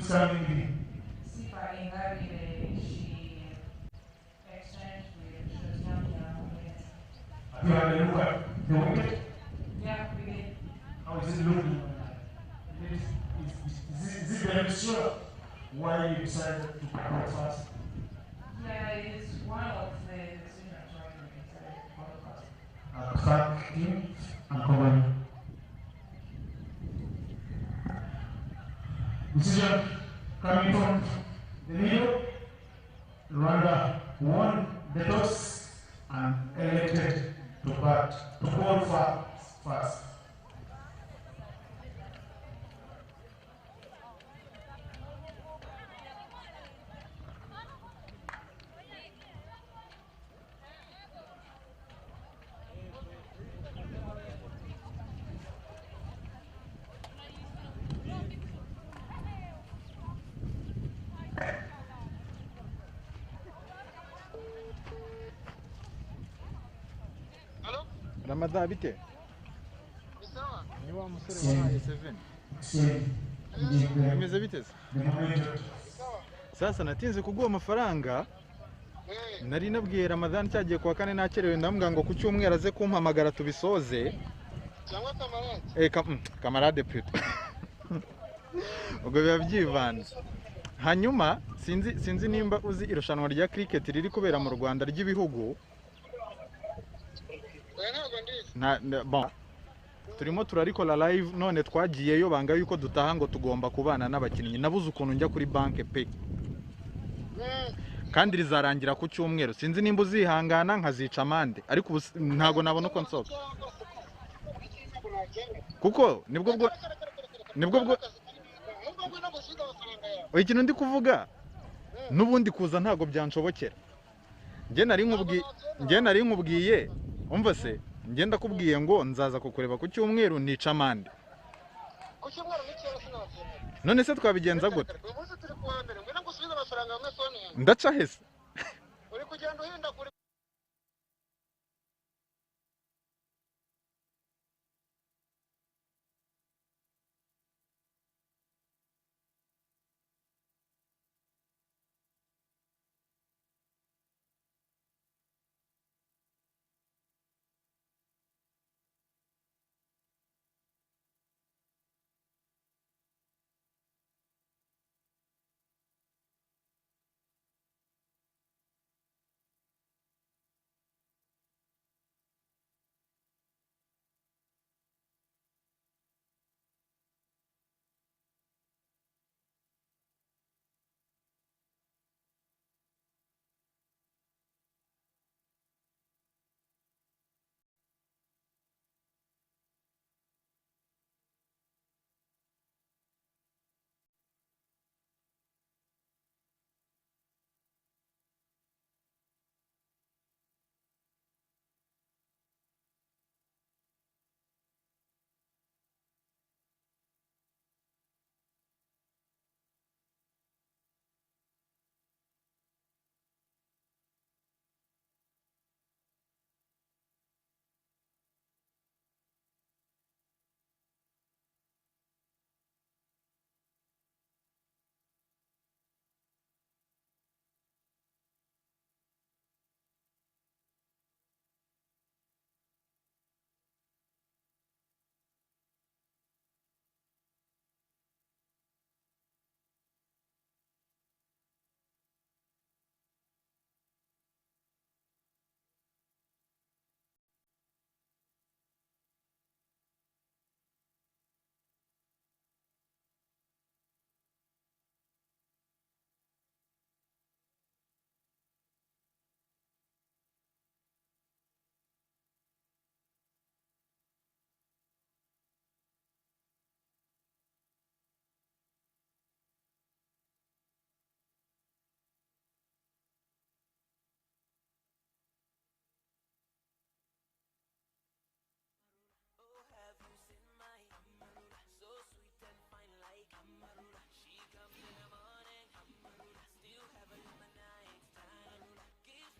coming in? Have you had a look at the wicket? Yeah, we did. How is it looking? Is it very sure why you decided to go fast? Yeah, it's one of the decisions why we decided to go fast. Thank him and cover. Decision coming from the middle. Rwanda won the toss and elected to ball fast. Ramadhan bite? Sawa. Ni wa musore wabaye 7. Bimeze bite? Sasa natinze kuguha amafaranga. Nari nabwiye Ramadhan cyagiye kwa kane nakerewe ndamubwira ngo ku cyumweru aze kumpamagara tubisoze. Cyangwa kamarade? Kamarade plutôt. Ubwo biba byivanze. Hanyuma sinzi nimba uzi irushanwa rya cricket riri kubera mu Rwanda ry'ibihugu. Bon. Turimo turarikora live none twagiyeyo banga yuko dutaha ngo tugomba kubana n'abakinnyi. Nabuze ukuntu njya kuri banke pe. Kandi rizarangira ku cyumweru. Sinzi nimba uzihangana nkazica amande. Ariko ntago nabona uko nsoka. Kuko nibwo ikintu ndi kuvuga nubundi kuza ntago byanshobokera. Nge nari nkubwiye umva se ngenda kubwiye ngo nzaza kukureba ku cyumweru nica amande. Ku cyumweru n'icyera sinazemera. None se twabigenza gute? Ubuze turi kuwa mbere ngwino ngusubize amafaranga hamwe phone yanjye. Ndaca hese. Uri kugenda uhinda kuri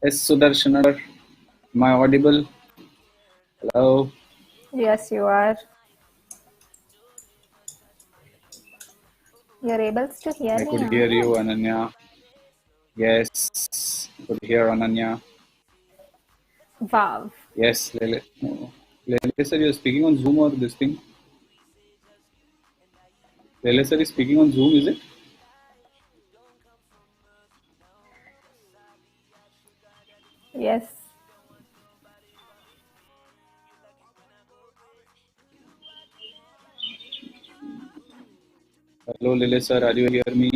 Yes, Sudarshan, am I audible? Hello? Yes, you are. You're able to hear I me, could aren't hear you, you? Ananya. Yes, I could hear Ananya. Wow. Yes, Lele. Oh. Lele sir, you're speaking on Zoom or this thing? Lele sir is speaking on Zoom, is it? Yes. Hello, Lele sir, are you hear me?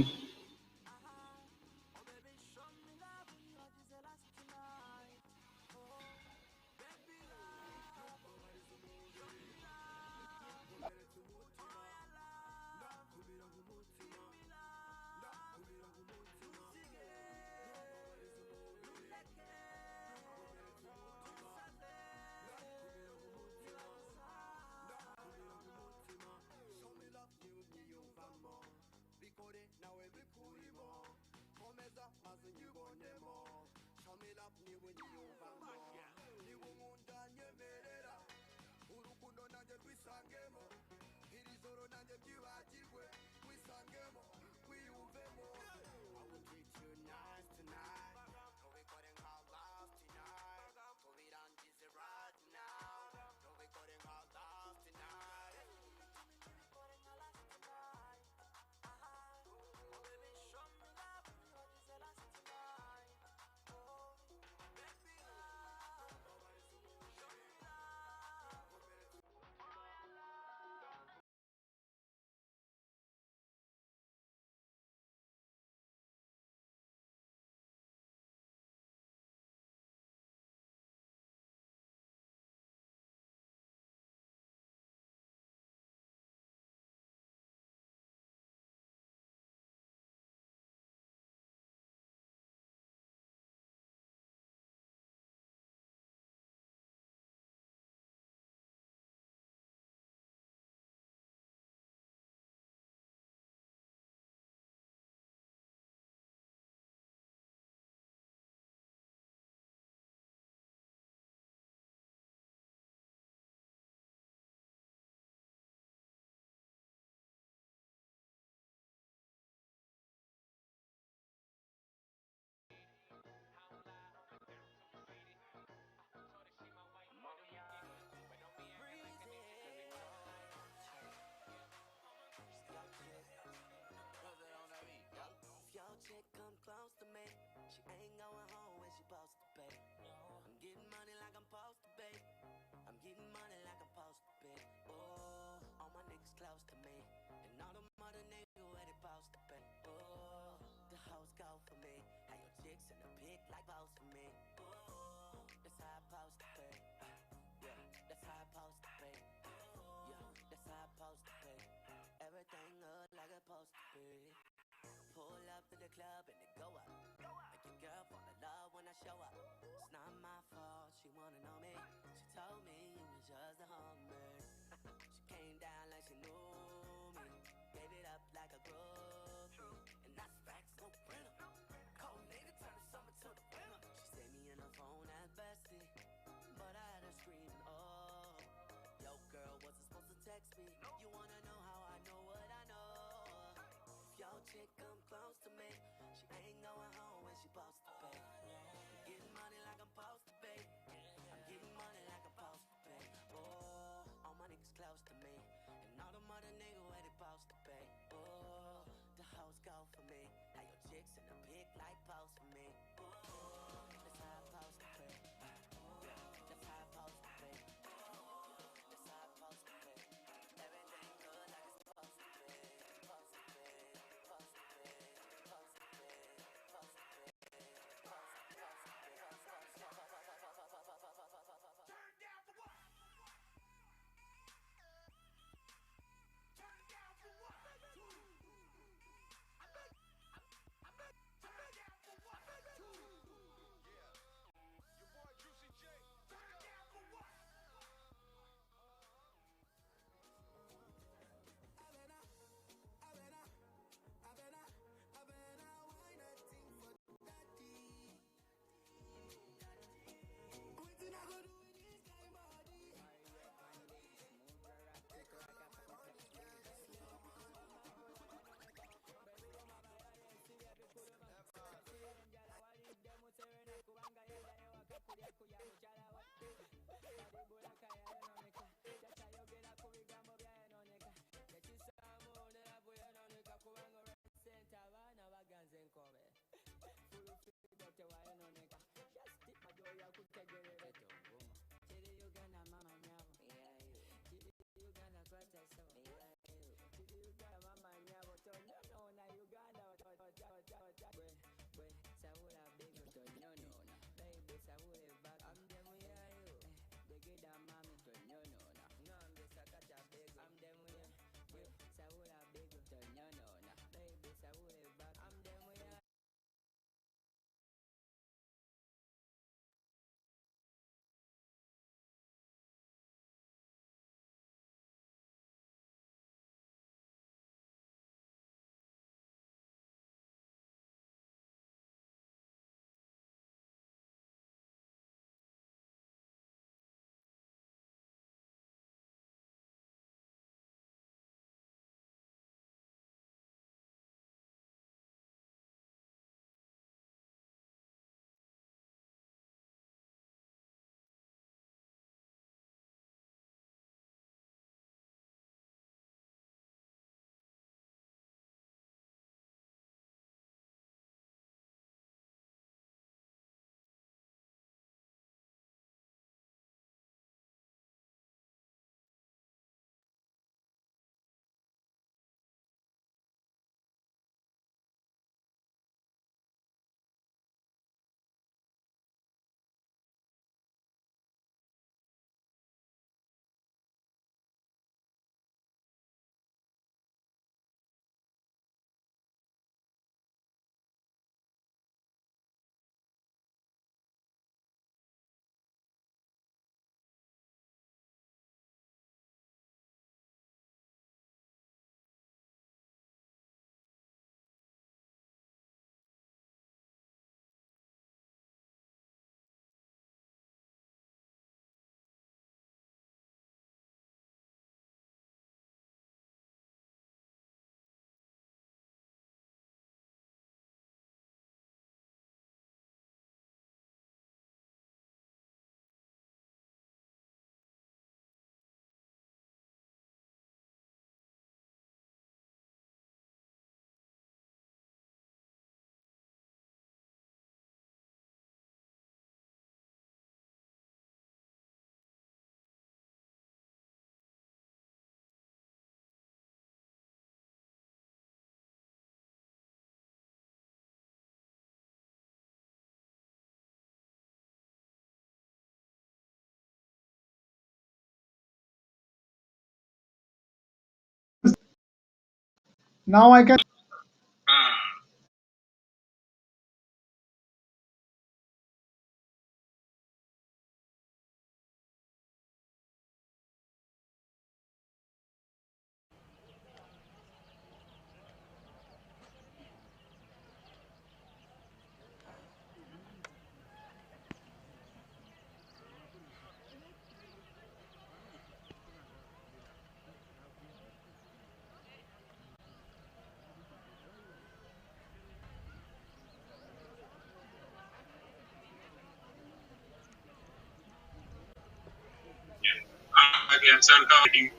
Now I can.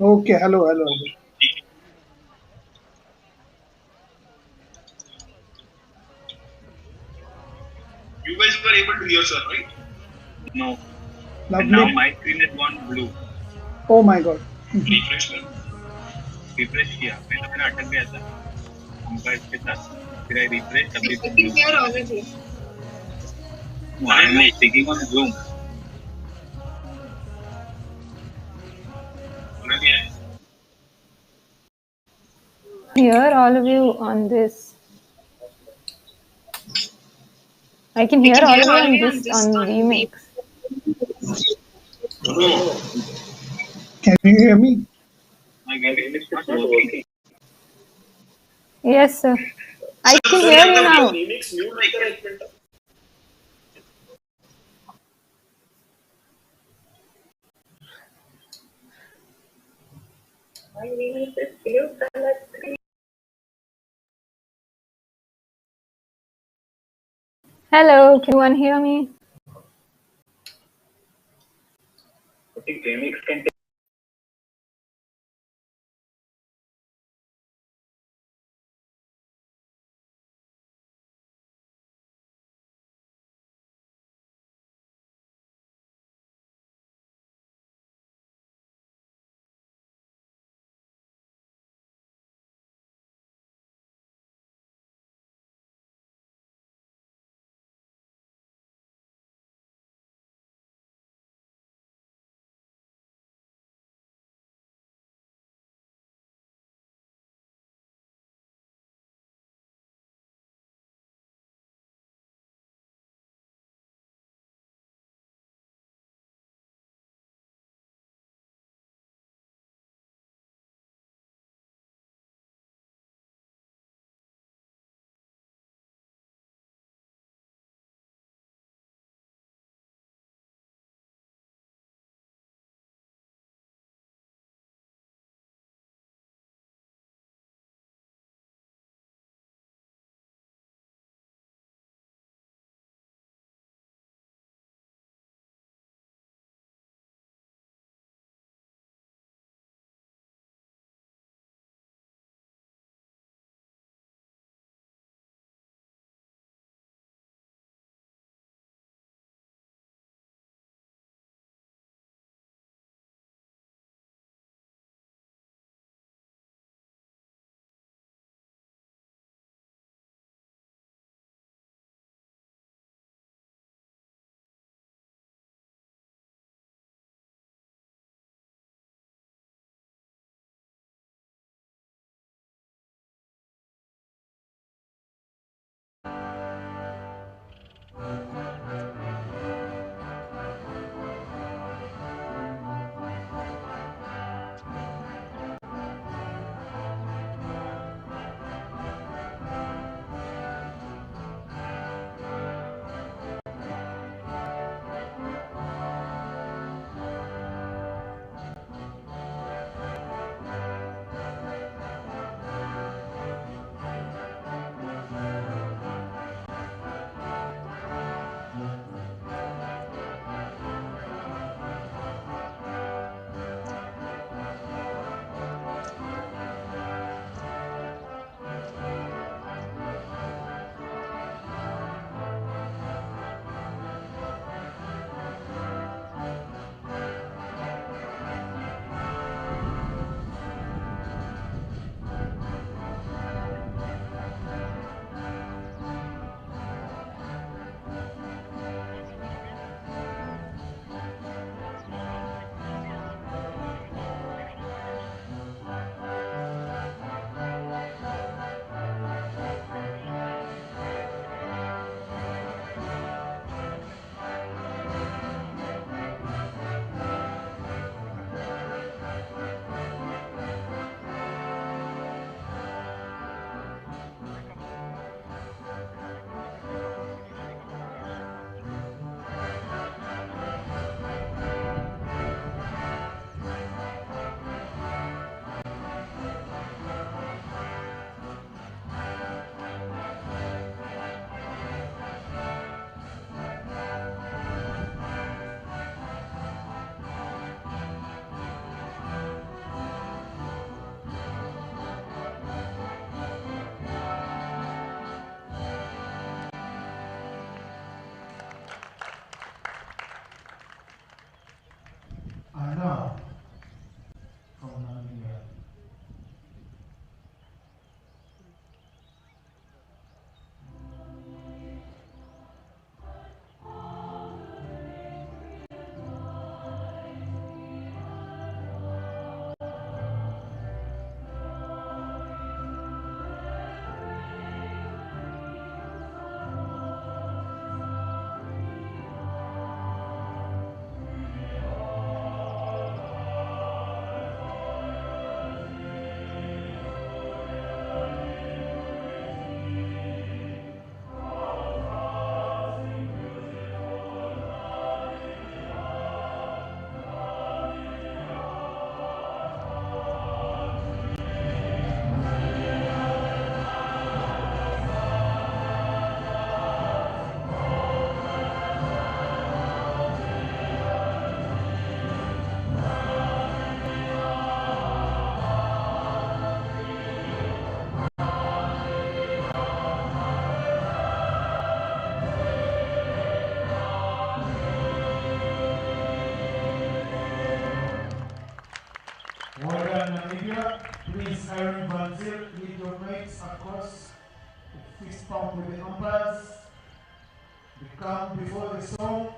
Okay, hello, hello, hello. You guys were able to hear, sir, right? No. And Lovely. now my screen has gone blue. Oh my God. Refresh कर. Refresh किया. पहले मेरा अटक गया था. Umpire के साथ. फिर I refresh तभी तो blue. Here already. No, I am speaking on Zoom. Hear all of you on this. I can hear all of you on this on remix. Can you hear me? My game is not working. Yes, sir. I can hear you now. Remix mute करा एक minute. My remix is blue color 3. Hello, can anyone hear me? Remix can Please, Aaron Van Zyl, lead your mates across the fist pump with the umpires. Be calm before the song.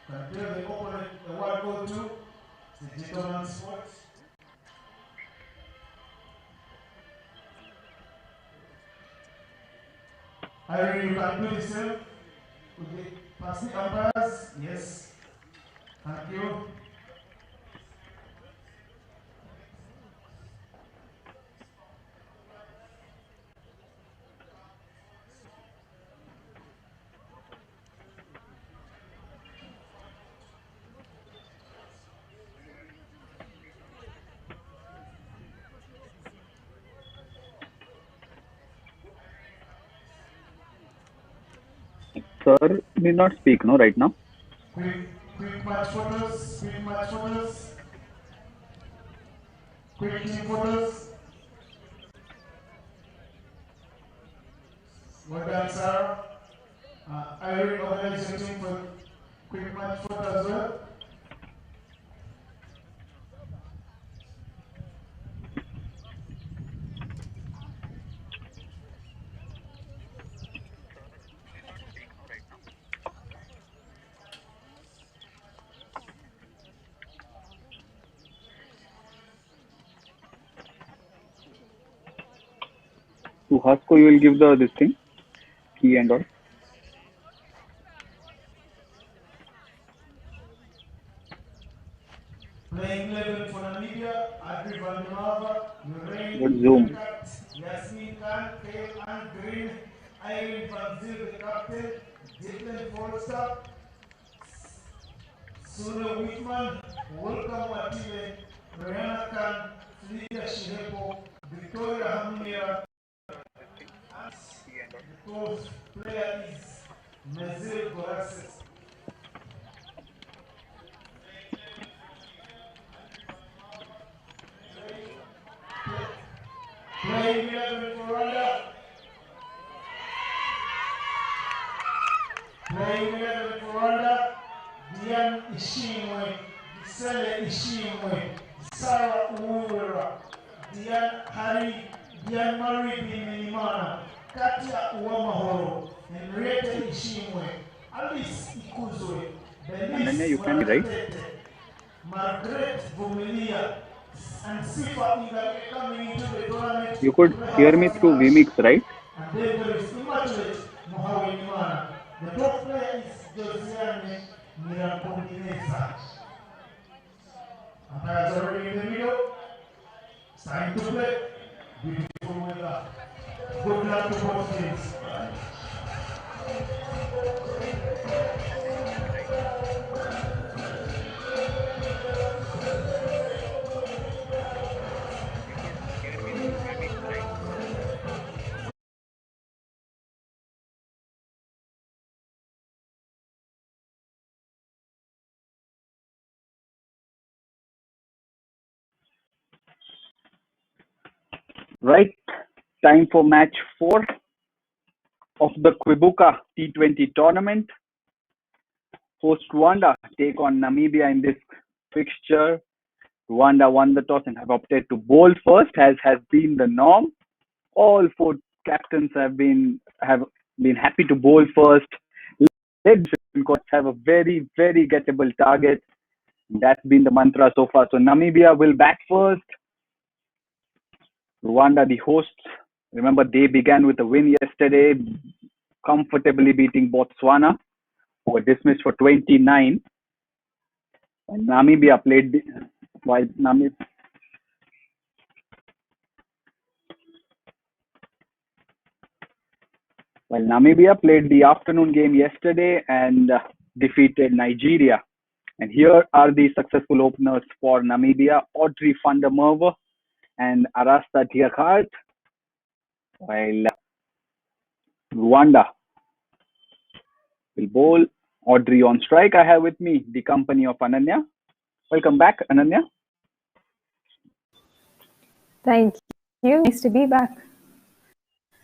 Can tell the opponent the word go to. It's a gentleman's sport. Irene, you can do the same with the passing umpires. Yes. Thank you. Sir need not speak, no, right now. Quick match photos. Quick match photos. Quick team photos. Well done, Sarah. Irene, organize your team for quick match photo as well. To Hasko, you will give this thing, key and all. Playing 11 for Namibia, Adri Van der Merwe, Lorraine, Good zoom. Kat, Yasmin Khan, Kale and Green, Irene Van Zyl, the captain, Declan Forster, Sule Whitman, Welcome Watile, Rihanna Khan, Frida Shirepo, Victoria Hamira, and the fourth player is Nazir Gorases. Playing 11 for Rwanda. Playing 11 for Rwanda. Diane Ishimwe, Gisele Ishimwe, Sarah Uwera, Diane Marie Bimeimana, Katia Uwamahoro, Henriette Ishimwe, Alice Ikuzwe, Ananya, you can be right. Margaret Vumilia, and Sifa Igale coming into the tournament. You could hear me through vMix, right? And then there is Immaculate Mohawenimana. The top player is Josiane Miracondinesa. Umpires already in the middle. It's time to play. Beautiful weather. Good luck to both teams. Right. Time for match 4 of the Kwibuka T20 Tournament. Host Rwanda take on Namibia in this fixture. Rwanda won the toss and have opted to bowl first, as has been the norm. All 4 captains have been happy to bowl first. Let's have a very, very gettable target. That's been the mantra so far. So Namibia will bat first. Rwanda, the hosts, remember they began with a win yesterday, comfortably beating Botswana, who were dismissed for 29. And Namibia played while Namibia played the afternoon game yesterday and defeated Nigeria. And here are the successful openers for Namibia: Audrey van der Merwe and Arasta Diergaard, while Rwanda will bowl. Audrey on strike. I have with me the company of Ananya. Welcome back, Ananya. Thank you. Nice to be back.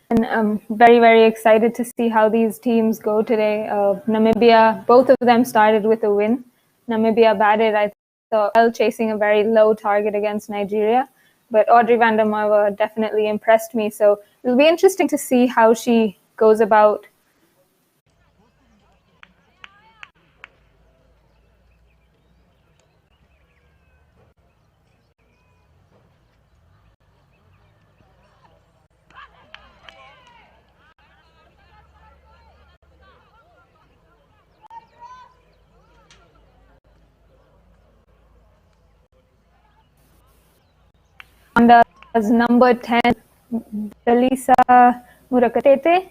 And I'm very, very excited to see how these teams go today. Namibia, both of them started with a win. Namibia batted, I so while chasing a very low target against Nigeria. But Audrey van der Merwe definitely impressed me. So it'll be interesting to see how she goes about. Rwanda's number 10, Dalisa Murakatete,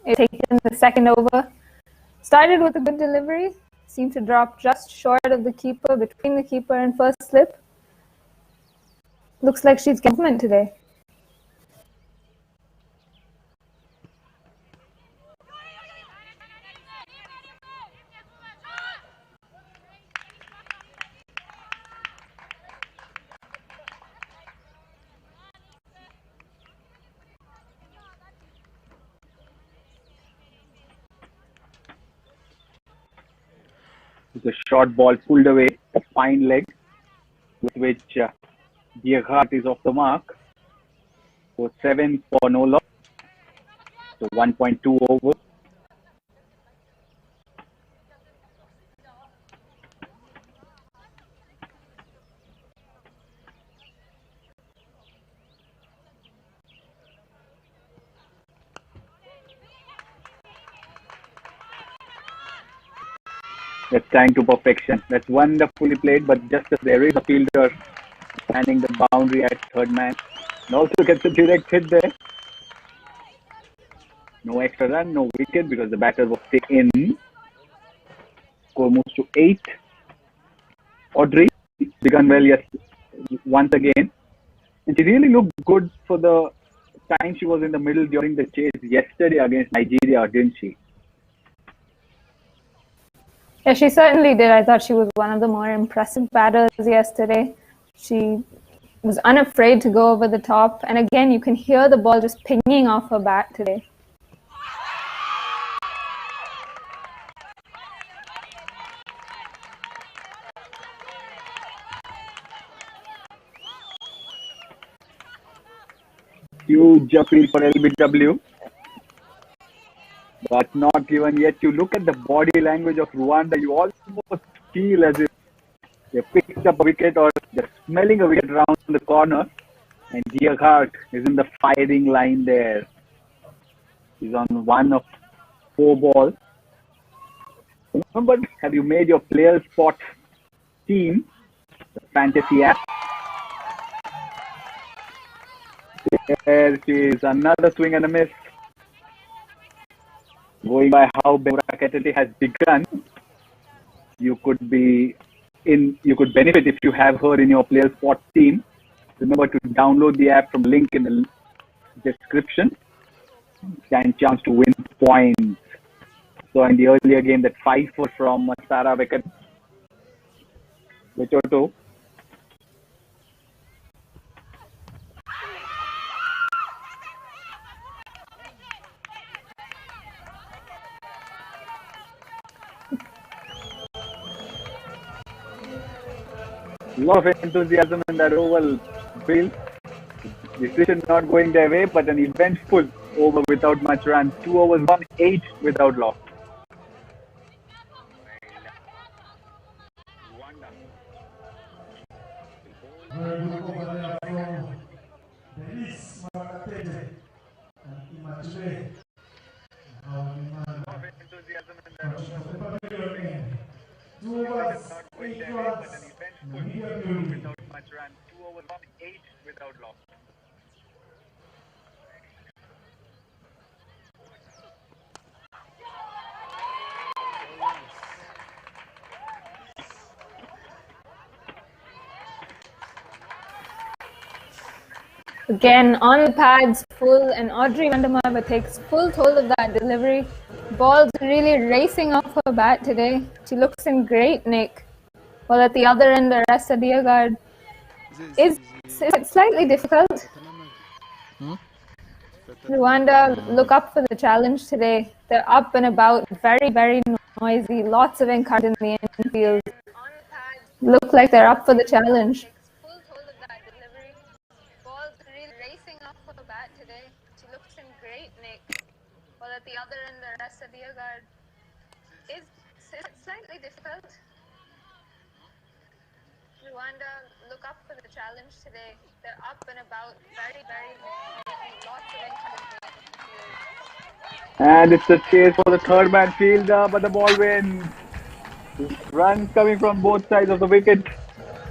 is taken the second over. Started with a good delivery, seemed to drop just short of the keeper, between the keeper and first slip. Looks like she's getting movement today. It's a short ball pulled away, a fine leg, with which Gahanga is off the mark. So 7 for no loss. So 1.2 over. That's tying to perfection. That's wonderfully played, but just as there is a fielder standing the boundary at third man, and also gets a direct hit there. No extra run, no wicket because the batter was taken in. Score moves to 8. Audrey begun well once again, and she really looked good for the time she was in the middle during the chase yesterday against Nigeria, didn't she? Yeah, she certainly did. I thought she was one of the more impressive batters yesterday. She was unafraid to go over the top. And again, you can hear the ball just pinging off her bat today. Huge appeal for LBW. But not given yet. You look at the body language of Rwanda, you almost feel as if they picked up a wicket or they're smelling a wicket around the corner. And Gahanga is in the firing line there. He's on 1 of 4 balls. Remember, have you made your player spot team, the fantasy app? There she is, another swing and a miss. Going by how Kwibuka has begun, you could benefit if you have her in your player spot team. Remember to download the app from the link in the description. Stand chance to win points. So in the earlier game, that 5 was from Sarah Vechoto. A lot of enthusiasm in that oval, Bill. Decision not going their way, but an eventful over without much run. 2 overs, 1-8 without loss. Very good over there from Denis Murakatete and Immaculée. Two overs, 8 runs. Namibia Beauty. Without much run. 2 overs, 1-8 without loss. Again, on the pads, full, and Audrey van der Merwe takes full toll of that delivery. Ball's really racing off her bat today. She looks in great nick. While at the other end, the rest of the guard is slightly difficult. Rwanda look up for the challenge today. They're up and about, very, very noisy. Lots of encouragement in the infield. Look look like they're up for the challenge. Full hold of that delivery. Ball's really racing off her bat today. She looks in great nick. While at the other end, the rest of the guard is slightly difficult. Rwanda look up for the challenge today. They're up and about, very, very lots of encouragement. And it's a chase for the third man fielder, but the ball wins. Runs coming from both sides of the wicket.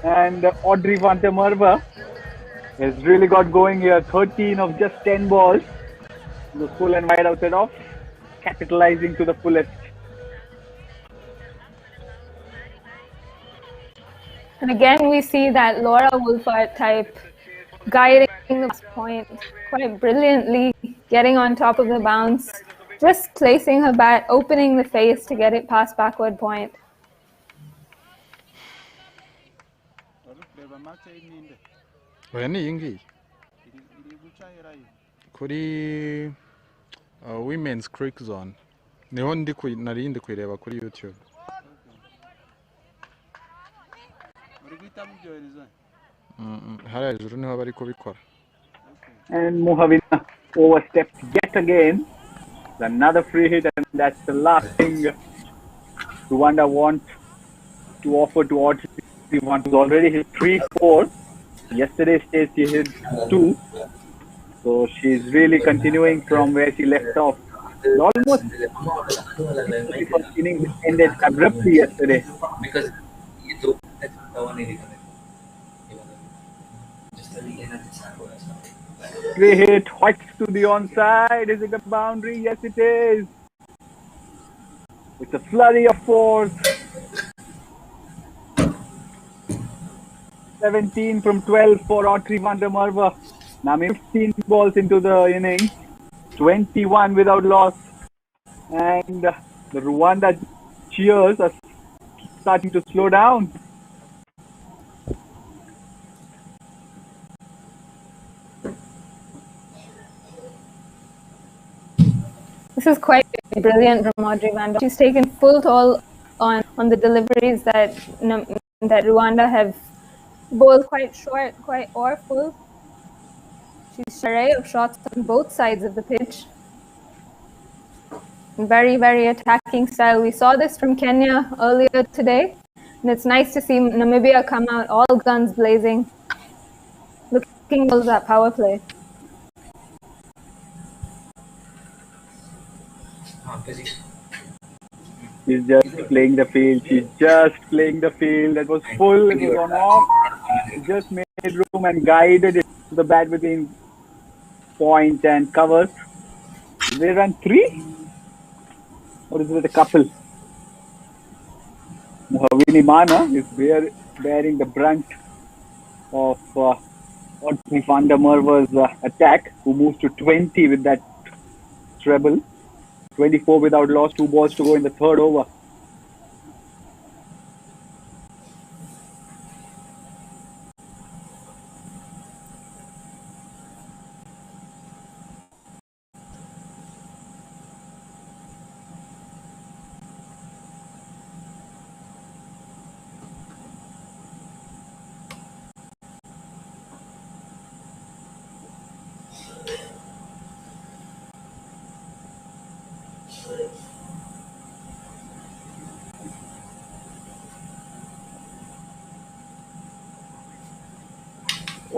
And Audrey van der Merwe has really got going here. 13 of just 10 balls. The full and wide outside off, capitalizing to the fullest. And again, we see that Laura Wolfart type guiding the point quite brilliantly, getting on top of the bounce, just placing her bat, opening the face to get it past backward point. oya ni iyi ngiyi kuri women's creek zone niho nari ndi kuyireba kuri YouTube. hariya hejuru niho bari kubikora. And Muhavina oversteps yet again. Another free hit, and that's the last thing Rwanda want to offer to Audrey. She wants already hit 3-4. Yesterday's stage she hit 2. So she's really continuing from where she left off. Almost the innings ended abruptly yesterday. Because itu lawan ini kan. Free hit, whites to the onside. Is it a boundary? Yes, it is. It's a flurry of fours. 17 from 12 for Audrey van der Merwe. Namibia 15 balls into the innings. 21 without loss. And the Rwanda cheers are starting to slow down. This is quite brilliant from Audrey van der Merwe. She's taken full toll on the deliveries that Rwanda have bowled quite short, or full. She's an array of shots on both sides of the pitch. Very, very attacking style. We saw this from Kenya earlier today, and it's nice to see Namibia come out all guns blazing, looking at that power play. She's just playing the field. She's just playing the field. That was full. It was on off. She just made room and guided it to the bat between point and covers. Did they run 3? Or is it a couple? Muhavini Mana is bearing the brunt of Audrey van der Merwe's attack, who moves to 20 with that treble. 24 without loss, 2 balls to go in the third over.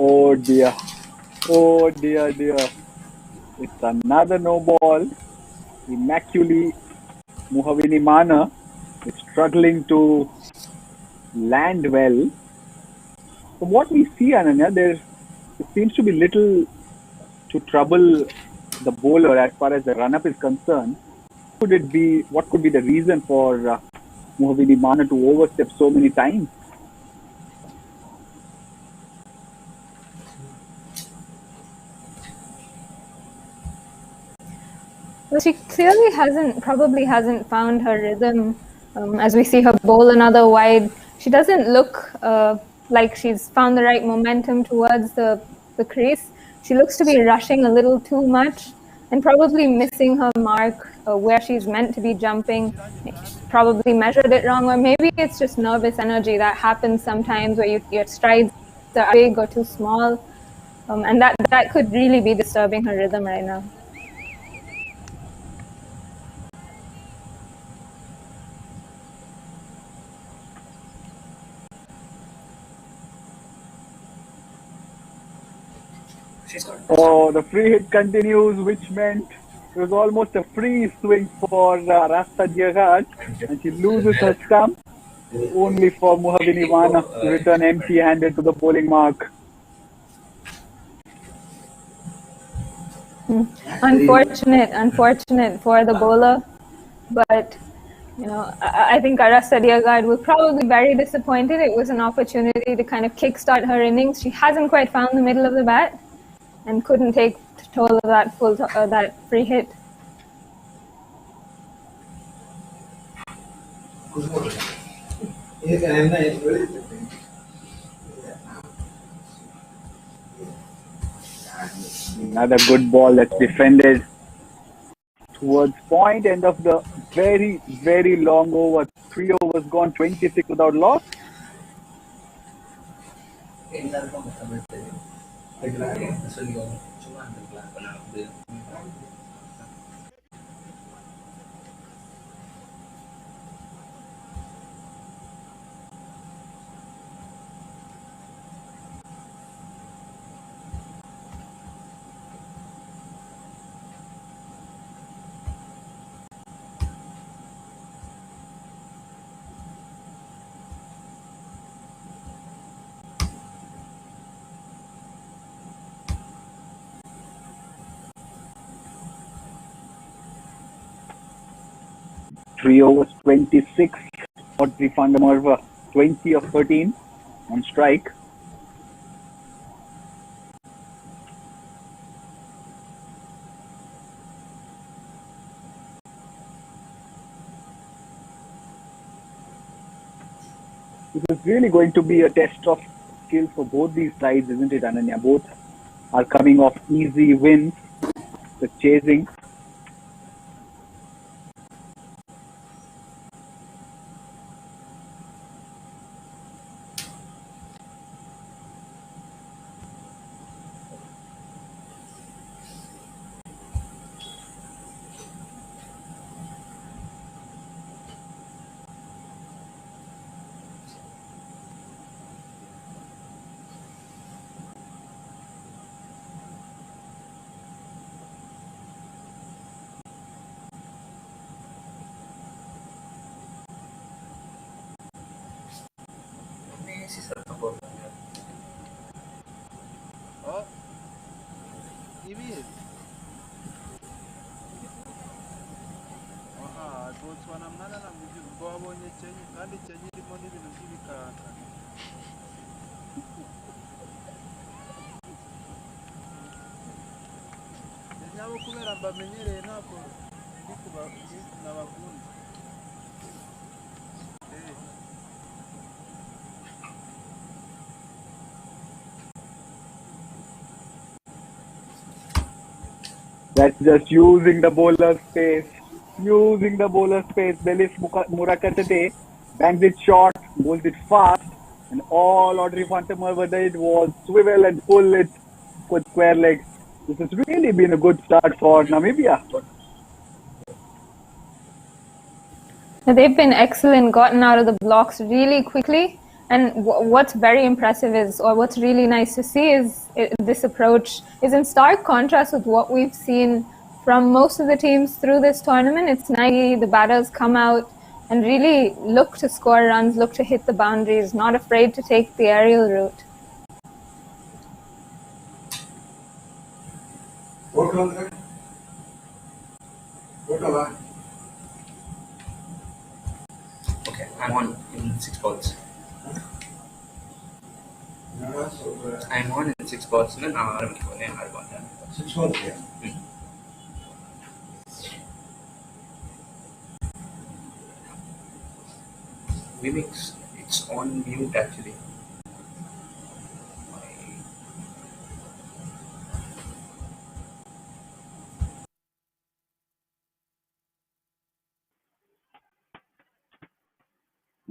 Oh dear. Oh dear, dear. It's another no ball. Immaculately, Muhavini Mana is struggling to land well. From what we see, Ananya, there seems to be little to trouble the bowler as far as the run-up is concerned. What could be the reason for Muhavini Mana to overstep so many times? Well, she clearly probably hasn't found her rhythm. As we see her bowl another wide, she doesn't look like she's found the right momentum towards the crease. She looks to be rushing a little too much. and probably missing her mark where she's meant to be jumping. She's probably measured it wrong, or maybe it's just nervous energy that happens sometimes where your strides are big or too small, and that could really be disturbing her rhythm right now. Oh, the free hit continues, which meant it was almost a free swing for Rasta Diagad, and she loses her stump, only for Muhavini Vana to return empty-handed to the bowling mark. Unfortunate for the bowler, but I think Rasta Diagad will probably be very disappointed. It was an opportunity to kind of kickstart her innings. She hasn't quite found the middle of the bat and couldn't take toll of that free hit. Another good ball that's defended towards point, end of the very, very long over. 3 overs gone, 26 without loss. Three overs, 26. Audrey van der Merwe, 20 of 13 on strike. This is really going to be a test of skill for both these sides, isn't it, Ananya? Both are coming off easy wins. The chasing. That's just using the bowler space. Belis Murakatete bangs it short, bowls it fast, and all Audrey van der Merwe did was swivel and pull it with square legs. This has really been a good start for Namibia. They've been excellent, gotten out of the blocks really quickly. And what's very impressive is, or what's really nice to see is this approach is in stark contrast with what we've seen from most of the teams through this tournament. It's nice the batters come out and really look to score runs, look to hit the boundaries, not afraid to take the aerial route. Okay, I'm on in 6 balls. I'm on in 6 balls. No, I'm 6 balls. Yeah. Mimics, it's on mute actually.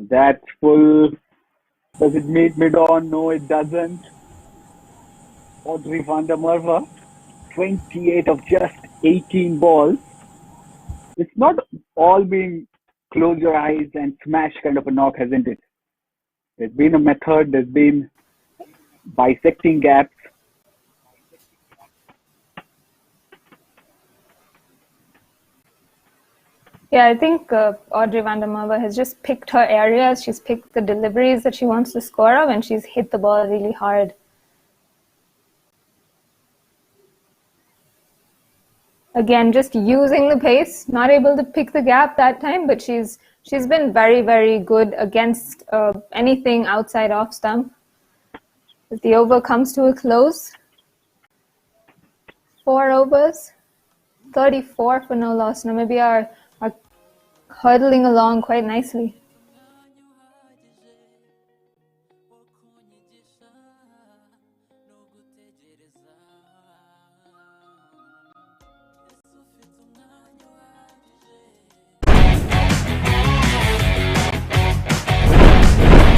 That's full. Does it meet mid-on? No, it doesn't. Audrey van der Merwe, 28 of just 18 balls. It's not all been close your eyes and smash kind of a knock, hasn't it? There's been a method, there's been bisecting gaps. Yeah, I think Audrey van der Merwe has just picked her areas. She's picked the deliveries that she wants to score of, and she's hit the ball really hard. Again, just using the pace, not able to pick the gap that time, but she's been very, very good against anything outside off stump. As the over comes to a close, 4 overs, 34 for no loss. Namibia are hurtling along quite nicely.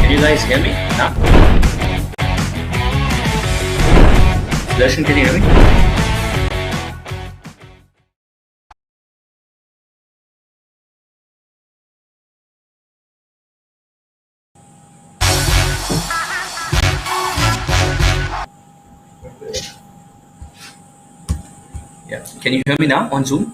Can you guys hear me now? Darshan, can you hear me? Yeah. Can you hear me now on Zoom?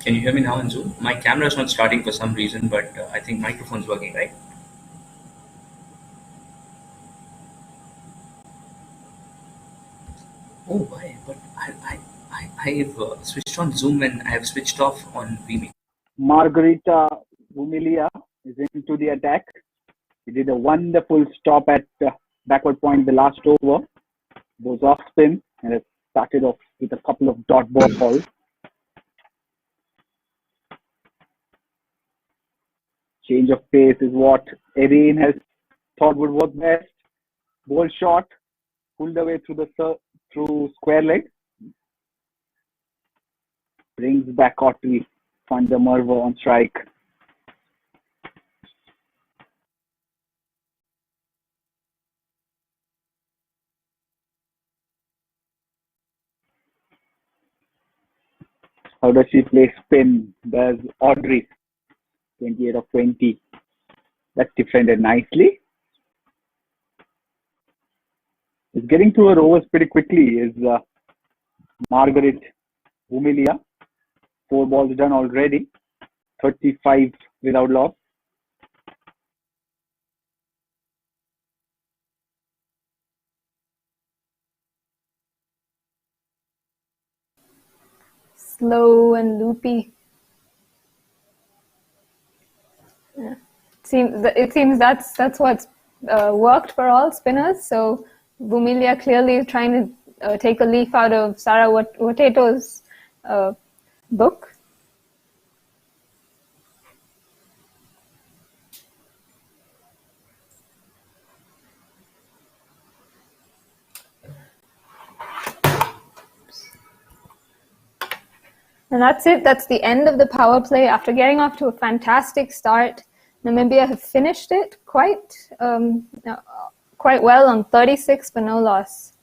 Can you hear me now on Zoom? My camera is not starting for some reason, but I think microphone's working, right? Oh, why? But I've switched on Zoom and I have switched off on VMeet. Margarita Vumilia is into the attack. He did a wonderful stop at backward point the last over. Goes off spin and it started off with a couple of dot balls. Change of pace is what Erin has thought would work best. Ball shot, pulled away through square leg. Brings back Audrey van der Merwe on strike. How does she play spin? Does Audrey, 28 of 20. That's defended nicely. Is getting through her overs pretty quickly is Margaret Vumilia. 4 balls done already. 35 without loss. Slow and loopy. Yeah. It seems that's what's worked for all spinners. So Vumilia clearly is trying to take a leaf out of Sarah Wateto's book. And that's it. That's the end of the power play. After getting off to a fantastic start, Namibia have finished it quite well on 36 for no loss.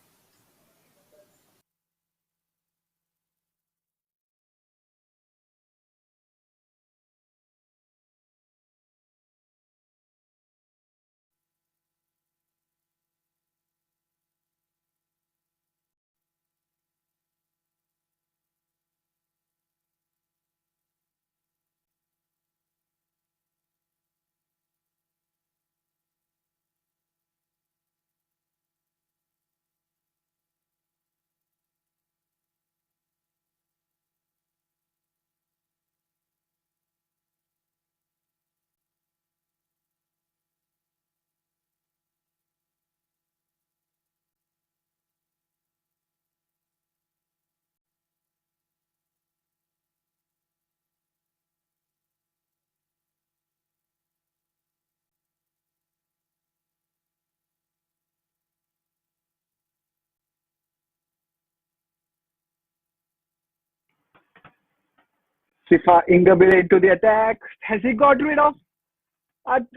Sifa Ingabire into the attack. Has he got rid of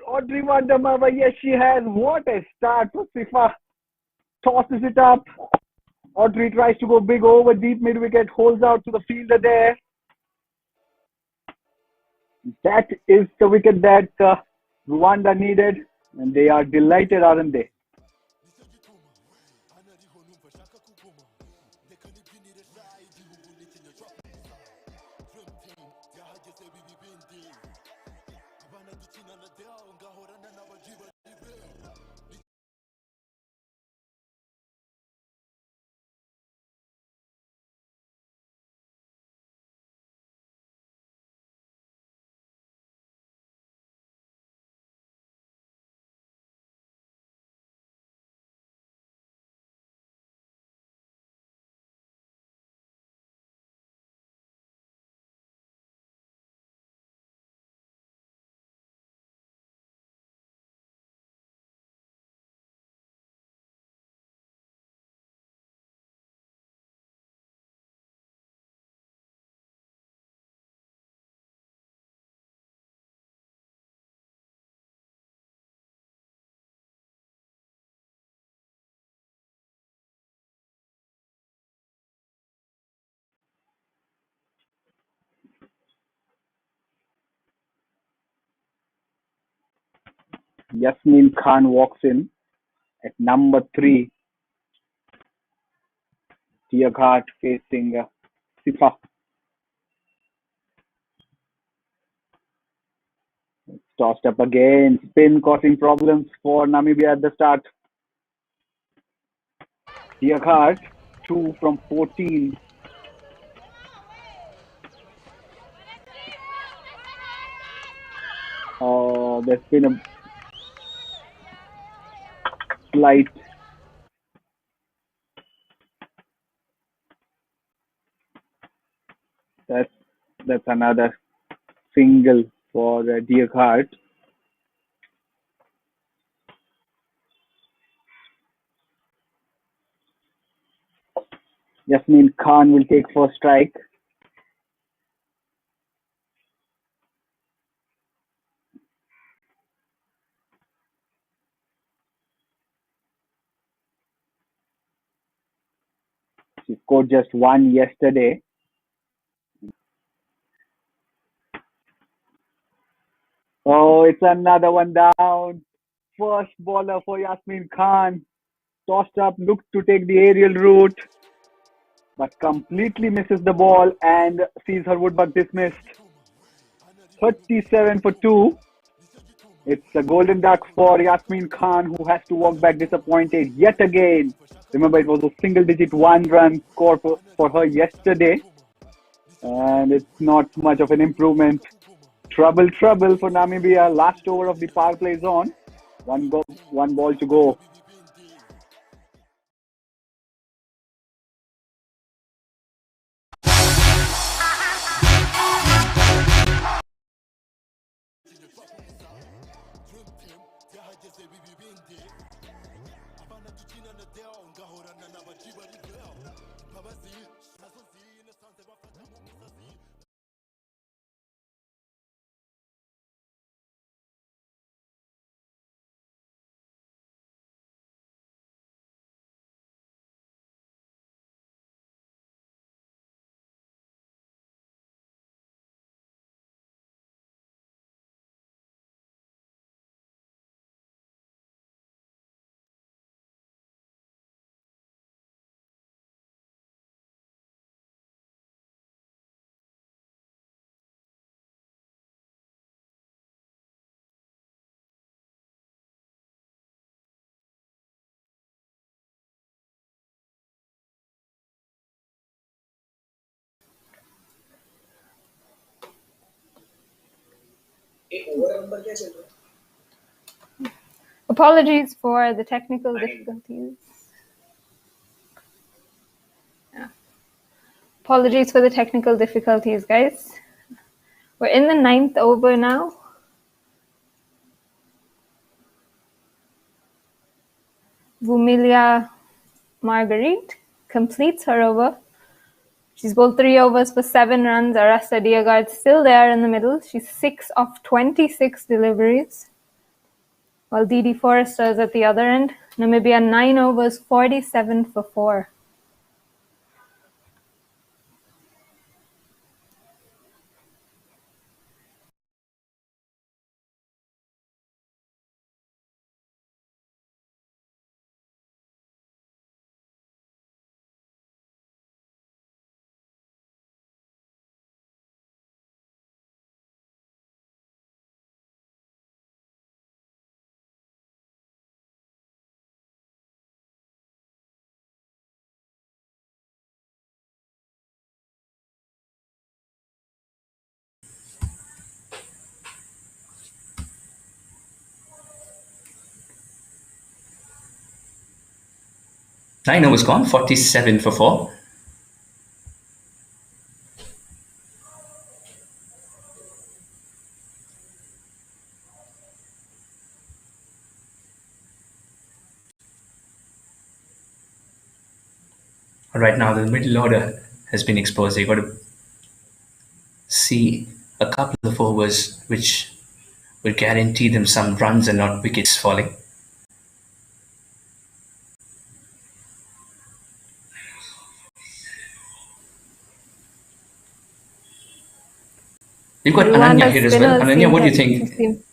Audrey Wandamava? Yes, she has. What a start for Sifa. Tosses it up. Audrey tries to go big over deep mid wicket, holds out to the fielder there. That is the wicket that Rwanda needed, and they are delighted, aren't they? Yasmin Khan walks in at number 3. Diaghat facing Sifa. It's tossed up again. Spin causing problems for Namibia at the start. Diaghat, 2 from 14. There's been a slight that's another single for Diaghat. Yasmin Khan will take first strike. She scored just 1 yesterday. Oh, it's another one down. First bowler for Yasmin Khan. Tossed up, looked to take the aerial route, but completely misses the ball and sees her woodbuck dismissed. 37 for 2. It's a golden duck for Yasmin Khan, who has to walk back disappointed yet again. Remember, it was a single-digit 1-run score for her yesterday, and it's not much of an improvement. Trouble for Namibia. Last over of the power play is on. One ball to go. Apologies for the technical difficulties. Apologies for the technical difficulties, guys. We're in the 9th over now. Vumilia Marguerite completes her over She's bowled 3 overs for 7 runs. Arasta Diagard's still there in the middle. She's 6 of 26 deliveries. While Didi Forrester is at the other end. Namibia 9 overs, 47 for 4. Nine overs gone, 47 for 4. Right now, the middle order has been exposed. You've got to see a couple of overs which will guarantee them some runs and not wickets falling. We've got Ananya here as well. Ananya, what do you think?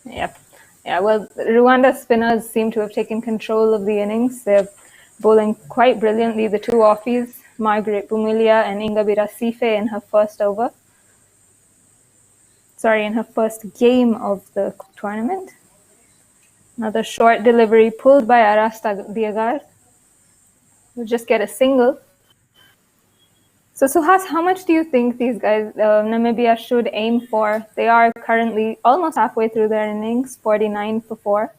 Yep. Yeah, well, Rwanda spinners seem to have taken control of the innings. They're bowling quite brilliantly. The two offies, Margaret Bumulia and Ingabira Sife in her first over. Sorry, in her first game of the tournament. Another short delivery pulled by Arasta Diagar. We'll just get a single. So Suhas, how much do you think these guys, Namibia, should aim for? They are currently almost halfway through their innings, 49 for 4.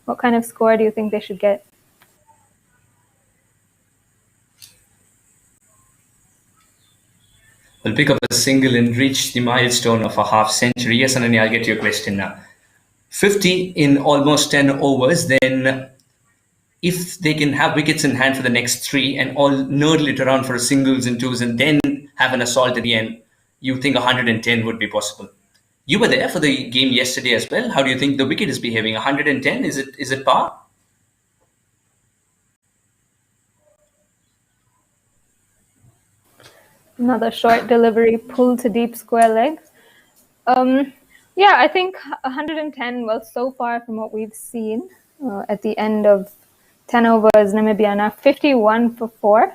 What kind of score do you think they should get? We'll pick up a single and reach the milestone of a half century. Yes, Ananya, I'll get to your question now. 50 in almost 10 overs, then if they can have wickets in hand for the next 3 and all nurdle it around for singles and twos and then have an assault at the end, you think 110 would be possible. You were there for the game yesterday as well. How do you think the wicket is behaving? 110, is it par? Another short delivery pulled to deep square legs. Yeah, I think 110, well, so far from what we've seen at the end of 10 overs, Namibia now 51 for 4.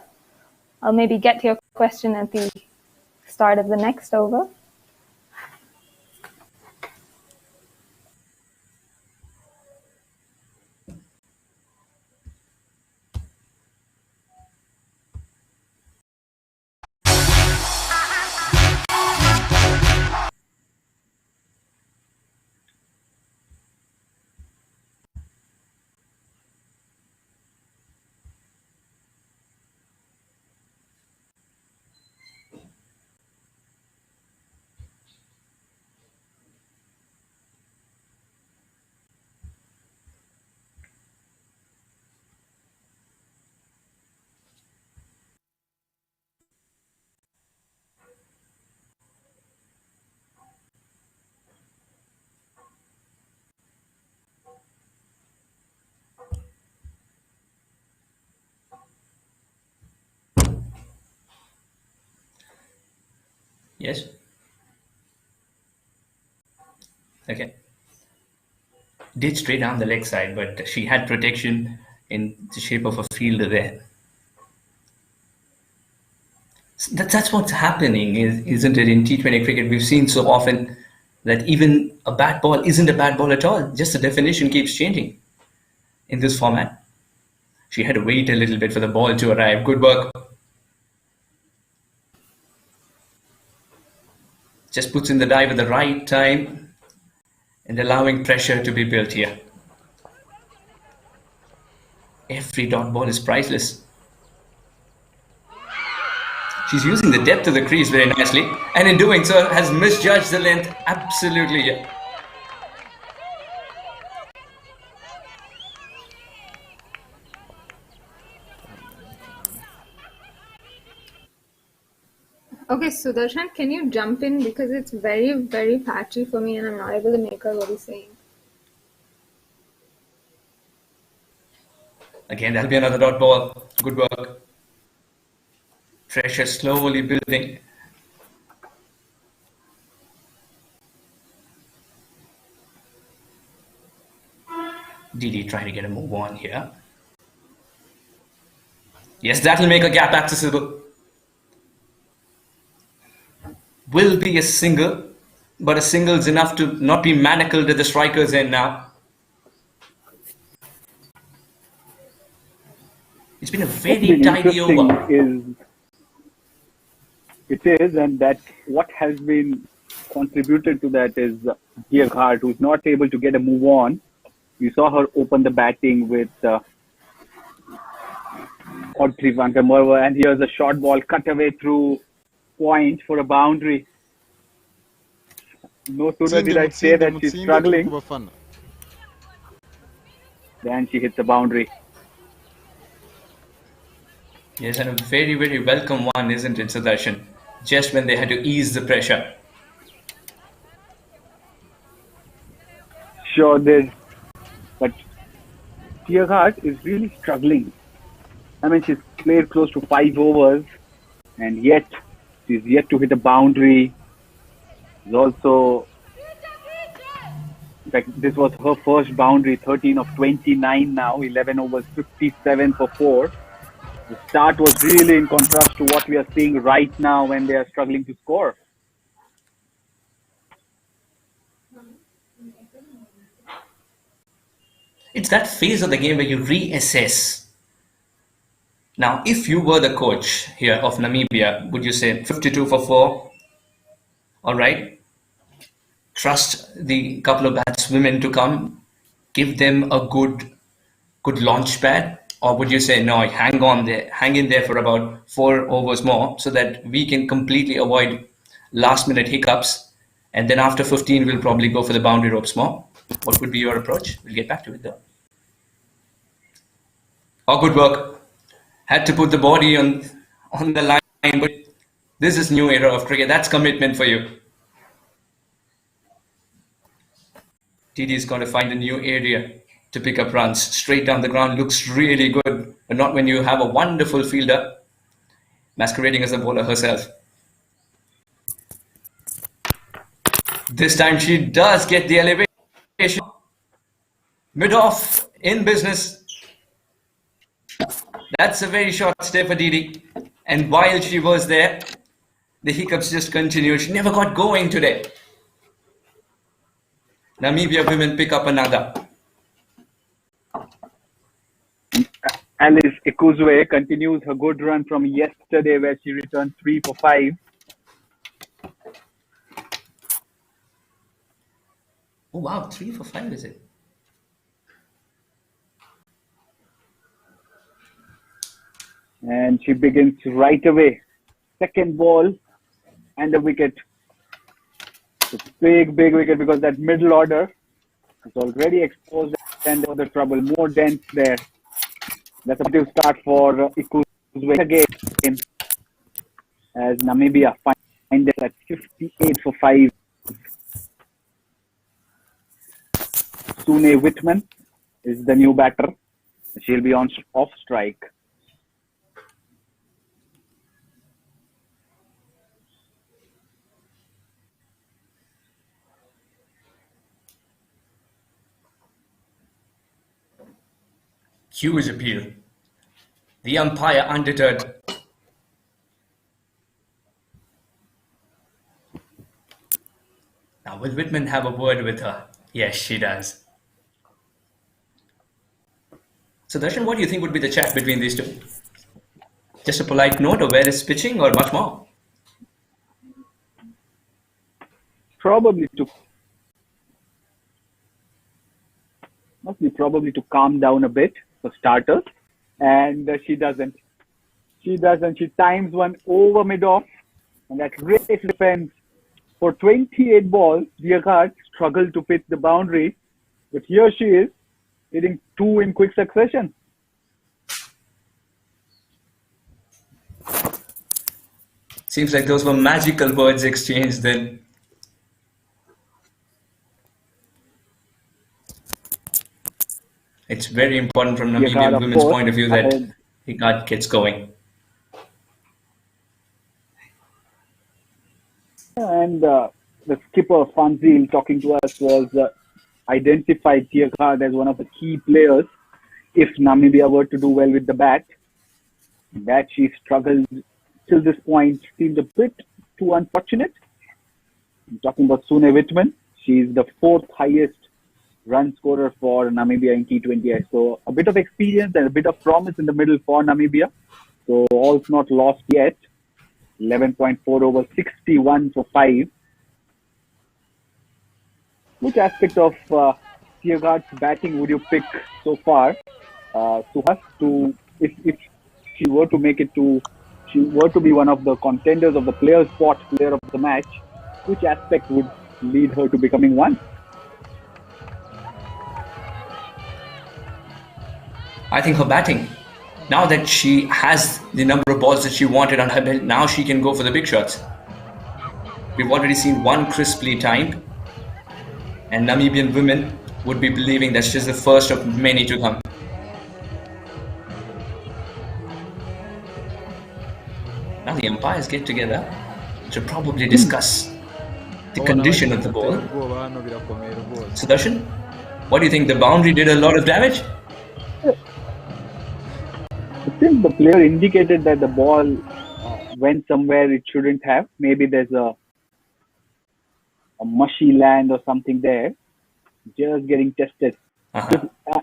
I'll maybe get to your question at the start of the next over. Yes. Okay. Did straight down the leg side, but she had protection in the shape of a fielder there. That's what's happening, isn't it? In T20 cricket, we've seen so often that even a bad ball isn't a bad ball at all. Just the definition keeps changing in this format. She had to wait a little bit for the ball to arrive. Good work. Just puts in the dive at the right time and allowing pressure to be built here. Every dot ball is priceless. She's using the depth of the crease very nicely, and in doing so has misjudged the length absolutely. Yeah. Okay, Sudarshan, can you jump in because it's very, very patchy for me and I'm not able to make out what he's saying. Again, that'll be another dot ball. Good work. Pressure slowly building. Didi trying to get a move on here. Yes, that'll make a gap accessible. Will be a single, but a single's enough to not be manacled at the striker's end now. It's been a very tidy over. It is, and that what has been contributed to that is Gahanga, who's not able to get a move on. You saw her open the batting with Audrey van der Merwe, and here's a short ball cut away through point for a boundary. No sooner did I say that she's struggling, then she hits a boundary. Yes, and a very, very welcome one, isn't it, Sudarshan? Just when they had to ease the pressure. Sure did. But Gahanga is really struggling. I mean, she's played close to 5 overs, and yet she's yet to hit a boundary. She's also, in fact, this was her first boundary, 13 of 29 now, 11 overs, 57 for 4. The start was really in contrast to what we are seeing right now when they are struggling to score. It's that phase of the game where you reassess. Now, if you were the coach here of Namibia, would you say 52 for 4? All right. Trust the couple of batswomen to come, give them a good launch pad, or would you say no, hang in there for about 4 overs more so that we can completely avoid last minute hiccups, and then after 15 we'll probably go for the boundary ropes more? What would be your approach? We'll get back to it though. Oh, good work. Had to put the body on the line, but this is new era of cricket. That's commitment for you. Didi's got to find a new area to pick up runs. Straight down the ground looks really good, but not when you have a wonderful fielder masquerading as a bowler herself. This time she does get the elevation. Mid-off in business. That's a very short stay for Didi. And while she was there, the hiccups just continued. She never got going today. Namibia women pick up another. Alice Ikuzwe continues her good run from yesterday where she returned 3 for 5. Oh wow, 3 for 5 is it? And she begins right away. Second ball and a wicket. It's big wicket because that middle order is already exposed and the trouble. More dense there. That's a positive start for Ikuzwe again as Namibia find it at 58 for 5. Sune Whitman is the new batter. She'll be off strike. Huge appeal. The umpire undeterred. Now, will Whitman have a word with her? Yes, she does. So, Darshan, what do you think would be the chat between these two? Just a polite note of where is pitching or much more? Probably to calm down a bit for starters, and she doesn't. She times one over mid-off, and that great defense. For 28 balls, Gahanga struggled to pitch the boundary, but here she is, hitting 2 in quick succession. Seems like those were magical words exchanged then. It's very important from Namibian of women's course, point of view that ahead. Hikard gets going. And the skipper, Fanzil, talking to us was identified Tiergaard as one of the key players if Namibia were to do well with the bat. That she struggled till this point seemed a bit too unfortunate. I'm talking about Sune Wittmann. She's the 4th highest run scorer for Namibia in T20. So a bit of experience and a bit of promise in the middle for Namibia. So all's not lost yet. 11.4 over 61 for 5. Which aspect of Tiergaard's batting would you pick so far, Suhas, if she were to make it to, she were to be one of the contenders of the player of the match, which aspect would lead her to becoming one? I think her batting. Now that she has the number of balls that she wanted on her belt, now she can go for the big shots. We've already seen one crisply timed, and Namibian women would be believing that's just the first of many to come. Now the umpires get together to probably discuss the condition of the ball. Sudarshan, what do you think? The boundary did a lot of damage? I think the player indicated that the ball went somewhere it shouldn't have. Maybe there's a mushy land or something there, just getting tested.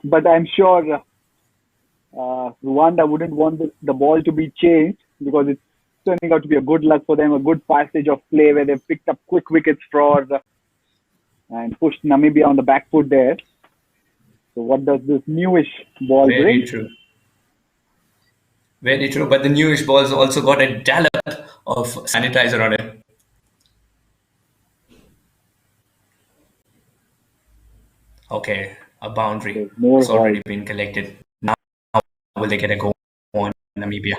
But I'm sure Rwanda wouldn't want the ball to be changed because it's turning out to be a good luck for them, a good passage of play where they've picked up quick wickets and pushed Namibia on the back foot there. So what does this newish ball bring? Very true. Very true. But the newish ball's also got a dollop of sanitizer on it. Okay, a boundary has already been collected. Now will they get a go on Namibia?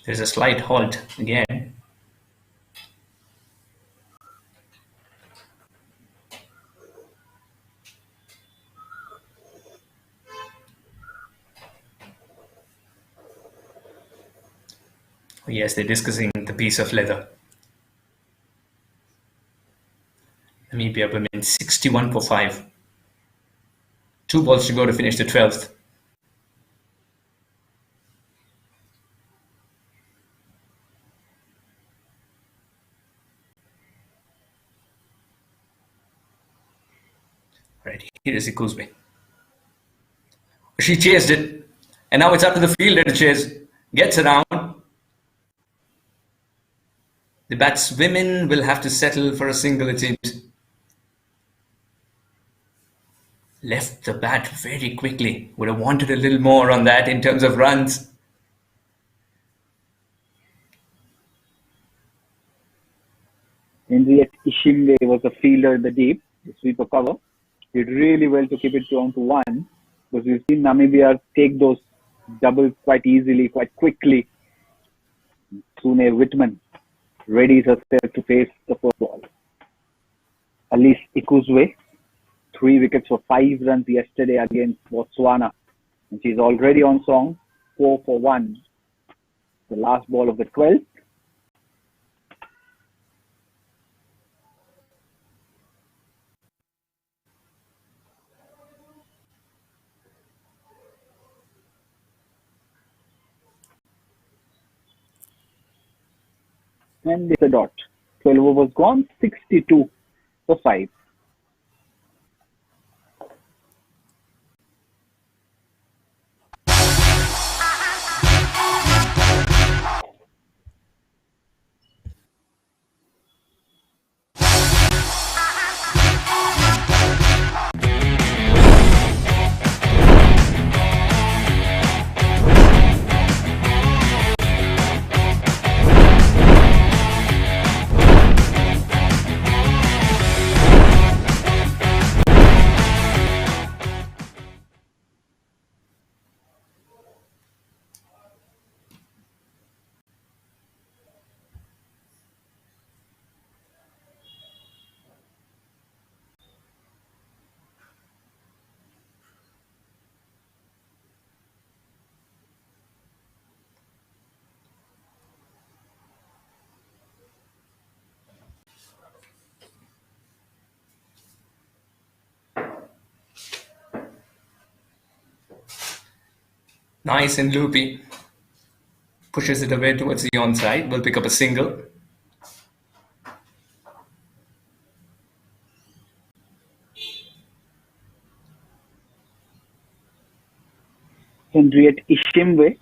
There's a slight halt again. Oh, yes, they're discussing the piece of leather. Namibia women 61 for 5. 2 balls to go to finish the 12th. Right, here is Ikuzwe. She chased it, and now it's up to the fielder to chase. Gets around. The batswomen will have to settle for a single, it seems. Left the bat very quickly. Would have wanted a little more on that in terms of runs. Henriette Ishimwe was the fielder in the deep, the sweeper cover. Did really well to keep it down to 1 because we've seen Namibia take those doubles quite easily, quite quickly. Sune Wittmann readies herself to face the first ball. Alice Ikuzwe, 3 wickets for 5 runs yesterday against Botswana. And she's already on song, 4 for 1. The last ball of the 12th. And it's a dot. 12 overs gone, 62 for 5. Nice and loopy. Pushes it away towards the onside. Will pick up a single. Henriette Ishimwe,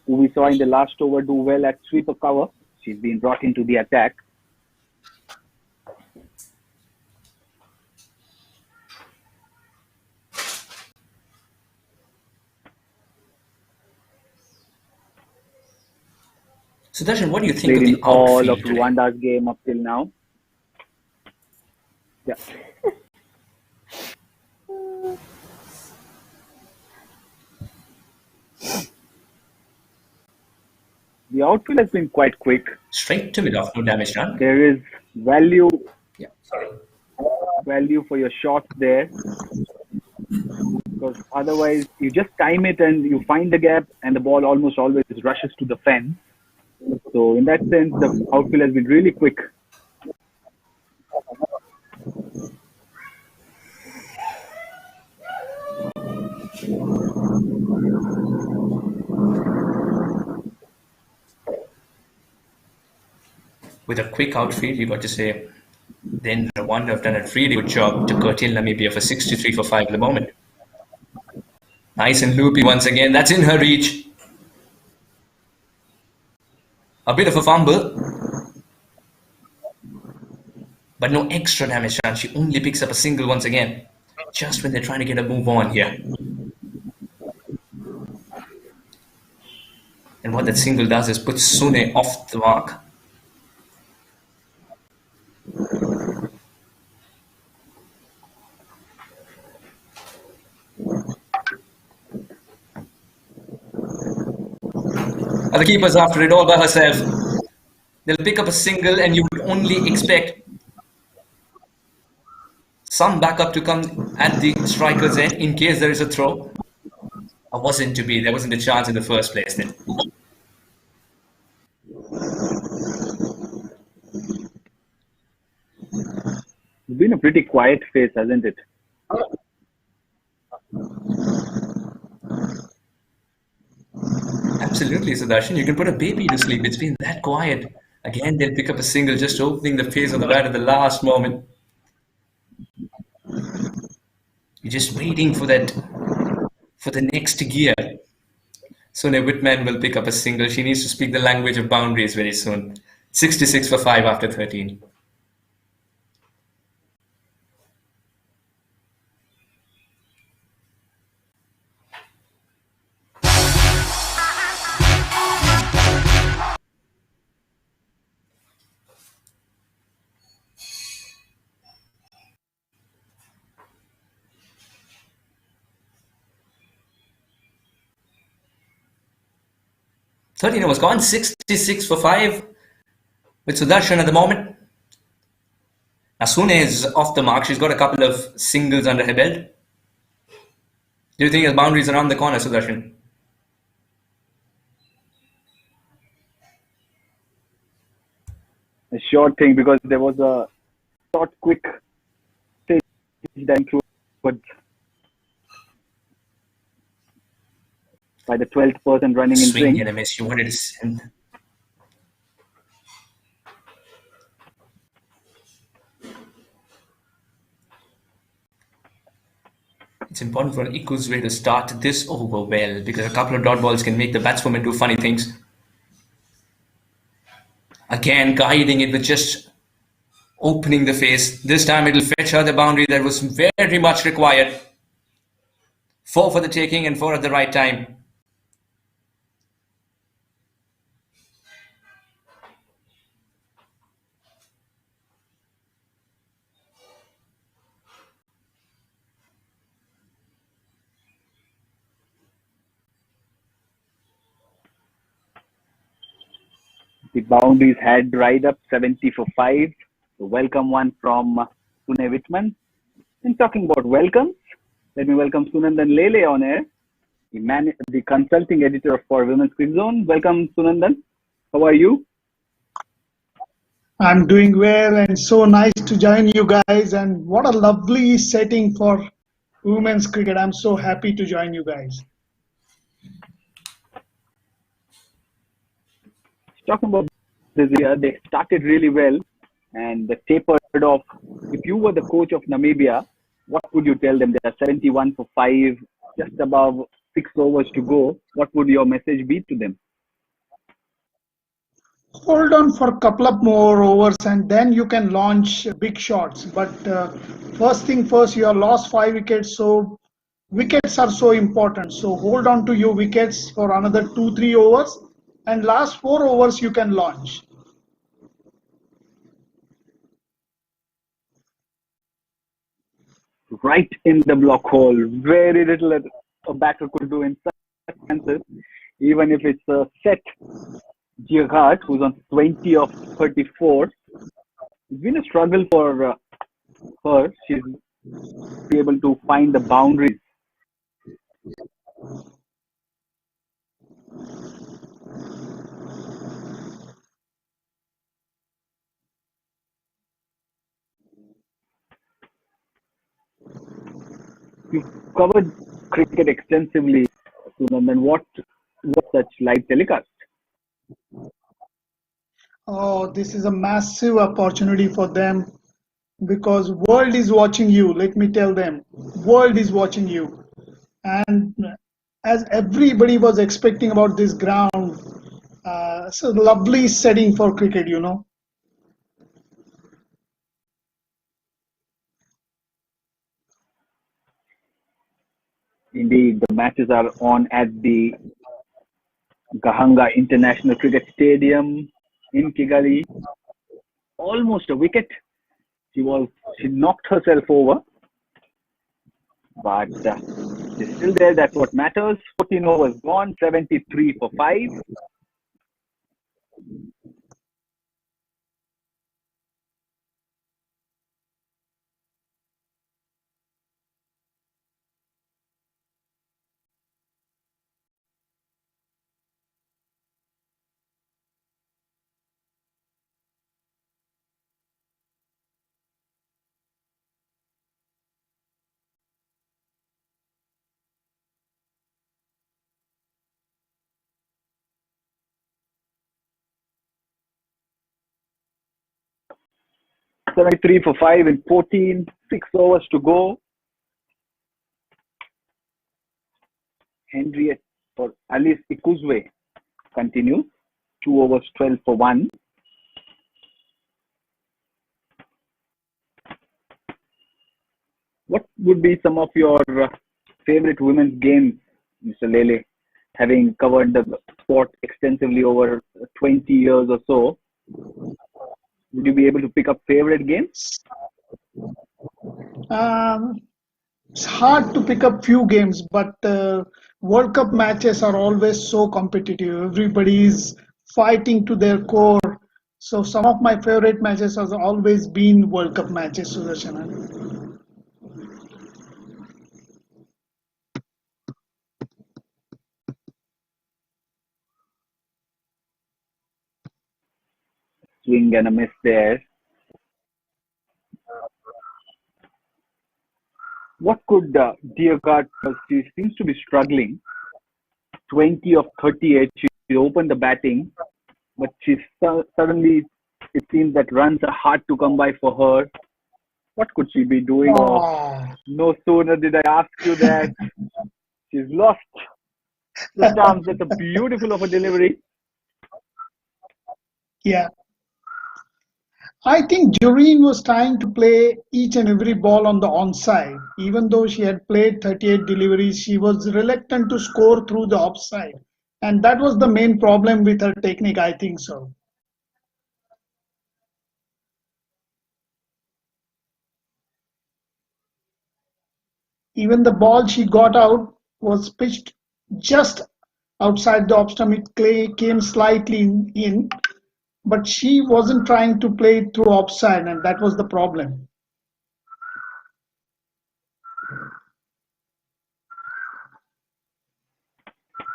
who we saw in the last over do well at sweeper cover. She's been brought into the attack. So Darshan, what do you think Played of in the all outfield of today? Rwanda's game up till now. Yeah. The outfield has been quite quick. Straight to mid-off, no damage done. There is value Yeah, sorry. for your shots there. Because otherwise, you just time it and you find the gap and the ball almost always rushes to the fence. So in that sense, the outfield has been really quick. With a quick outfield, you got to say, then Rwanda have done a really good job to curtail Namibia for 63 for 5 at the moment. Nice and loopy once again. That's in her reach. A bit of a fumble. But no extra damage done. She only picks up a single once again. Just when they're trying to get a move on here. And what that single does is put Sune off the mark. And the keeper's after it all by herself. They'll pick up a single and you would only expect some backup to come at the striker's end in case there is a throw. Or wasn't to be. There wasn't a chance in the first place then. It's been a pretty quiet phase, hasn't it? Absolutely, Sudarshan. You can put a baby to sleep. It's been that quiet. Again, they'll pick up a single, just opening the phase of the bat at the last moment. You're just waiting for that, for the next gear. Sune Whitman will pick up a single. She needs to speak the language of boundaries very soon. 66 for 5 after 13. Thirteen was gone. 66 for 5 with Sudarshan at the moment. Asune is off the mark. She's got a couple of singles under her belt. Do you think there's boundaries around the corner, Sudarshan? A short thing, because there was a short, quick stage that included by the 12th person running in Swing ring. and a miss. You wanted to send. It's important for Ikuzwe to start this over well because a couple of dot balls can make the batswoman do funny things. Again, guiding it with just opening the face. This time it'll fetch her the boundary that was very much required. 4 for the taking and 4 at the right time. The boundaries had dried up. 70 for 5. So welcome one from Sune Whitman. And talking about welcomes, let me welcome Sunandan Lele on air, the consulting editor for Women's Cricket Zone. Welcome, Sunandan. How are you? I'm doing well, and so nice to join you guys. And what a lovely setting for women's cricket. I'm so happy to join you guys. Talking about this year, they started really well and they tapered off. If you were the coach of Namibia, what would you tell them? They are 71 for 5, just above 6 overs to go. What would your message be to them? Hold on for a couple of more overs and then you can launch big shots. But first thing first, you have lost 5 wickets, so wickets are so important. So hold on to your wickets for another 2-3 overs, and last 4 overs you can launch. Right in the block hole. Very little that a batter could do in such chances, even if it's a set. Gerhardt, who's on 20 of 34, it's been a struggle for her. She's be able to find the boundaries. You've covered cricket extensively, Sunand, and what such live telecast? Oh, this is a massive opportunity for them because world is watching you. Let me tell them, world is watching you. And as everybody was expecting about this ground, it's a lovely setting for cricket, you know. Indeed, the matches are on at the Gahanga International Cricket Stadium in Kigali. Almost a wicket. She knocked herself over, but she's still there. That's what matters. 14 overs gone, 73 for 5. Seventy-three for 5 in 14, 6 overs to go. Henriette or Alice Ikuzwe continues. 2 overs, 12 for 1. What would be some of your favorite women's games, Mr. Lele? Having covered the sport extensively over 20 years or so, would you be able to pick up favorite games? It's hard to pick up few games, but World Cup matches are always so competitive. Everybody is fighting to their core. So some of my favorite matches have always been World Cup matches, Sudarshan. Swing and a miss there. What could Deergard, she seems to be struggling. 20 of 38, she opened the batting, but suddenly, it seems that runs are hard to come by for her. What could she be doing? Oh. No sooner did I ask you that, she's lost the chance. That's a beautiful of a delivery. Yeah. I think Doreen was trying to play each and every ball on the onside. Even though she had played 38 deliveries, she was reluctant to score through the offside. And that was the main problem with her technique, I think so. Even the ball she got out was pitched just outside the off stump. It came slightly in, but she wasn't trying to play through offside, and that was the problem.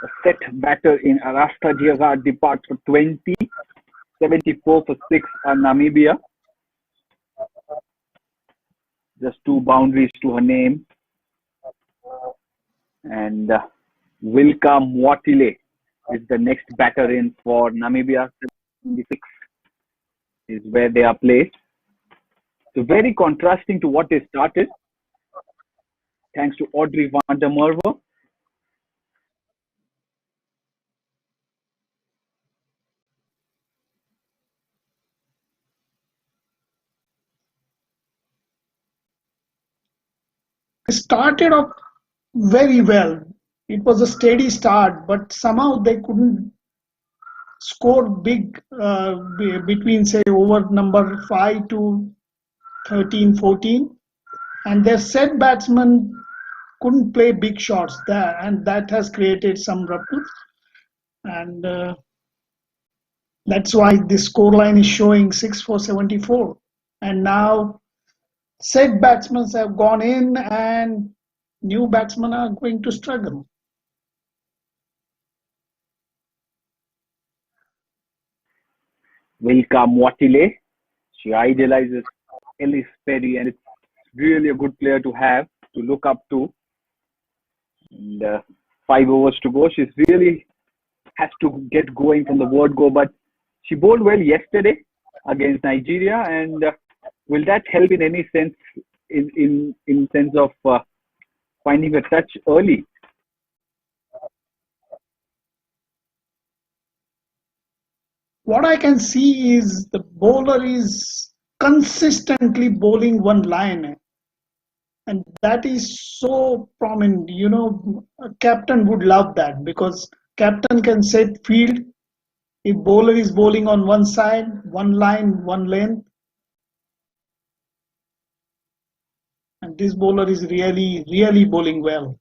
A set batter in Arasta Deergard departs for 20, 74 for 6 on Namibia. Just 2 boundaries to her name. And Wilka Mwatile is the next batter in for Namibia. the six is where they are placed. So very contrasting to what they started. Thanks to Audrey van der Merwe. They started off very well. It was a steady start, but somehow they couldn't score big between, say, over number 5 to 13, 14. And their set batsmen couldn't play big shots there, and that has created some ruckus. And that's why the scoreline is showing 6 for 74. And now set batsmen have gone in, and new batsmen are going to struggle. Wilka Mwatile. She idolizes Ellis Perry, and it's really a good player to have, to look up to. And 5 overs to go. She's really has to get going from the word go, but she bowled well yesterday against Nigeria, and will that help in any sense, in sense of finding a touch early? What I can see is the bowler is consistently bowling one line, and that is so prominent. You know, a captain would love that, because captain can set field. If bowler is bowling on one side, one line, one length, and this bowler is really bowling well.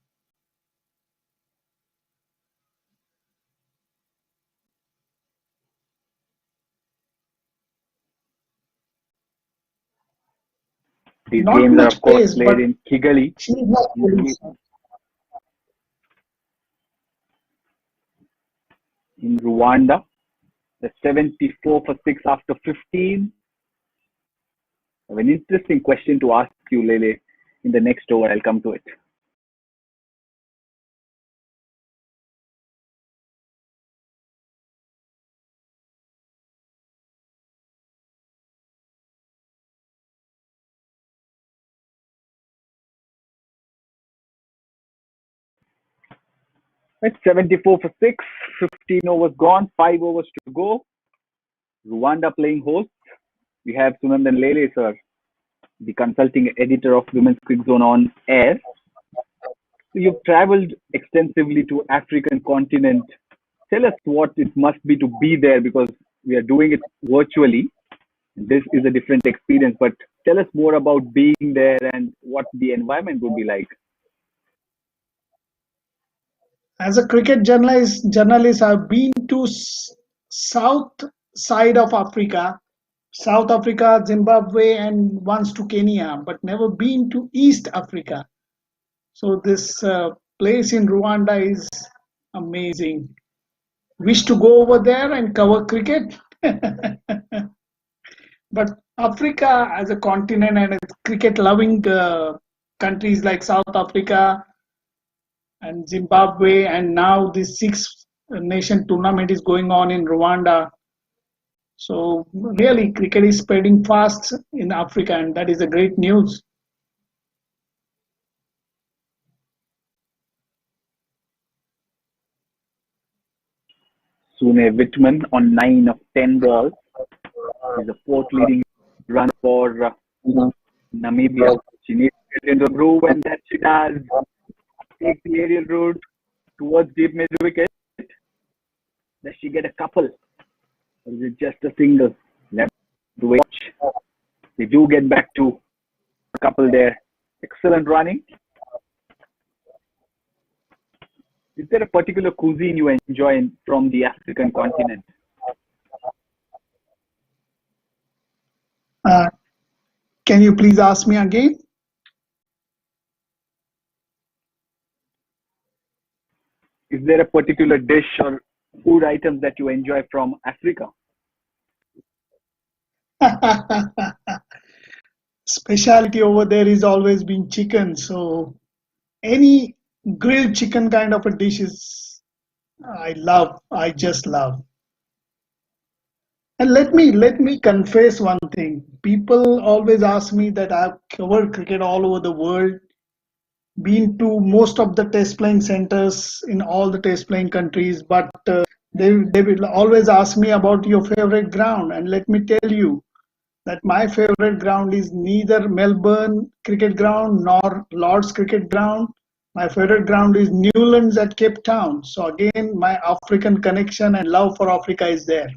These Not games are, much of course, pace, played but in Kigali. she is not bowling. In Rwanda. The 74 for 6 after 15. I have an interesting question to ask you, Lele. In the next over, I'll come to it. It's 74 for 6, 15 overs gone, 5 overs to go. Rwanda playing host. We have Sunandan Lele, sir, the consulting editor of Women's Cricket Zone on air. So you've traveled extensively to African continent. Tell us what it must be to be there, because we are doing it virtually. This is a different experience, but tell us more about being there and what the environment would be like. As a cricket journalist, I've been to south side of Africa, South Africa, Zimbabwe, and once to Kenya, but never been to East Africa. So this place in Rwanda is amazing. Wish to go over there and cover cricket. But Africa as a continent and cricket-loving countries like South Africa and Zimbabwe, and now this six nation tournament is going on in Rwanda. So really, cricket is spreading fast in Africa, and that is a great news. Sune Whitman on 9 of 10 balls is the fourth leading run for Namibia. She needs to get into the groove, and that she does. Take the aerial route towards deep mid wicket. Does she get a couple? Or is it just a single? Left to watch. They do get back to a couple there. Excellent running. Is there a particular cuisine you enjoy from the African continent? Can you please ask me again? Is there a particular dish or food items that you enjoy from Africa? Specialty over there is always been chicken. So any grilled chicken kind of a dish is I just love. And let me confess one thing. People always ask me that I've covered cricket all over the world, been to most of the test playing centers in all the test playing countries, but they will always ask me about your favorite ground. And let me tell you that my favorite ground is neither Melbourne Cricket Ground nor Lord's Cricket Ground. My favorite ground is Newlands at Cape Town. So again, my African connection and love for Africa is there.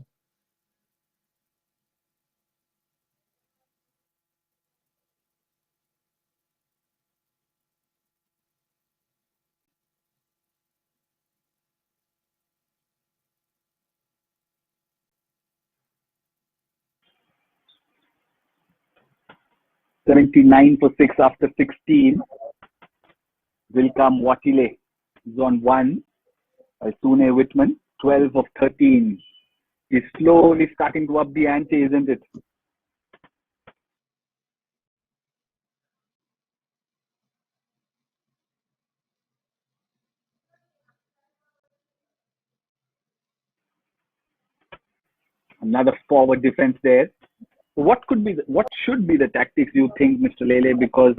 $79 for 6 after 16 will come Watile, zone 1. Sune Whitman, 12 of 13. He's slowly starting to up the ante, isn't it? Another forward defense there. What should be the tactics you think, Mr. Lele? Because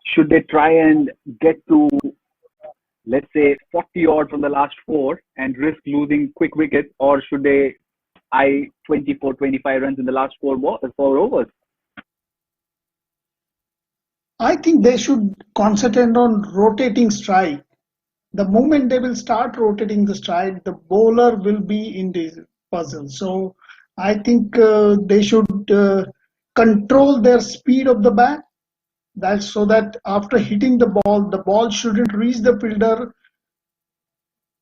should they try and get to, let's say, 40 odd from the last 4 and risk losing quick wickets, or should they eye 24, 25 runs in the last 4 overs? I think they should concentrate on rotating strike. The moment they will start rotating the strike, the bowler will be in this puzzle. So I think they should control their speed of the bat. That's so that after hitting the ball shouldn't reach the fielder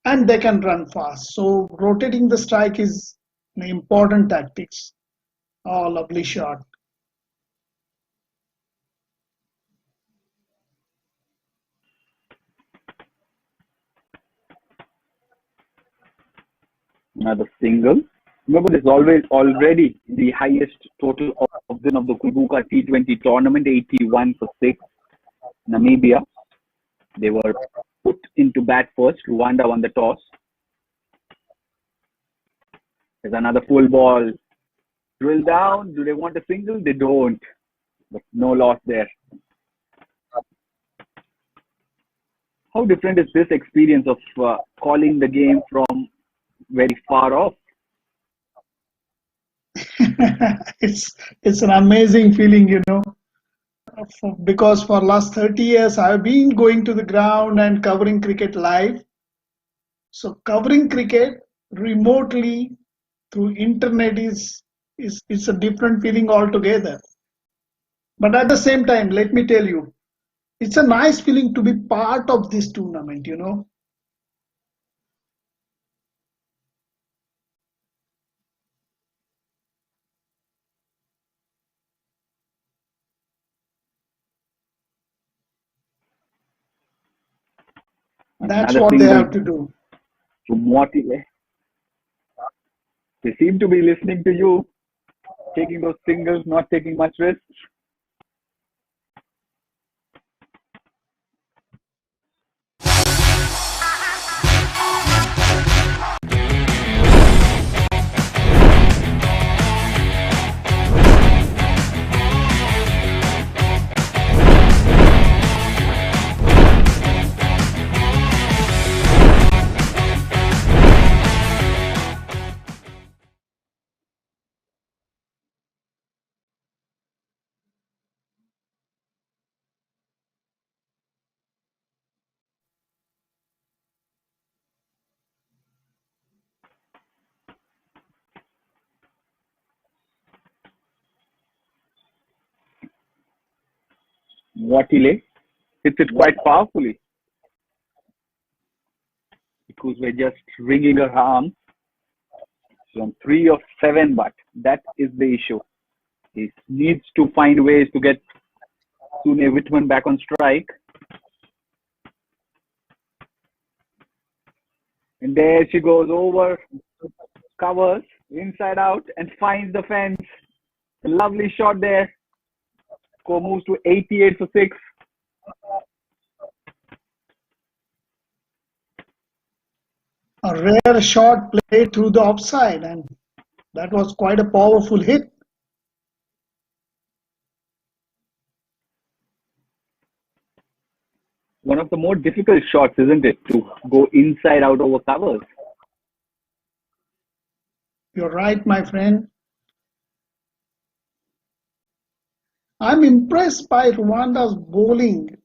and they can run fast. So rotating the strike is an important tactics. Oh, lovely shot. Another single. Remember, this is already the highest total of the Kwibuka T20 Tournament, 81 for 6. Namibia, they were put into bat first. Rwanda won the toss. There's another full ball. Drill down. Do they want a single? They don't. But no loss there. How different is this experience of calling the game from very far off? It's an amazing feeling, because for last 30 years I've been going to the ground and covering cricket live. So covering cricket remotely through internet is it's a different feeling altogether. But at the same time, let me tell you, it's a nice feeling to be part of this tournament. That's Another what they single have to do. from Watile. They seem to be listening to you, taking those singles, not taking much risk. Watile hits it quite powerfully. Because we're just wringing her arms. She's on 3 of 7, but that is the issue. He needs to find ways to get Sune Whitman back on strike. And there she goes over, covers, inside out, and finds the fence. A lovely shot there. Score moves to 88 for 6. A rare shot played through the offside, and That was quite a powerful hit. One of the more difficult shots, isn't it, to go inside out over covers? You're right, my friend. I'm impressed by Rwanda's bowling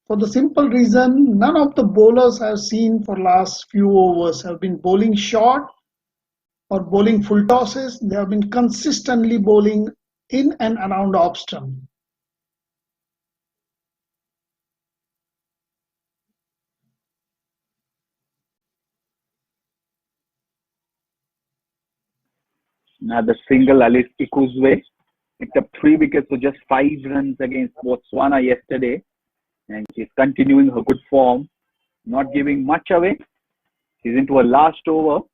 for the simple reason none of the bowlers I've seen for last few overs have been bowling short or bowling full tosses. They have been consistently bowling in and around off stump. Another single, Alice Ikuzwe picked up 3 wickets for just 5 runs against Botswana yesterday. And she's continuing her good form, not giving much away. She's into her last over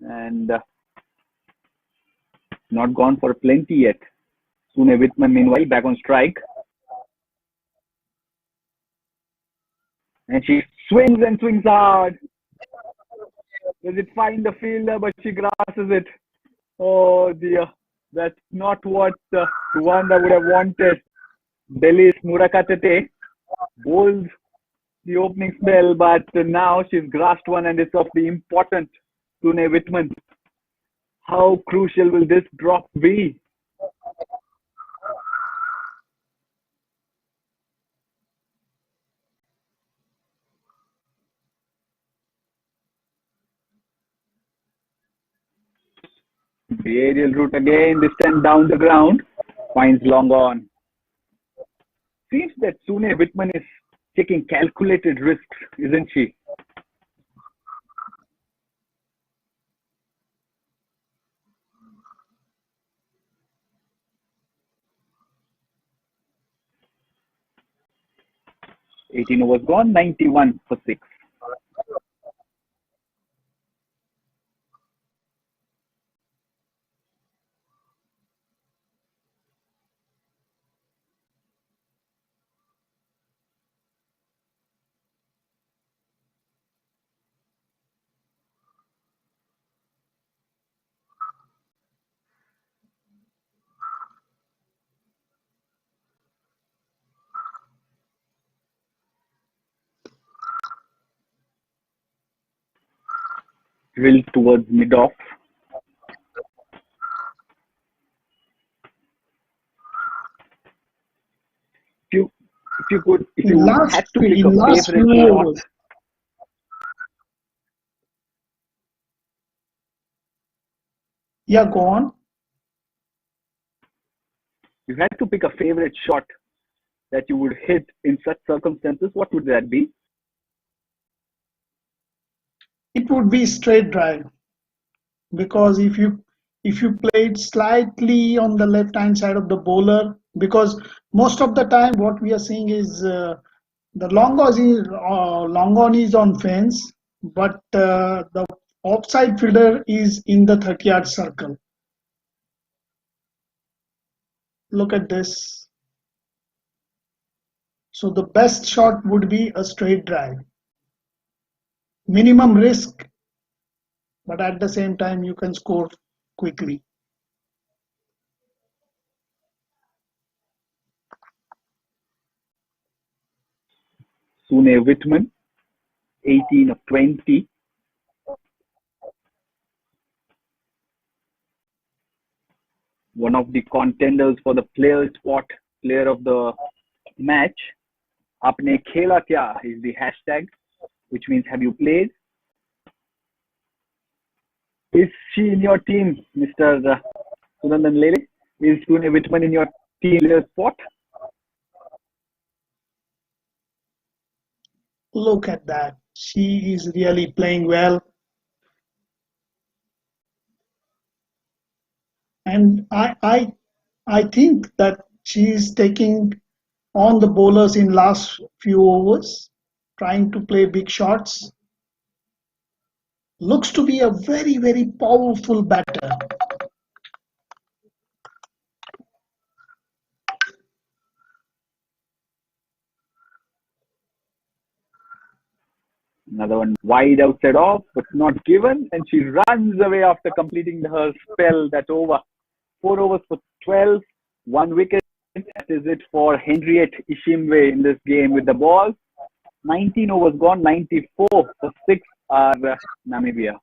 and not gone for plenty yet. Sune Whitman, meanwhile, back on strike. And she swings and swings hard. Does it find the fielder, but she grasses it. Oh dear, that's not what Rwanda would have wanted. Delhi's Murakatete bowls the opening spell, but now she's grasped one and it's of the important Sune Whitman. How crucial will this drop be? The aerial route again, this time down the ground, finds long on. Seems that Sune Whitman is taking calculated risks, isn't she? "18 overs gone, 91 for 6. Drilled towards mid-off. If you had to pick a favorite shot, Yeah, go on. you had to pick a favorite shot that you would hit in such circumstances, what would that be? It would be straight drive because if you play it slightly on the left hand side of the bowler, because most of the time what we are seeing is the long on is on fence, but the offside fielder is in the 30-yard circle. Look at this. So the best shot would be a straight drive. Minimum risk, but at the same time you can score quickly. Sune Whitman, 18 of 20. One of the contenders for the player spot, player of the match. Apne khela kya is the hashtag, which means have you played? Is she in your team, Mr. Sunandan Lele? Is Sune Whitman in your team player spot? Look at that. She is really playing well. And I think that she is taking on the bowlers in last few overs, trying to play big shots. Looks to be a very, very powerful batter. Another one wide outside off, but not given. And she runs away after completing her spell that over. 4 overs for 12, 1 wicket. That is it for Henriette Ishimwe in this game with the ball. 19 overs gone, 94 for 6 are Namibia.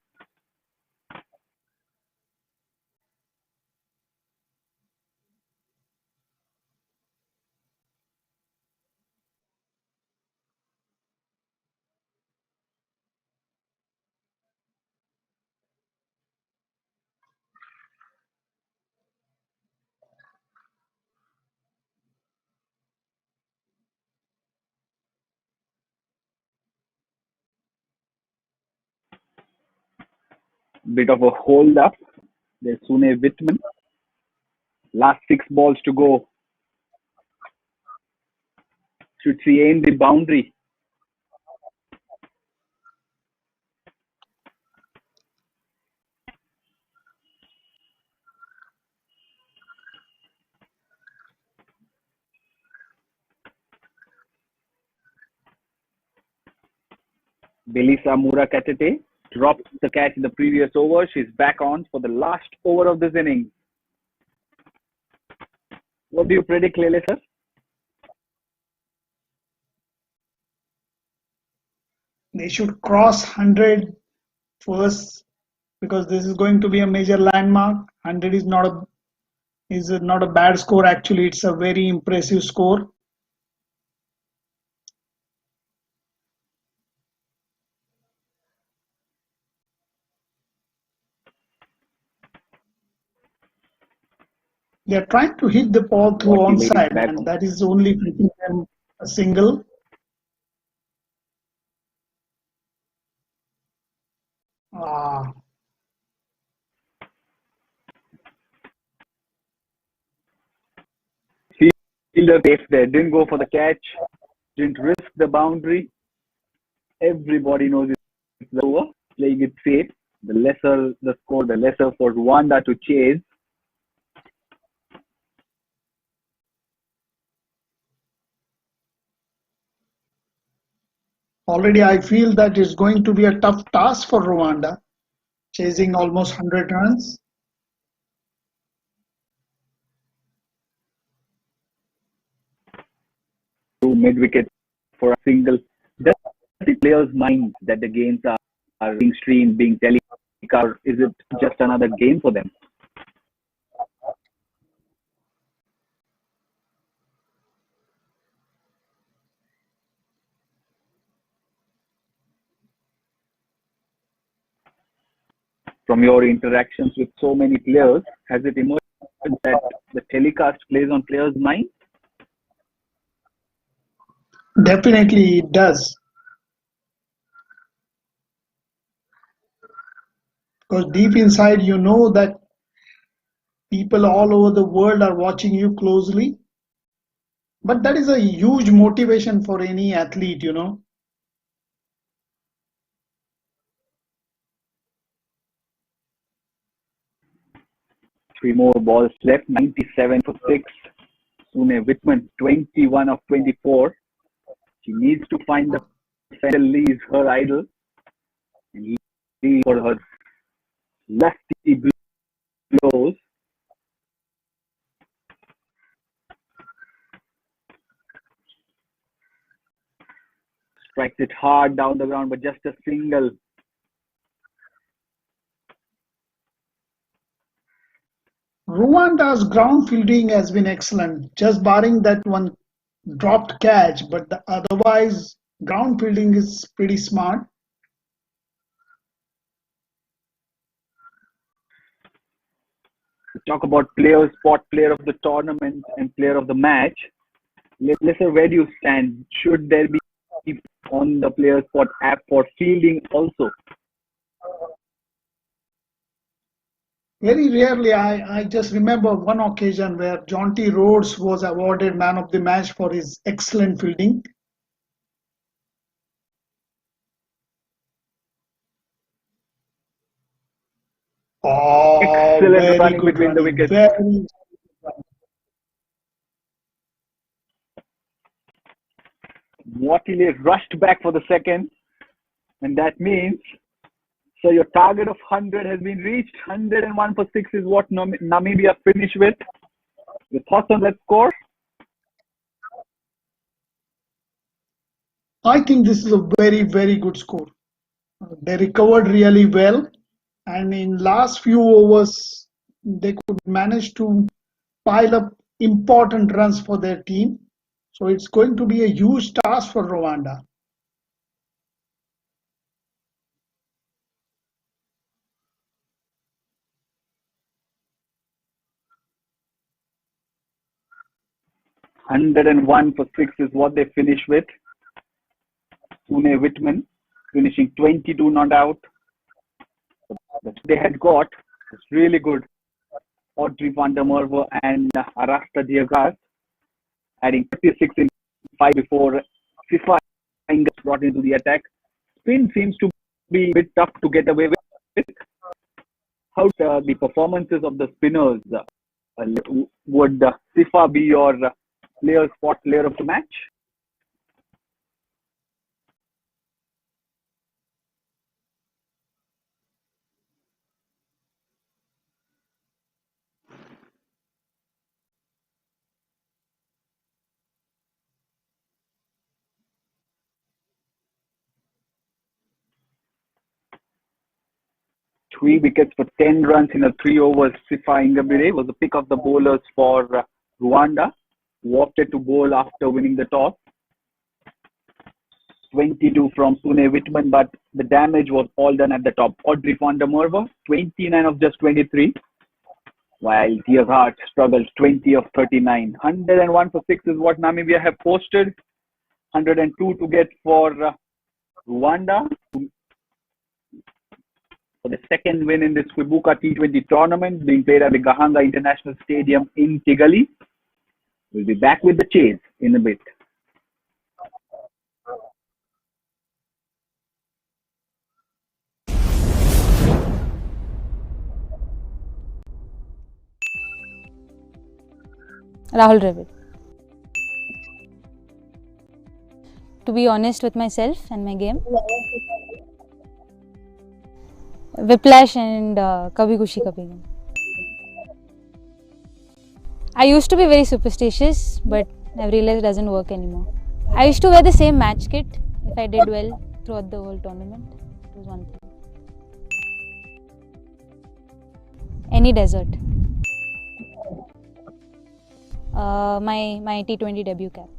Bit of a hold up. There's Sune Whitman. Last 6 balls to go. Should she aim the boundary? Belisa Murakatete dropped the catch in the previous over. She's back on for the last over of this inning. What do you predict, Lele sir? They should cross 100 first because this is going to be a major landmark. 100 is not a bad score. Actually, it's a very impressive score. They are trying to hit the ball through onside, and that is only making them a single. Fielder safe there, didn't go for the catch, didn't risk the boundary. Everybody knows it's over, playing it safe. The lesser the score, the lesser for Rwanda to chase. Already I feel that it's going to be a tough task for Rwanda, chasing almost 100 runs. Mid-wicket for a single. Does the players mind that the games are being streamed, being telecast? Is it just another game for them? From your interactions with so many players, has it emerged that the telecast plays on players' minds? Definitely it does. Because deep inside you know that people all over the world are watching you closely. But that is a huge motivation for any athlete, 3 more balls left, 97 for 6. Sune Whitman, 21 of 24. She needs to find the Federal is her idol. And lead for her lusty blows. Strikes it hard down the ground, but just a single. Rwanda's ground fielding has been excellent, just barring that one dropped catch, but otherwise ground fielding is pretty smart. Talk about players, spot player of the tournament and player of the match. Listen, where do you stand? Should there be on the player spot app for fielding also? Very rarely, I just remember one occasion where Jonty Rhodes was awarded man of the match for his excellent fielding. Excellent running between the wickets. Motilé rushed back for the second. And that means, so your target of 100 has been reached. 101 for 6 is what Namibia finished with. Your thoughts on that score? I think this is a very, very good score. They recovered really well, and in last few overs, they could manage to pile up important runs for their team. So it's going to be a huge task for Rwanda. $101 for 6 is what they finished with. Sune Whitman finishing 22 not out. They had got it's really good. Audrey van der Merwe and Arasta Diagas adding 36 in 5 before FIFA brought into the attack. Spin seems to be a bit tough to get away with. How the performances of the spinners? Would Sifa be your spot player of the match? Three wickets for 10 runs in a 3 overs. Sifa Ingabire was the pick of the bowlers for Rwanda, who opted to bowl after winning the toss. 22 from Sune Whitman, but the damage was all done at the top. Audrey van der Merwe, 29 of just 23, while Diaghart struggled 20 of 39. 101 for 6 is what Namibia have posted. 102 to get for Rwanda for the second win in this Kwibuka T20 tournament being played at the Gahanga International Stadium in Kigali. We'll be back with the chase in a bit. Rahul Dravid. To be honest with myself and my game, Whiplash and Kabhi Khushi Kabhi Gum. I used to be very superstitious, but I've realized it doesn't work anymore. I used to wear the same match kit if I did well throughout the whole tournament. It was one thing. Any desert. My T20 debut cap.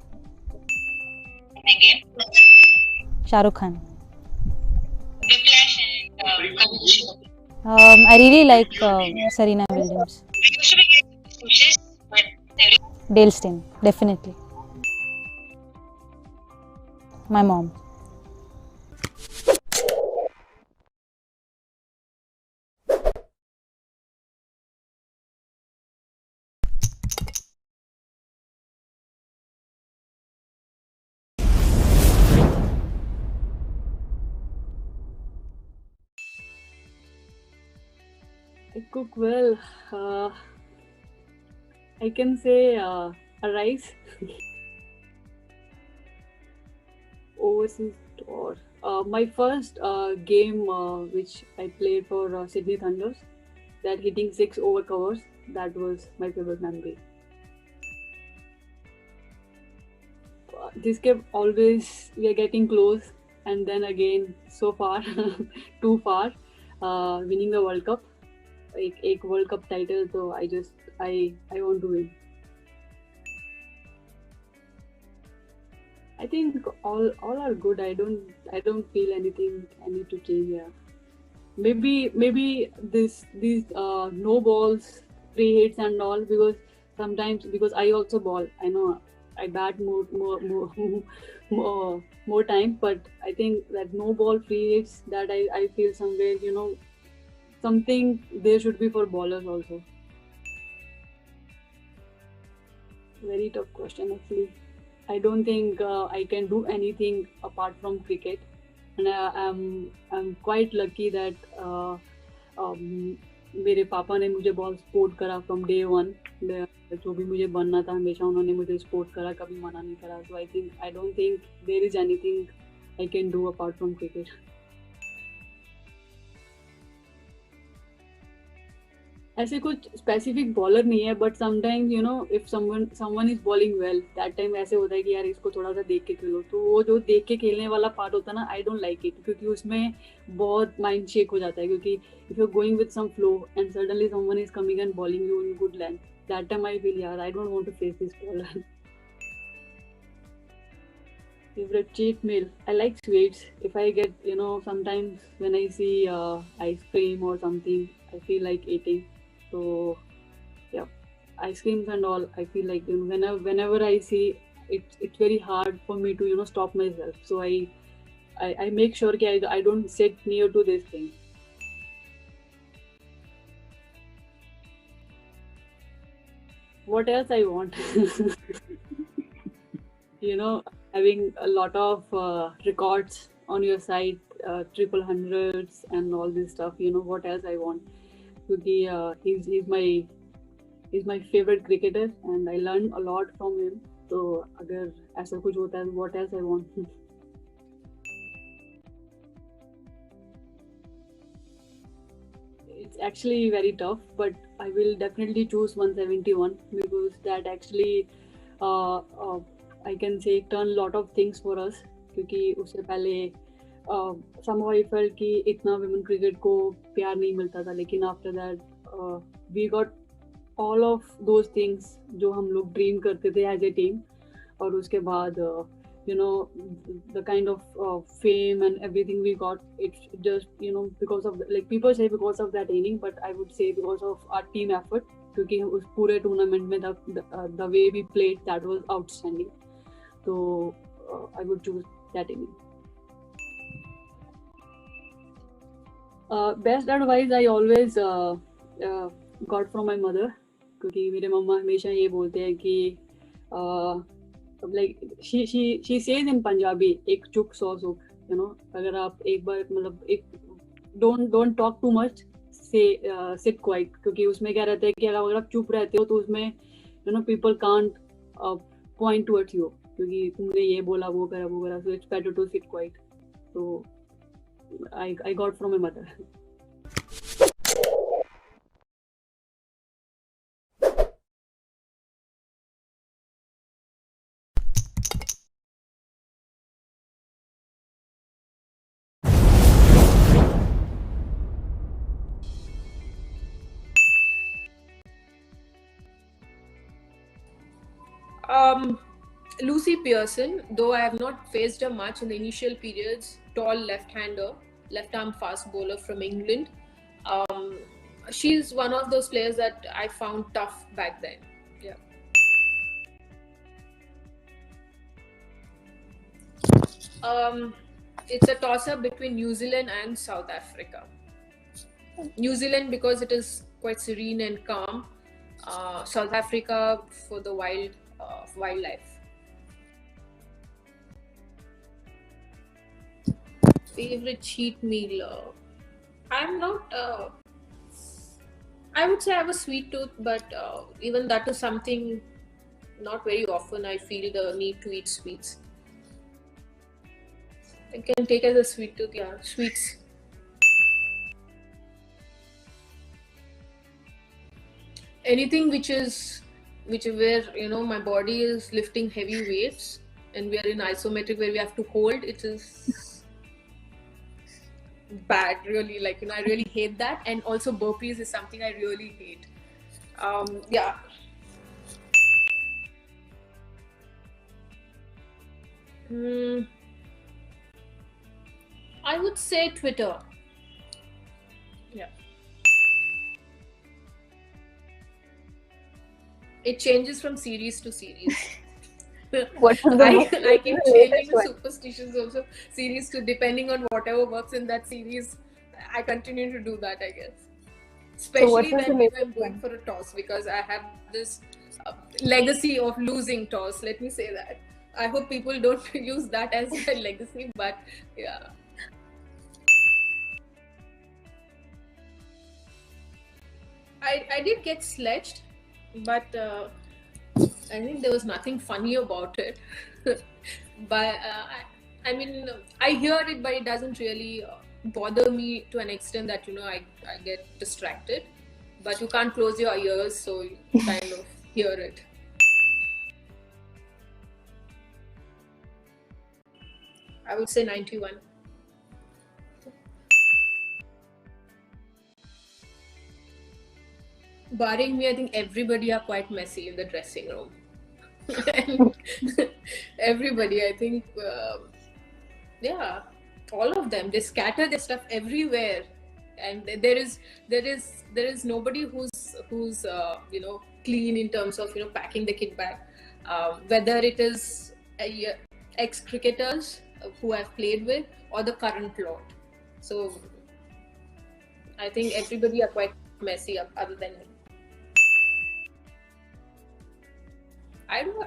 Shah Rukh Khan. I really like Serena Williams. Dale Steyn, definitely. My mom. I cook well. I can say a rice. Overseas tour. My first game which I played for Sydney Thunders, that hitting 6 over covers, that was my favorite memory. This game always, we are getting close, and then again so far, too far, winning the World Cup. एक World Cup title, so I want to win. I think all are good. I don't feel anything I need to change here. Maybe these no balls, free hits and all, because sometimes I also ball. I know I bat more time, but I think that no ball free hits, that I feel somewhere, something there should be for bowlers also. Very tough question actually. I don't think I can do anything apart from cricket, and I'm quite lucky that मेरे पापा ने मुझे बहुत support करा from day one. जो भी मुझे बनना था हमेशा उन्होंने मुझे सपोर्ट करा, कभी मना नहीं करा. So I don't think there is anything I can do apart from cricket. ऐसे कुछ स्पेसिफिक बॉलर नहीं है, but sometimes if someone is bowling well, that time ऐसे होता है कि यार इसको थोड़ा सा देख के खेलो, तो वो जो देख के खेलने वाला पार्ट होता है ना, आई डोंट लाइक इट, क्योंकि उसमें बहुत माइंड शेक हो जाता है, क्योंकि if you are going with some flow and suddenly someone is coming and bowling you in good length, that time I feel यार I don't want to face this bowler. Favorite cheat meal. I like sweets. If I get, sometimes when I see ice cream or something, I feel like eating. So, yeah, ice creams and all. I feel like whenever I see, it's very hard for me to stop myself. So I make sure that I don't sit near to this thing. What else I want? Having a lot of records on your side, triple hundreds and all this stuff. What else I want? Because he's my favorite cricketer and I learned a lot from him. So, agar aisa kuch hota hai, what else I want? It's actually very tough, but I will definitely choose 171 because that actually I can say turn a lot of things for us. क्योंकि उससे पहले somehow I felt कि इतना women cricket को प्यार नहीं मिलता था, लेकिन after that we got all of those things जो हम लोग dream करते थे as a team. और उसके बाद the kind of fame and everything we got, it's just because of, like, people say because of that inning, but I would say because of our team effort, क्योंकि उस पूरे tournament में the way we played, that was outstanding. So I would choose that inning. Best advice I always got from my mother, क्योंकि मेरे मम्मा हमेशा ये बोलते हैं कि like she says in Punjabi, एक चुप 100 सुख. अगर आप एक बार don't talk too much, say sit quiet, क्योंकि उसमें क्या रहता है कि अगर आप चुप रहते हो तो उसमें people can't point towards you, क्योंकि तुमने ये बोला वो करा, so it's better to sit quiet. So I got from my mother. Lucy Pearson, though I have not faced her much in the initial periods, tall left-hander, left-arm fast bowler from England. She's one of those players that I found tough back then. Yeah. It's a toss-up between New Zealand and South Africa. New Zealand because it is quite serene and calm. South Africa for the wildlife. Favorite cheat meal? I'm not. I would say I have a sweet tooth, but even that is something not very often I feel the need to eat sweets. I can take as a sweet tooth, yeah, sweets. Anything which where my body is lifting heavy weights and we are in isometric where we have to hold, it is bad, really. Like, I really hate that. And also burpees is something I really hate. Yeah. I would say Twitter. Yeah. It changes from series to series. I keep changing superstitions also, series to depending on whatever works in that series. I continue to do that, I guess. Especially when I'm going for a toss, because I have this legacy of losing toss. Let me say that. I hope people don't use that as a legacy, but yeah. I did get sledged, but I think there was nothing funny about it. But I mean, I hear it, but it doesn't really bother me to an extent that I get distracted. but you can't close your ears, so you kind of hear it. I would say 91. Barring me, I think everybody are quite messy in the dressing room. Everybody, I think, yeah, all of them, they scatter their stuff everywhere, and there is nobody who's clean in terms of packing the kit bag, whether it is ex-cricketers who I've played with or the current lot. So I think everybody are quite messy other than me.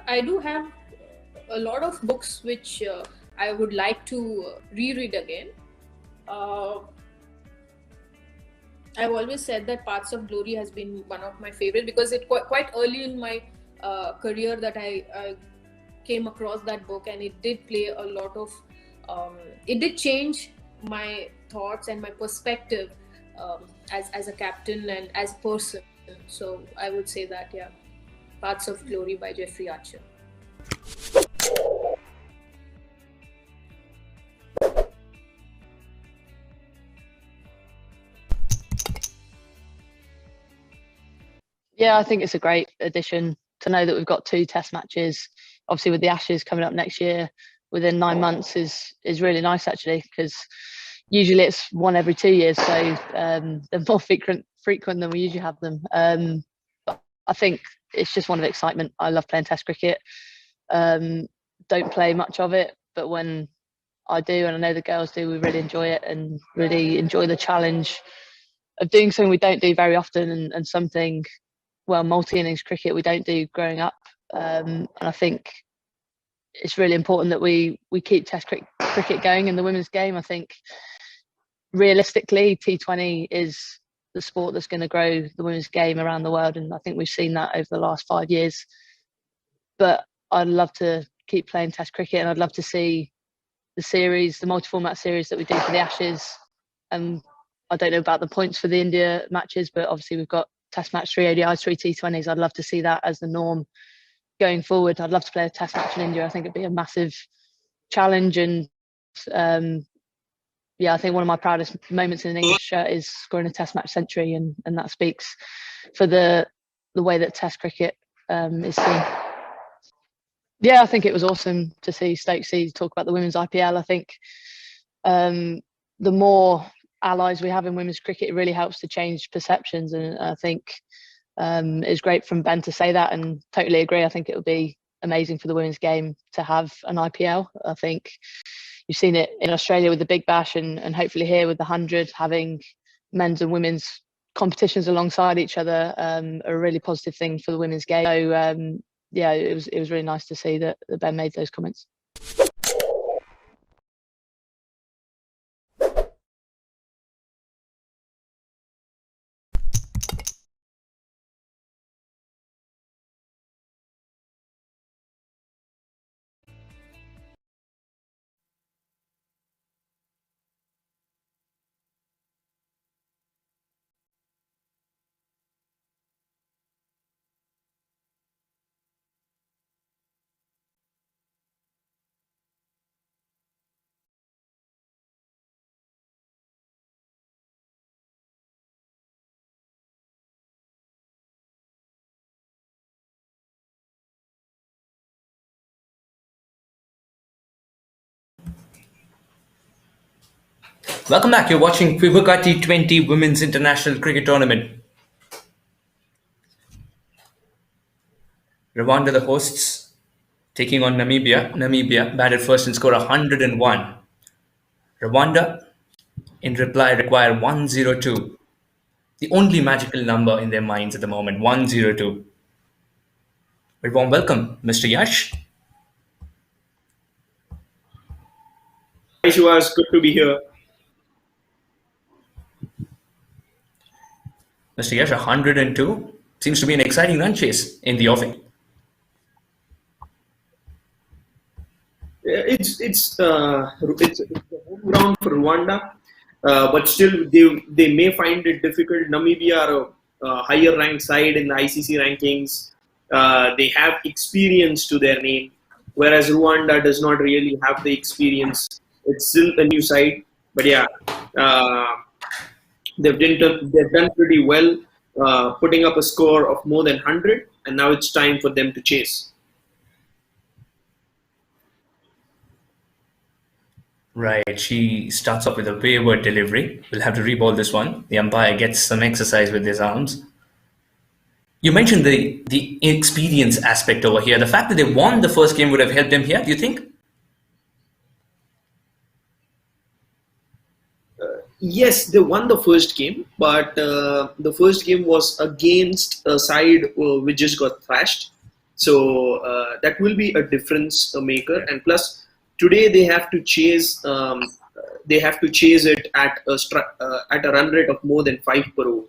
I do have a lot of books which I would like to reread again. I've always said that Paths of Glory has been one of my favorite, because it quite early in my career that I came across that book, and it did play a lot of it did change my thoughts and my perspective as a captain and as a person. So I would say that, yeah, Paths of Glory by Jeffrey Archer. Yeah, I think it's a great addition to know that we've got 2 test matches. Obviously, with the Ashes coming up next year, within 9 months is really nice, actually, because usually it's 1 every 2 years, so they're more frequent than we usually have them. But I think it's just one of excitement. I love playing Test cricket. Don't play much of it, but when I do, and I know the girls do, we really enjoy it and really enjoy the challenge of doing something we don't do very often, and something, well, multi-innings cricket we don't do growing up. And I think it's really important that we keep Test cricket going in the women's game. I think realistically, T20 is the sport that's going to grow the women's game around the world, and I think we've seen that over the last 5 years. But I'd love to keep playing Test cricket, and I'd love to see the series, the multi-format series that we do for the Ashes. And I don't know about the points for the India matches, but obviously we've got Test match, 3 ODIs, 3 T20s. I'd love to see that as the norm going forward. I'd love to play a Test match in India. I think it'd be a massive challenge, and yeah, I think one of my proudest moments in an English shirt is scoring a Test match century, and that speaks for the way that Test cricket is seen. Yeah, I think it was awesome to see Stokesy talk about the women's IPL. I think the more allies we have in women's cricket, it really helps to change perceptions, and I think it's great from Ben to say that, and totally agree. I think it would be amazing for the women's game to have an IPL. I think you've seen it in Australia with the Big Bash, and hopefully here with the 100, having men's and women's competitions alongside each other, a really positive thing for the women's game. So yeah, it was really nice to see that Ben made those comments. Welcome back. You're watching Kwibuka T20 Women's International Cricket Tournament. Rwanda, the hosts, taking on Namibia. Namibia batted first and scored 101. Rwanda, in reply, require 102. The only magical number in their minds at the moment, 102. Very warm welcome, Mr. Yash. Hi, Shivas. Good to be here. Mr. Yash, 102 seems to be an exciting run chase in the offing. It's a home ground for Rwanda, but still they may find it difficult. Namibia are a higher ranked side in the ICC rankings. They have experience to their name, whereas Rwanda does not really have the experience. It's still a new side, but yeah, they've done pretty well, putting up a score of more than 100, and now it's time for them to chase. Right, she starts off with a wayward delivery. We'll have to reball this one. The umpire gets some exercise with his arms. You mentioned the experience aspect over here. The fact that they won the first game would have helped them here, do you think? Yes, they won the first game, but the first game was against a side which just got thrashed. So that will be a difference maker. And plus, today they have to chase. They have to chase it at a run rate of more than 5 per over.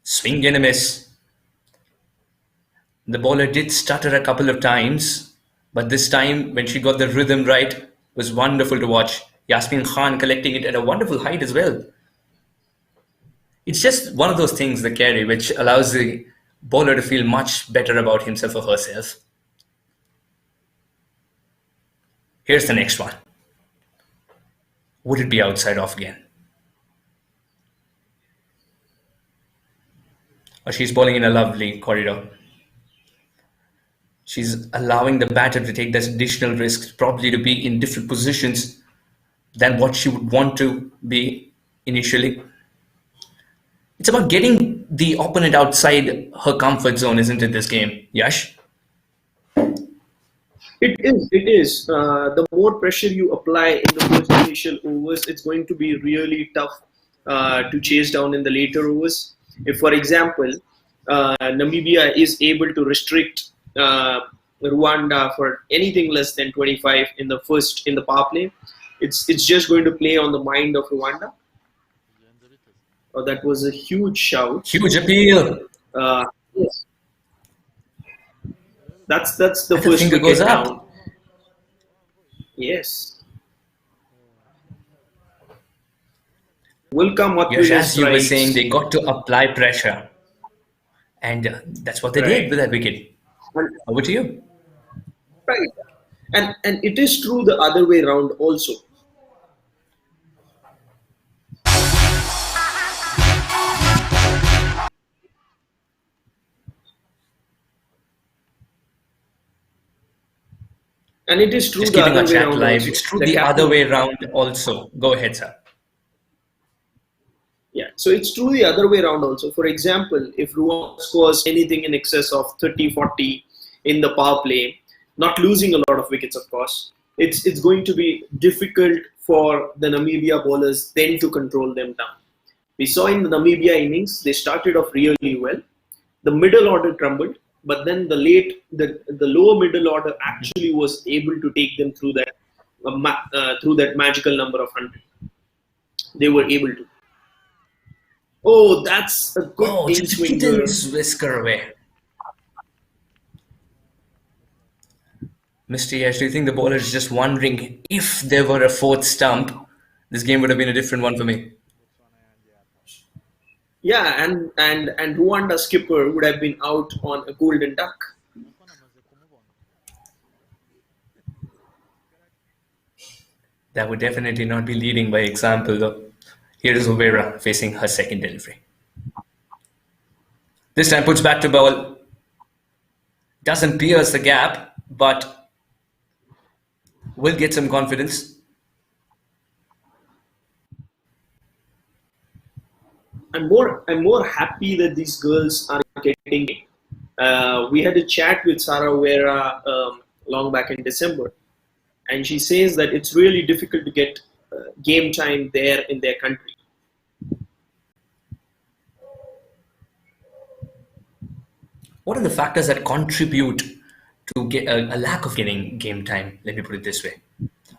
Swing and a miss. The bowler did stutter a couple of times, but this time when she got the rhythm right, was wonderful to watch. Yasmin Khan collecting it at a wonderful height as well. It's just one of those things, the carry, which allows the bowler to feel much better about himself or herself. Here's the next one. Would it be outside off again? Oh, she's bowling in a lovely corridor. She's allowing the batter to take this additional risk, probably to be in different positions than what she would want to be initially. It's about getting the opponent outside her comfort zone, isn't it, this game? Yash? It is. The more pressure you apply in the first initial overs, it's going to be really tough to chase down in the later overs. If, for example, Namibia is able to restrict Rwanda for anything less than 25 in the power play, it's just going to play on the mind of Rwanda. Oh, that was a huge shout. Huge appeal. Yes. That's the first wicket goes down. up. Yes. Will come what Yash, as you were saying, they got to apply pressure. And that's what they did with that wicket. Over to you. Right. And it is true the other way around also. And it is true Just the keeping other our way chat around live. also. It's true The the captain- other way around also. Go ahead, sir. Yeah, so it's true the other way around also. For example, if Rwanda scores anything in excess of 30, 40 in the power play, not losing a lot of wickets, of course, it's going to be difficult for the Namibia bowlers then to control them down. We saw in the Namibia innings, they started off really well. The middle order crumbled, but then the lower middle order actually was able to take them through that magical number of 100. They were able to. Oh, that's a good in just swinger. hidden his whisker away. Mr. Yash, do you think the bowler is just wondering if there were a fourth stump, this game would have been a different one for me? Yeah, and Rwanda skipper would have been out on a golden duck. That would definitely not be leading by example, though. Here is Overa facing her second delivery. This time puts back to bowl. Doesn't pierce the gap, but will get some confidence. I'm more happy that these girls are getting it. We had a chat with Sarah Overa long back in December, and she says that it's really difficult to get game time there in their country. What are the factors that contribute to get a lack of getting game time? Let me put it this way.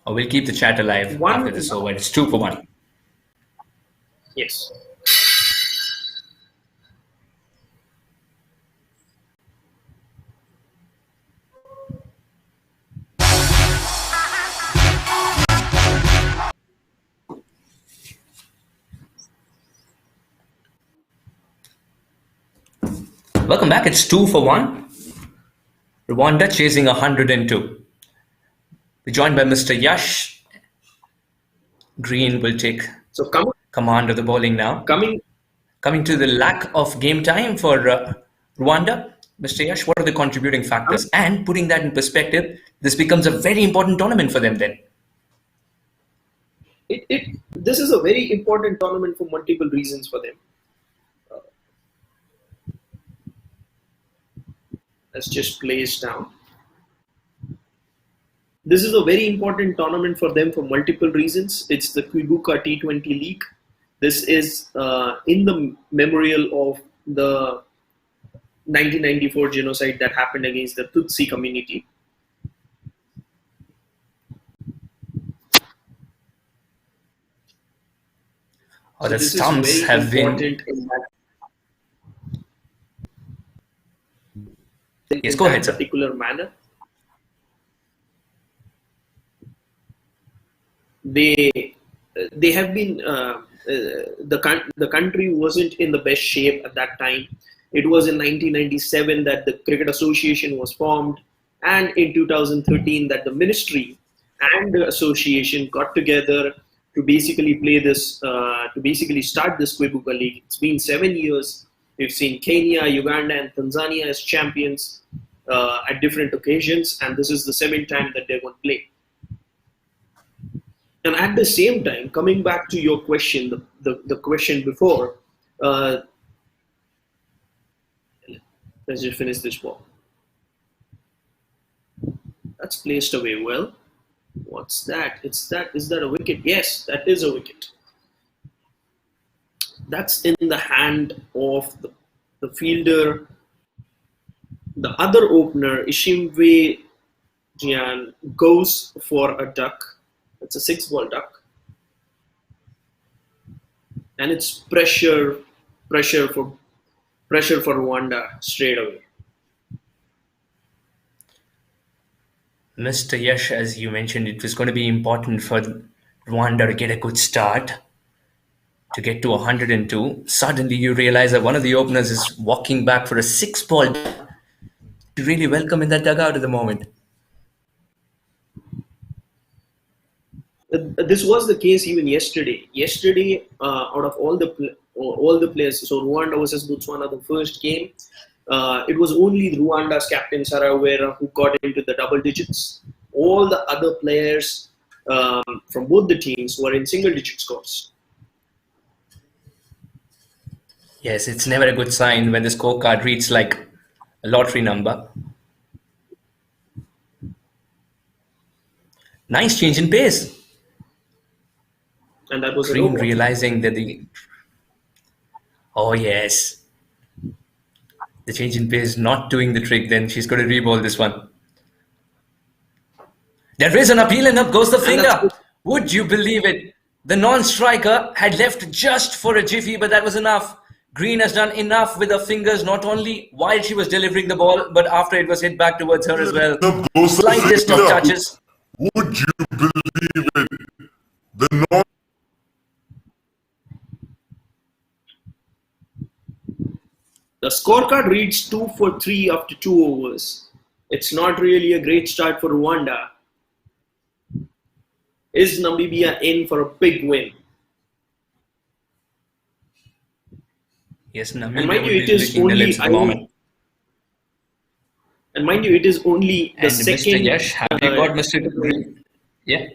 Or we'll keep the chat alive after this over. It's 2 for 1. Yes. Welcome back. It's 2 for 1. Rwanda chasing 102. We're joined by Mr. Yash. Green will take command of the bowling now. Coming to the lack of game time for Rwanda, Mr. Yash, what are the contributing factors? And putting that in perspective, this becomes a very important tournament for them then. This is a very important tournament for multiple reasons for them. Let's just place down. This is a very important tournament for them for multiple reasons. It's the Kwibuka T20 League. This is in the memorial of the 1994 genocide that happened against the Tutsi community. Oh, the stumps have been... Yes, go ahead, sir. Particular manner. They have been the country wasn't in the best shape at that time. It was in 1997 that the Cricket Association was formed, and in 2013 that the ministry and the association got together to basically play this, to basically start this Kwibuka League. It's been 7 years. We've seen Kenya, Uganda, and Tanzania as champions at different occasions, and this is the 7th time that they're going to play. And at the same time, coming back to your question, the question before, let's just finish this ball. That's placed away well. What's that? Is that a wicket? Yes, that is a wicket. That's in the hand of the fielder. The other opener, Ishimwe Jian, goes for a duck. It's a 6-ball duck. And it's pressure for Rwanda straight away. Mr. Yash, as you mentioned, it was going to be important for Rwanda to get a good start, to get to 102. Suddenly you realize that one of the openers is walking back for a 6-ball duck. To really welcome in that dugout at the moment. This was the case even yesterday. Yesterday, out of all the players, so Rwanda versus Botswana, the first game, it was only Rwanda's captain Sarawera who got into the double digits. All the other players from both the teams were in single-digit scores. Yes, it's never a good sign when the scorecard reads like a lottery number. Nice change in pace. And that was Green realizing that oh yes, the change in pace not doing the trick. Then she's got to re-ball this one. There is an appeal and up goes the finger. Would you believe it? The non-striker had left just for a jiffy, but that was enough. Green has done enough with her fingers, not only while she was delivering the ball, but after it was hit back towards her as well. Slightest of touches. Would you believe it? The scorecard reads 2 for 3 after 2 overs. It's not really a great start for Rwanda. Is Namibia in for a big win? Yes, Namibia will be licking the lips at the moment. And mind you, it is only the second... Mr. Yash, have you got Mr. Green? Yeah.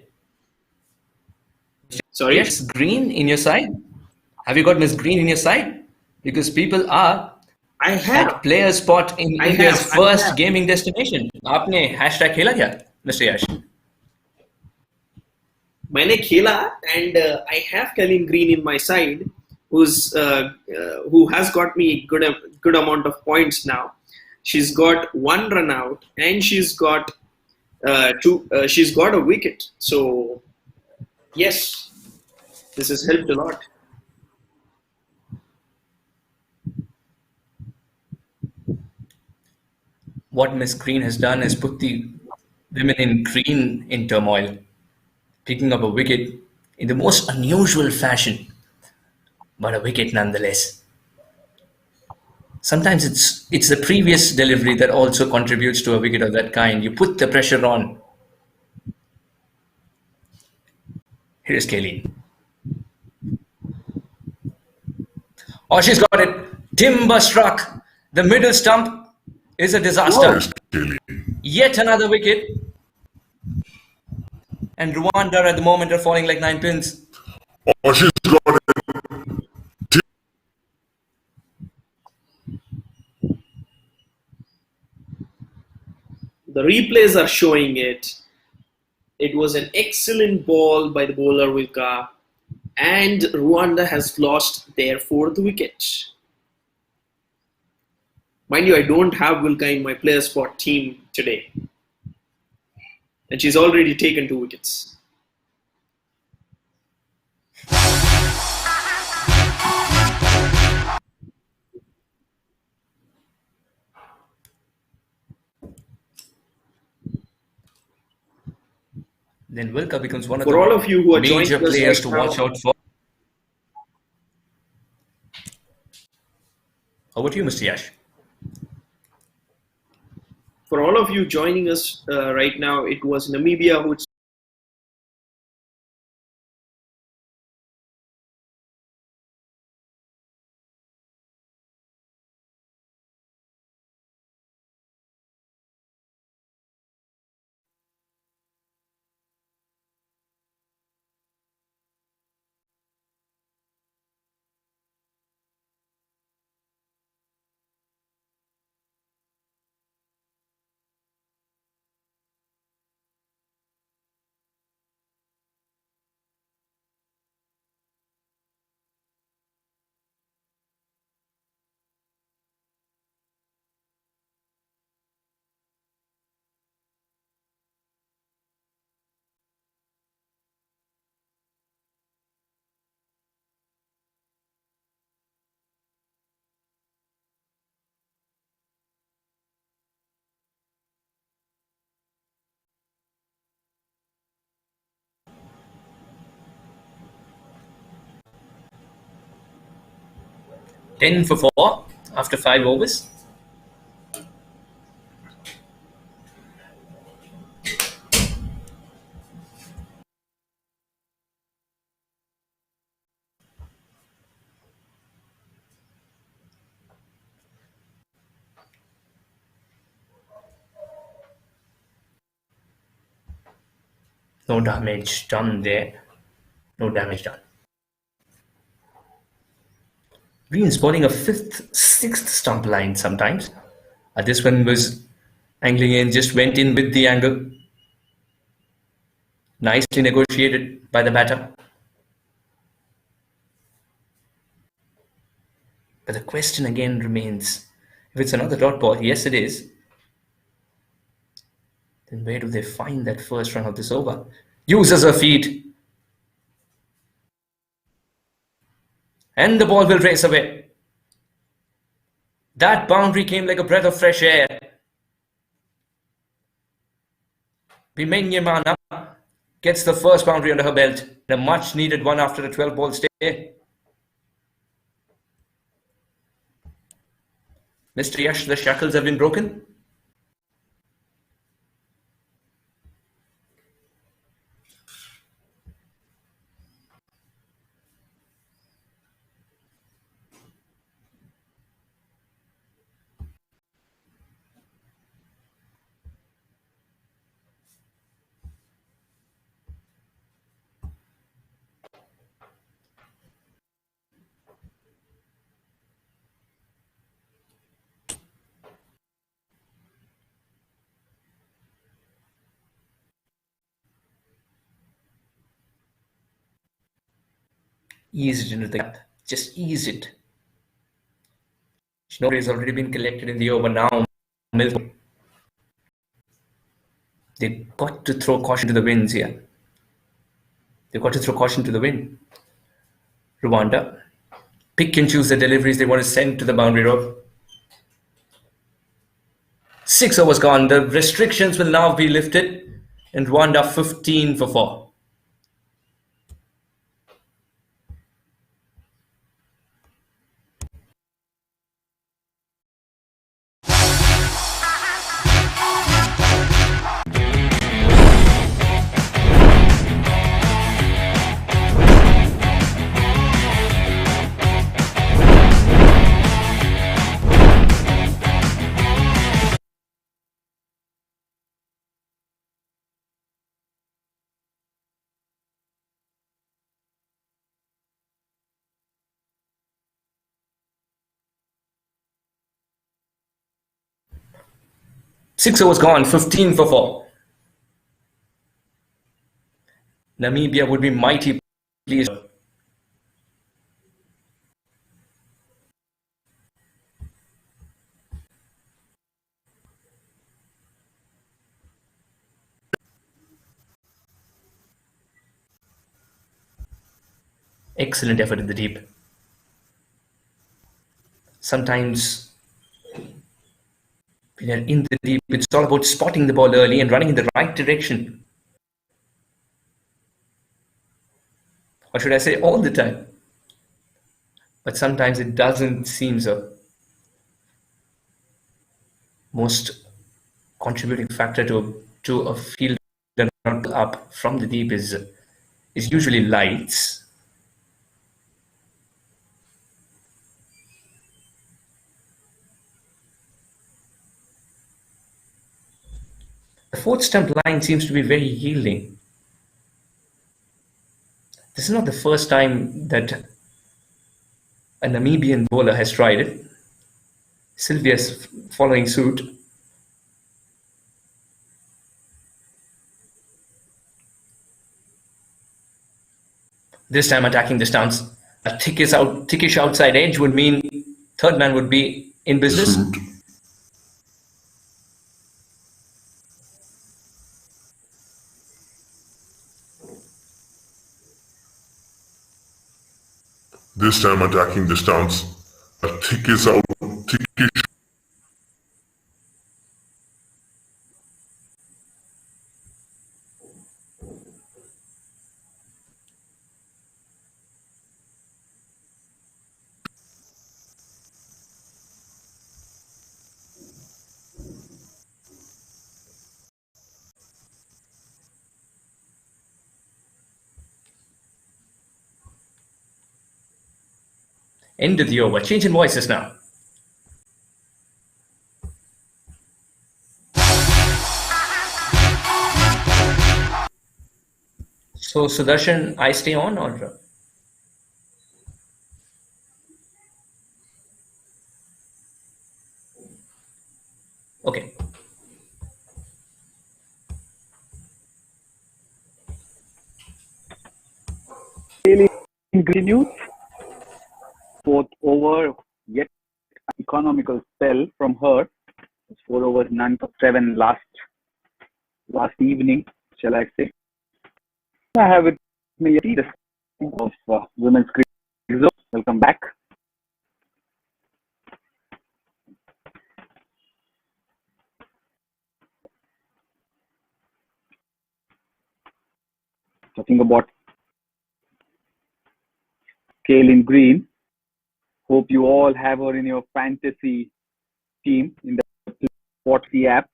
Sorry? Yes, Green in your side? Have you got Miss Green in your side? Because people are at player spot in India's first gaming destination. आपने hashtag खेला क्या, Mr. Yash? मैंने खेला, and I have Colleen Green in my side, who has got me good amount of points now. She's got 1 run out, and she's got she's got a wicket. So yes, this has helped a lot. What Miss Green has done is put the women in green in turmoil, picking up a wicket in the most unusual fashion, but a wicket nonetheless. Sometimes it's the previous delivery that also contributes to a wicket of that kind. You put the pressure on. Here's Kelly. Oh, she's got it. Timber struck. The middle stump is a disaster. Yet another wicket. And Rwanda at the moment are falling like 9 pins. Oh, she's got it. The replays are showing it. It was an excellent ball by the bowler Wilka, and Rwanda has lost their 4th wicket. Mind you, I don't have Wilka in my player spot team today. And she's already taken 2 wickets. Then Wilka becomes one of For all of you who the are major joining us players right to now, watch out for. Over to you, Mr. Yash. For all of you joining us right now, it was Namibia who Ten for 4 after 5 overs. No damage done there. No damage done. Green's bowling a 5th, 6th stump line sometimes. This one was angling in, just went in with the angle. Nicely negotiated by the batter. But the question again remains, if it's another dot ball, yes it is, then where do they find that first run of this over? Uses her feet. And the ball will race away. That boundary came like a breath of fresh air. Bimenyamana gets the first boundary under her belt. A much needed one after a 12-ball stay. Mr. Yash, the shackles have been broken. Ease it into the gap. Just ease it. Snow has already been collected in the over now. They've got to throw caution to the winds here. They've got to throw caution to the wind. Rwanda pick and choose the deliveries they want to send to the boundary rope. 6 overs gone. The restrictions will now be lifted. And Rwanda 15 for 4. 6 overs gone, 15 for 4. Namibia would be mighty pleased. Excellent effort in the deep. Sometimes when you're in the deep, it's all about spotting the ball early and running in the right direction. Or should I say all the time? But sometimes it doesn't seem so. Most contributing factor to a field not up from the deep is usually lights. The fourth stump line seems to be very yielding. This is not the first time that a Namibian bowler has tried it. Sylvia's following suit. This time attacking the stance. A thickish outside edge would mean third man would be in business. This time attacking the stance. A thickish out, thickish. End of the over. Change in voices now. So Sudarshan, I stay on or? Okay. Continues. Fourth over, yet economical spell from her. 4 overs, none for 7 last evening, shall I say. I have with me the of women's cricket. Welcome back. Talking about Kaylin Green. Hope you all have her in your fantasy team in the Sportsy app.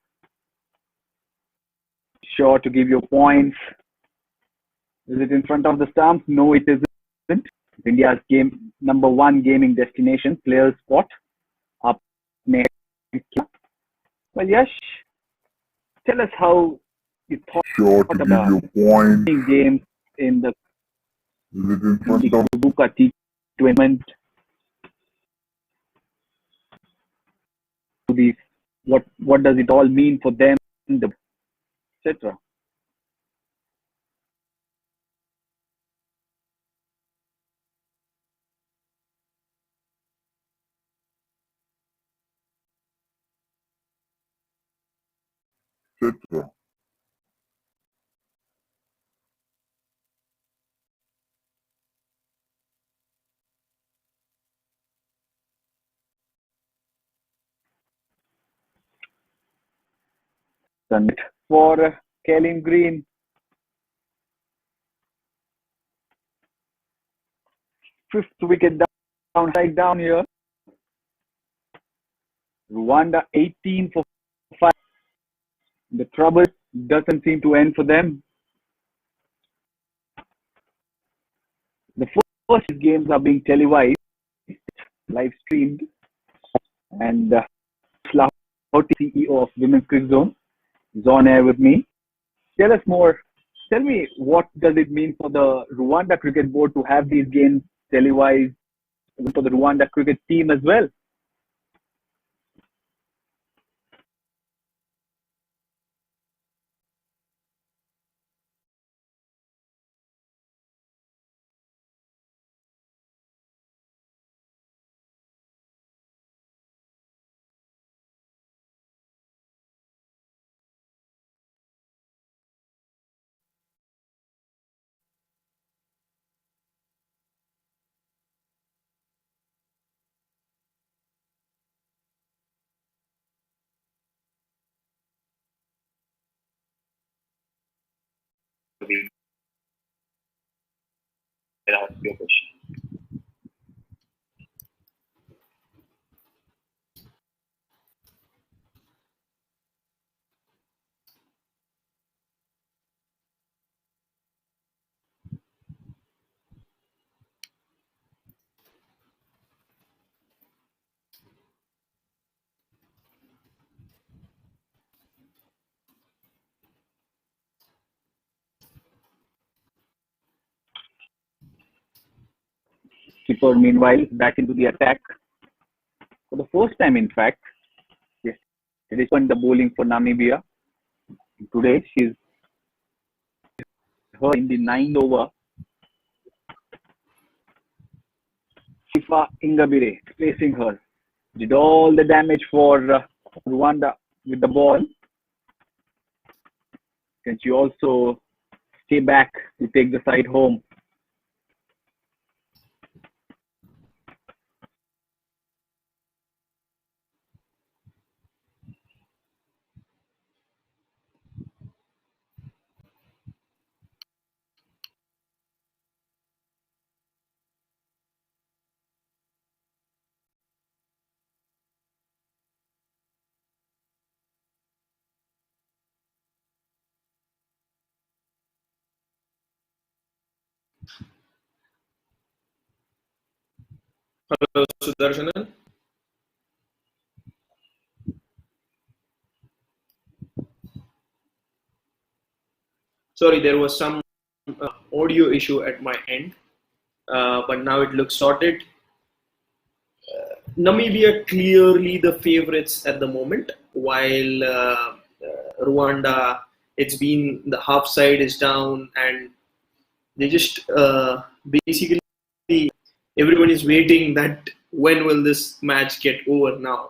Sure to give you points. Is it in front of the stumps? No, it isn't. India's number 1 gaming destination, Players Spot, up next. Well, Yash, tell us how you thought about games in the Kwibuka T20 Tournament. What does it all mean for them, etc. For Kaylin Green, 5th wicket down here. Rwanda 18 for 5. The trouble doesn't seem to end for them. The first games are being televised, live streamed, and CEO of Women's Cricket Zone is on air with me. Tell us more. Tell me, what does it mean for the Rwanda Cricket Board to have these games televised for the Rwanda cricket team as well? your question. Keeper, meanwhile, back into the attack. For the first time, in fact, yes, it is the bowling for Namibia. Today, she's her in the 9th over. Shifa Ingabire facing her. Did all the damage for Rwanda with the ball. Can she also stay back to take the side home? Hello, Sudarshanan. Sorry, there was some audio issue at my end, but now it looks sorted. Namibia clearly the favorites at the moment, while Rwanda, it's been the half side is down, and they just basically everyone is waiting that when will this match get over now.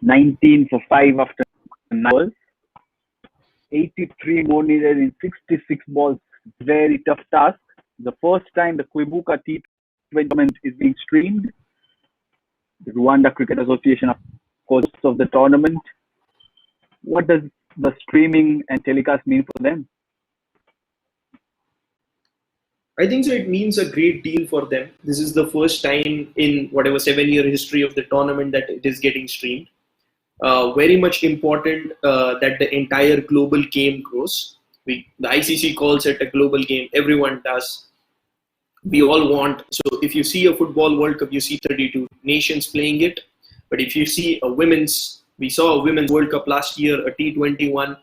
$19 for 5 after 9 balls. 83 more needed in 66 balls. Very tough task. The first time the Kwibuka T20 Tournament is being streamed. The Rwanda Cricket Association, of course, of the tournament. What does the streaming and telecast mean for them? I think so. It means a great deal for them. This is the first time in whatever 7-year history of the tournament that it is getting streamed. Very much important that the entire global game grows. The ICC calls it a global game. Everyone does. We all want. So if you see a football World Cup, you see 32 nations playing it. But if you see we saw a women's World Cup last year, a T20 one,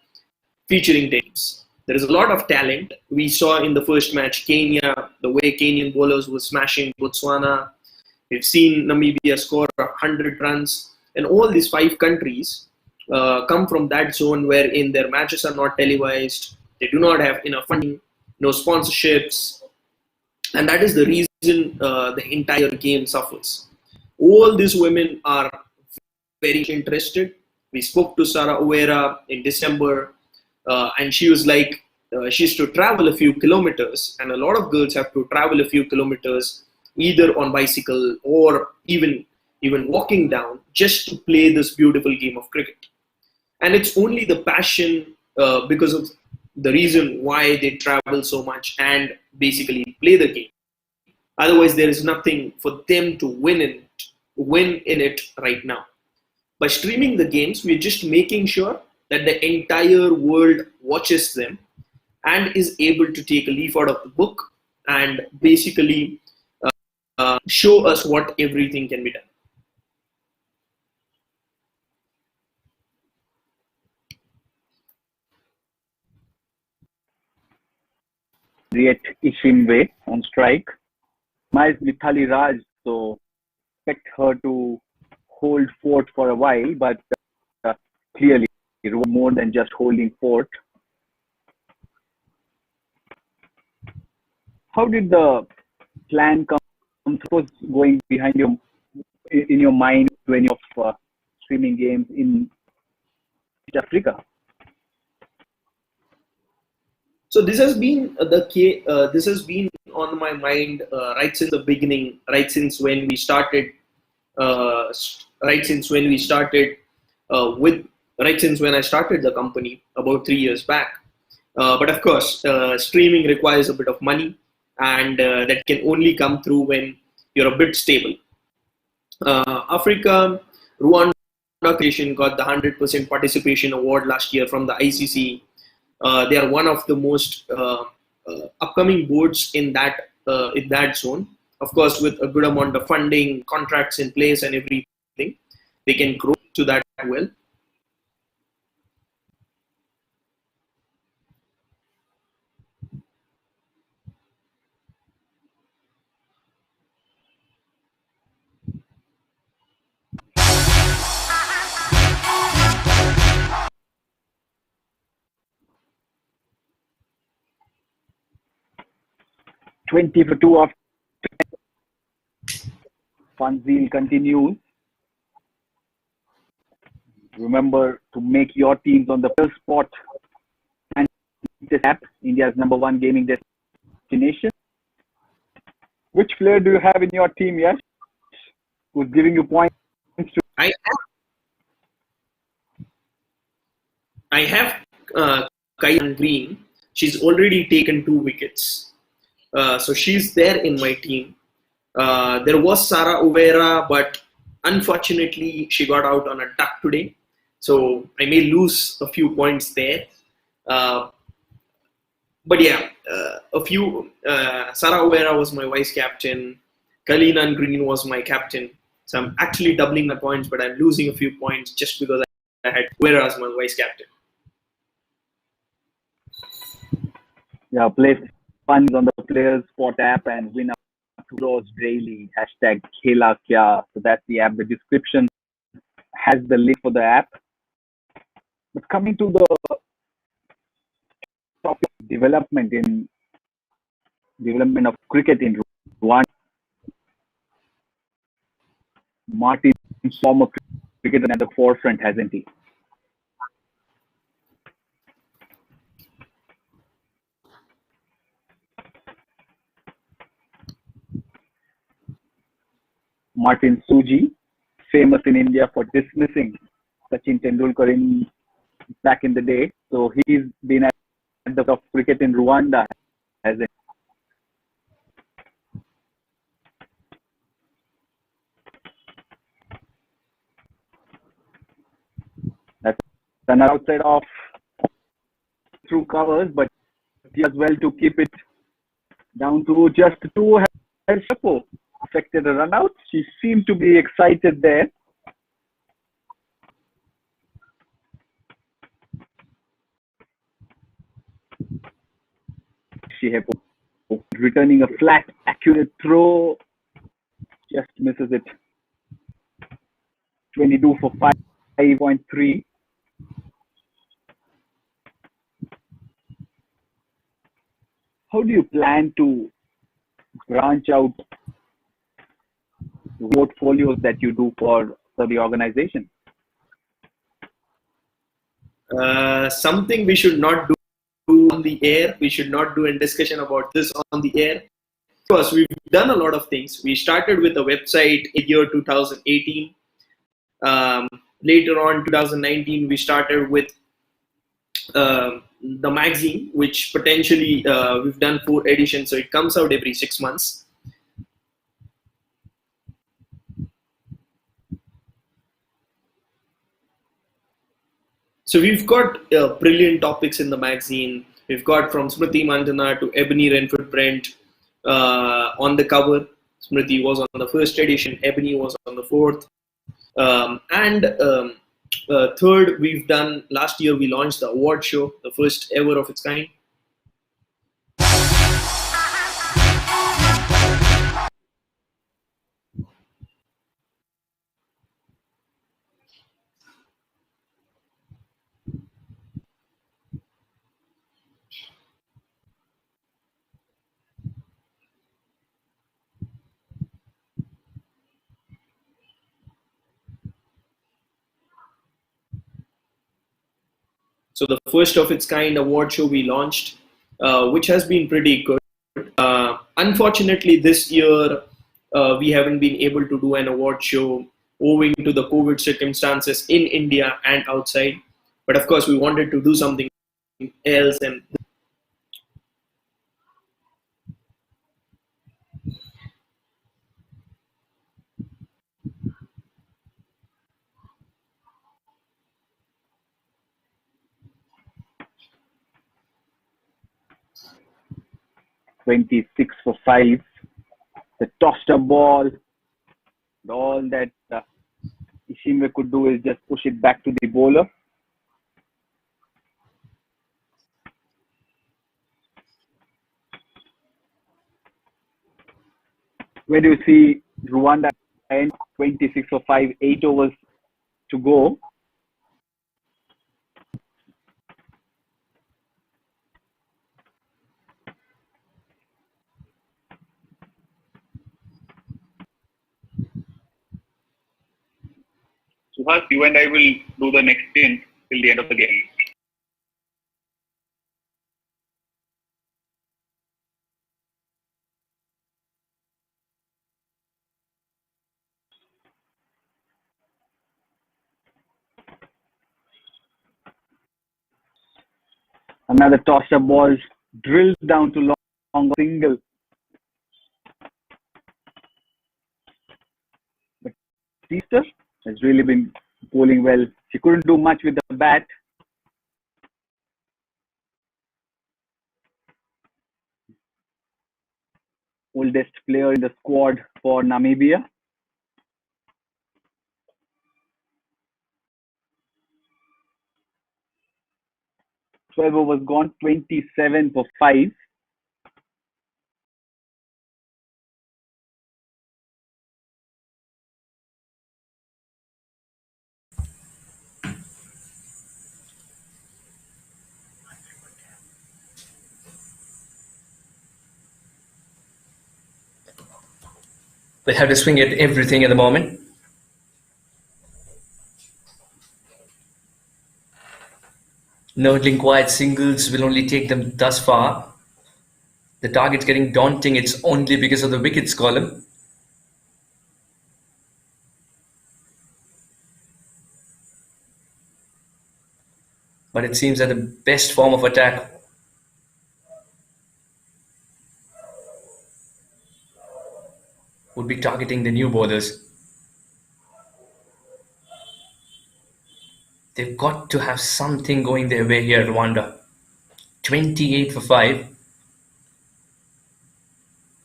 featuring teams. There is a lot of talent. We saw in the first match Kenya, the way Kenyan bowlers were smashing Botswana. We've seen Namibia score 100 runs. And all these 5 countries come from that zone wherein their matches are not televised. They do not have enough funding, no sponsorships. And that is the reason the entire game suffers. All these women are very interested. We spoke to Sarah Owera in December, and she was like, she used to travel a few kilometers, and a lot of girls have to travel a few kilometers, either on bicycle or even walking down, just to play this beautiful game of cricket. And it's only the passion because of the reason why they travel so much and basically play the game. Otherwise, there is nothing for them to win in it right now. By streaming the games, we're just making sure that the entire world watches them and is able to take a leaf out of the book and basically show us what everything can be done. Riet Ishimwe on strike. Miles Mithali Raj, so expect her to hold fort for a while, but clearly it was more than just holding fort. How did the plan come through going behind in your mind when you're streaming games in Africa? So this has been this has been on my mind right since the beginning, right since when we started with right since when I started the company about 3 years back. But of course, streaming requires a bit of money, and that can only come through when you're a bit stable. Africa, Rwanda creation got the 100% participation award last year from the ICC. They are one of the most upcoming boards in that zone. Of course, with a good amount of funding, contracts in place, and everything, they can grow to that well. $20 for 2 after Fanzil continues. Remember to make your teams on the first spot and this app, India's #1 gaming destination. Which player do you have in your team, Yash? Who's giving you points to? I have Kwibuka Green. She's already taken 2 wickets. So she's there in my team. There was Sarah Uvera, but unfortunately she got out on a duck today. So I may lose a few points there. But yeah, Sarah Uvera was my vice captain. Kalinan Green was my captain. So I'm actually doubling my points, but I'm losing a few points just because I had Uvera as my vice captain. Yeah, play funds on the Players Spot app and win up $2 daily. #Khela Kya. So that's the app. The description has the link for the app. But coming to the topic of development of cricket in Rwanda, Martin, former cricketer, at the forefront, hasn't he? Martin Suji, famous in India for dismissing Sachin Tendulkar back in the day. So he's been at the top of cricket in Rwanda, hasn't he? That's an outside off through covers, but he does well to keep it down to just 2. Chapo affected a run out. She seemed to be excited there. Shehepo returning a flat, accurate throw, just misses it. 22 for 5.3. How do you plan to branch out portfolios that you do for the organization? Something we should not do on the air. We should not do a discussion about this on the air. Of course, we've done a lot of things. We started with a website in year 2018. Later on, 2019, we started with the magazine, which potentially we've done 4 editions, so it comes out every 6 months. So we've got brilliant topics in the magazine. We've got from Smriti Mandhana to Ebony Renford Brent on the cover. Smriti was on the 1st edition, Ebony was on the 4th. Third, we've done, last year we launched the award show, the first ever of its kind. So the first of its kind award show we launched, which has been pretty good. Unfortunately, this year we haven't been able to do an award show owing to the COVID circumstances in India and outside. But of course, we wanted to do something else, and 26 for 5. The tossed a ball. All that Ishimwe could do is just push it back to the bowler. Where do you see Rwanda end 26 for 5, 8 overs to go? Suhas, you and I will do the next 10 till the end of the game. Another toss-up ball drilled down to long single. But Easter has really been bowling well. She couldn't do much with the bat. Oldest player in the squad for Namibia. Twelve overs gone, 27 for 5. They have to swing at everything at the moment. Nurtling quiet singles will only take them thus far. The target's getting daunting. It's only because of the wickets column. But it seems that the best form of attack would be targeting the new bowlers. They've got to have something going their way here, Rwanda. 28 for 5.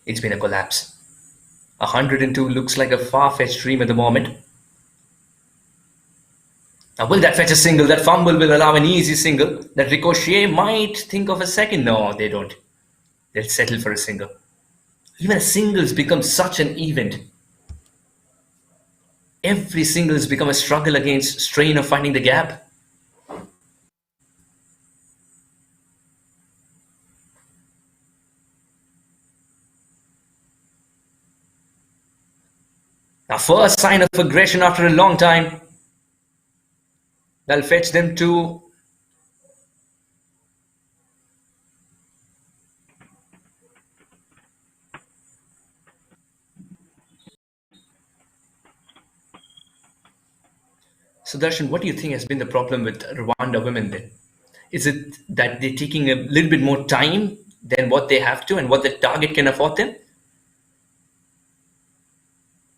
It's been a collapse. 102 looks like a far-fetched dream at the moment. Now, will that fetch a single? That fumble will allow an easy single. That ricochet might think of a second. No, they don't. They'll settle for a single. Even a singles become such an event. Every single has become a struggle against strain of finding the gap. Now, first sign of aggression after a long time. That'll fetch them to So Darshan, what do you think has been the problem with Rwanda women then? Is it that they're taking a little bit more time than what they have to and what the target can afford them?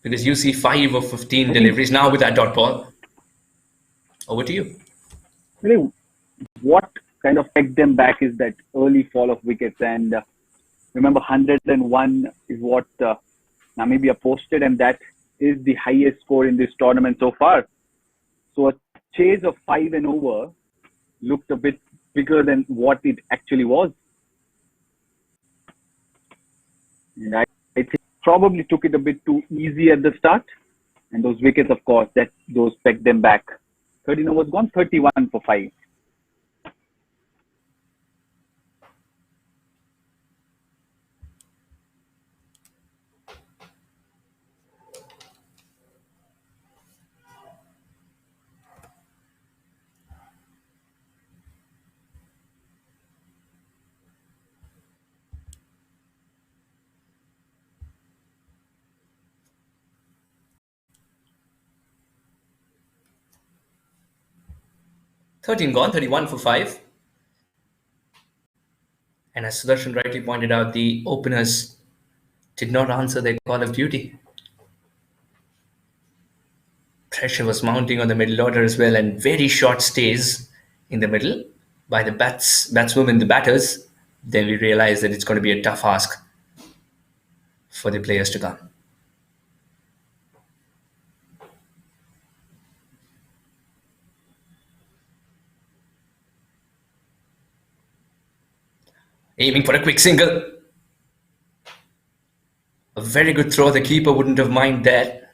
Because you see 5 of 15 deliveries now with that dot ball. Over to you. Really, what kind of pegged them back is that early fall of wickets. And remember, 101 is what Namibia posted, and that is the highest score in this tournament so far. So a chase of 5 and over looked a bit bigger than what it actually was. And I think probably took it a bit too easy at the start. And those wickets, of course, those pegged them back. 13 overs gone, 31 for 5. 13 gone, 31 for 5. And as Sudarshan rightly pointed out, the openers did not answer their call of duty. Pressure was mounting on the middle order as well, and very short stays in the middle by the batswomen, the batters. Then we realized that it's going to be a tough ask for the players to come. Aiming for a quick single. A very good throw. The keeper wouldn't have minded that.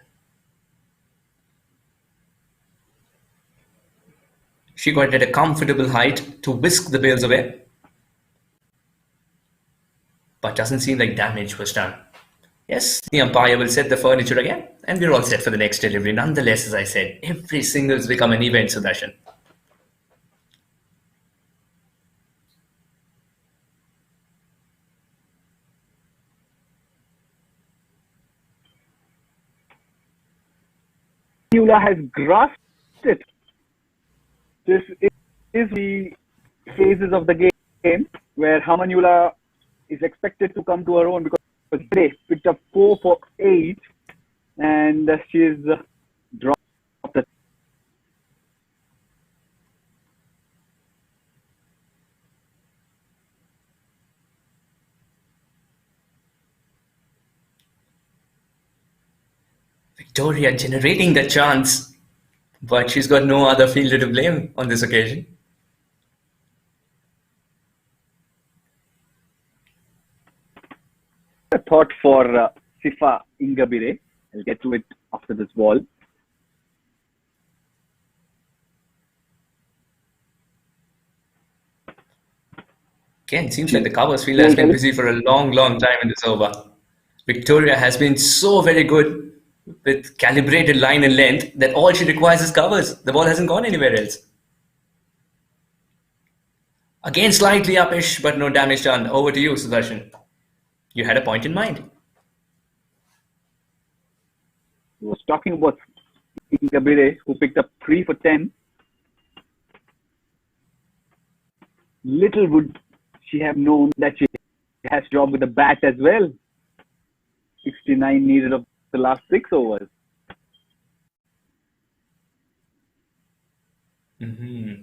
She got it at a comfortable height to whisk the bails away. But doesn't seem like damage was done. Yes, the umpire will set the furniture again, and we're all set for the next delivery. Nonetheless, as I said, every single has become an event, Sudarshan. Hamanyula has grasped it. This is the phases of the game where Hamanyula is expected to come to her own, because today picked up 4 for 8 and she's dropped it. Victoria generating the chance, but she's got no other fielder to blame on this occasion. A thought for Sifa Ingabire. I'll get to it after this ball. Again, seems like the covers fielder has been busy for a long time in this over. Victoria has been so very good with calibrated line and length that all she requires is covers. The ball hasn't gone anywhere else. Again, slightly upish, but no damage done. Over to you, Sudarshan. You had a point in mind. I was talking about Ingabire, who picked up 3 for 10. Little would she have known that she has job with the bat as well. 69 needed of the last 6 overs. Mm-hmm.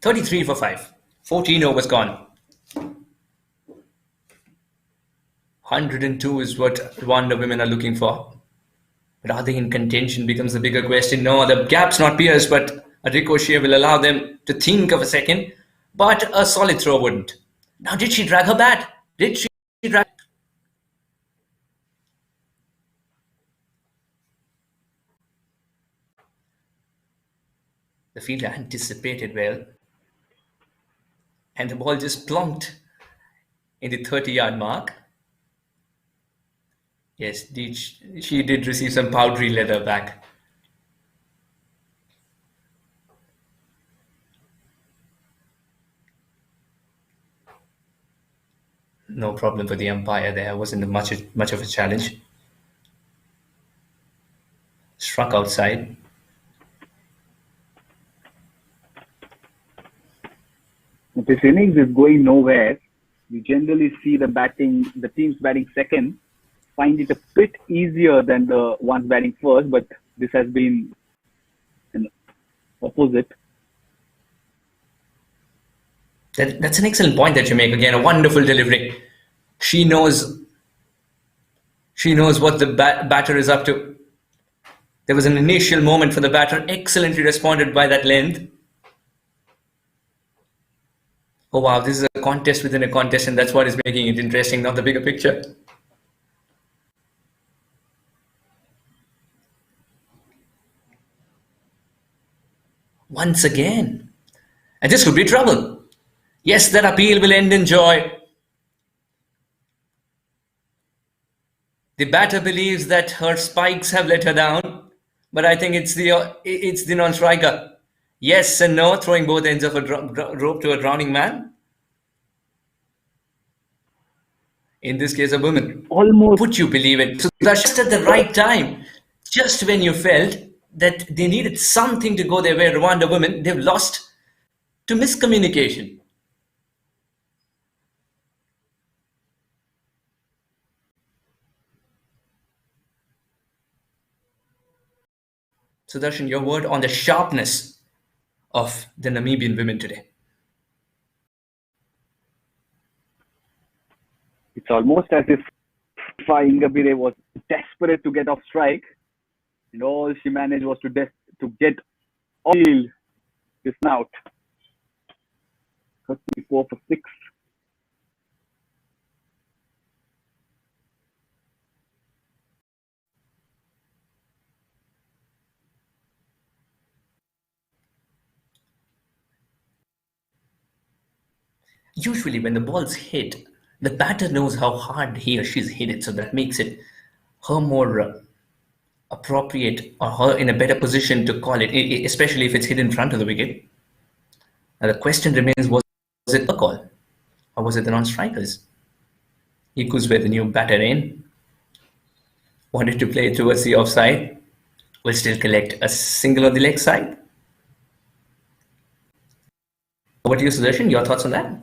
$33 for 5. 14 overs gone. 102 is what Rwanda women are looking for. But are they in contention becomes the bigger question. No, the gap's not pierced, but a ricochet will allow them to think of a second. But a solid throw wouldn't. Now, did she drag her bat? Did she drag? The fielder anticipated well. And the ball just plonked in the 30-yard mark. Yes, she did receive some powdery leather back. No problem for the umpire there. Wasn't much of a challenge. Struck outside. If this innings is going nowhere, you generally see the teams batting second find it a bit easier than the ones batting first, but this has been an opposite. That's an excellent point that you make. Again, a wonderful delivery. She knows what the batter is up to. There was an initial moment for the batter, excellently responded by that length. Oh wow, this is a contest within a contest, and that's what is making it interesting, not the bigger picture. once again. And this could be trouble. Yes, that appeal will end in joy. The batter believes that her spikes have let her down, but I think it's the non-striker. Yes and no, throwing both ends of a rope to a drowning man. In this case, a woman. Almost. Would you believe it? So that's just at the right time, just when you felt that they needed something to go their way, Rwanda women, they've lost to miscommunication. Sudarshan, your word on the sharpness of the Namibian women today. It's almost as if Ingabire was desperate to get off strike, and all she managed was to get off this out. 34 for 6. Usually when the ball's hit, the batter knows how hard he or she's hit it, so that makes it her more appropriate, or her in a better position to call it, especially if it's hit in front of the wicket. Now the question remains, was it a call? Or was it the non-strikers? Equals were the new batter in. Wanted to play towards the offside. Will still collect a single on the leg side. Over to you, Sudarshan. Your thoughts on that?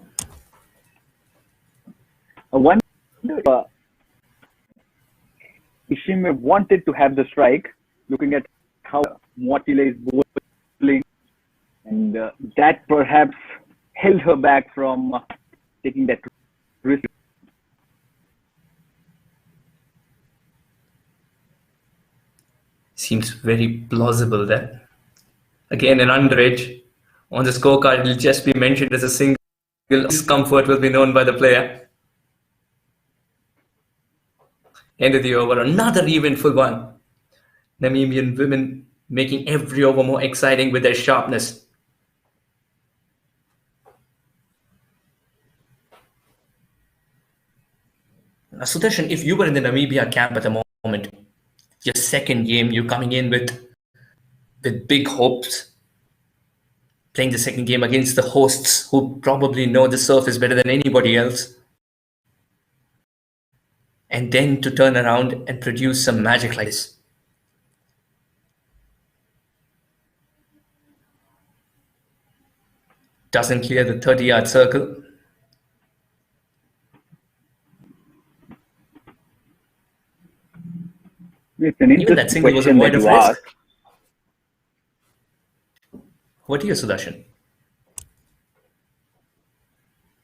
I wonder if she may wanted to have the strike, looking at how Mwatile is bowling, and that perhaps held her back from taking that risk. Seems very plausible there. Again, an underage. On the scorecard, it will just be mentioned as a single. Discomfort will be known by the player. End of the over, another eventful one. Namibian women making every over more exciting with their sharpness. Now, Sudarshan, if you were in the Namibia camp at the moment, your second game, you're coming in with big hopes, playing the second game against the hosts who probably know the surface better than anybody else, and then to turn around and produce some magic like this. Doesn't clear the 30-yard circle. It's an interesting question that you asked. What are you, Sudarshan?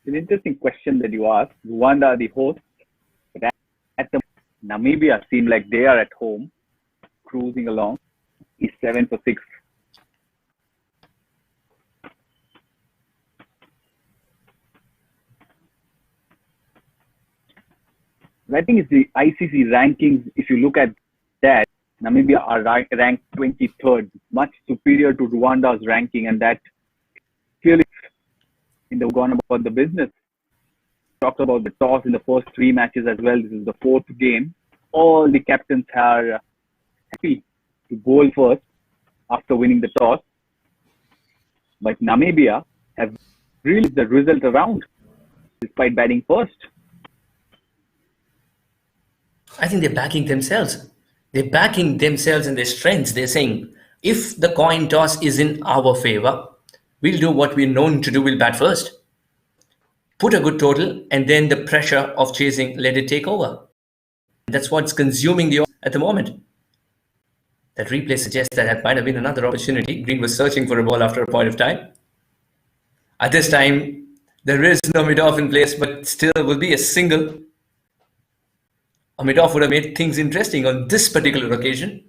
It's an interesting question that you asked. Rwanda are the hosts, but at the Namibia seem like they are at home, cruising along. He's 7 for 6. I think it's the ICC rankings. If you look at that, Namibia are ranked 23rd, much superior to Rwanda's ranking, and that clearly in the gone about the business. Talked about the toss in the first 3 matches as well. This is the 4th game. All the captains are happy to bowl first after winning the toss, but Namibia have really the result around despite batting first. I think they're backing themselves. They're backing themselves and their strengths. They're saying, if the coin toss is in our favor, we'll do what we're known to do. We'll bat first. Put a good total, and then the pressure of chasing, let it take over. That's what's consuming the at the moment. That replay suggests that might have been another opportunity. Green was searching for a ball after a point of time. At this time, there is no mid-off in place, but still will be a single. A mid-off would have made things interesting on this particular occasion.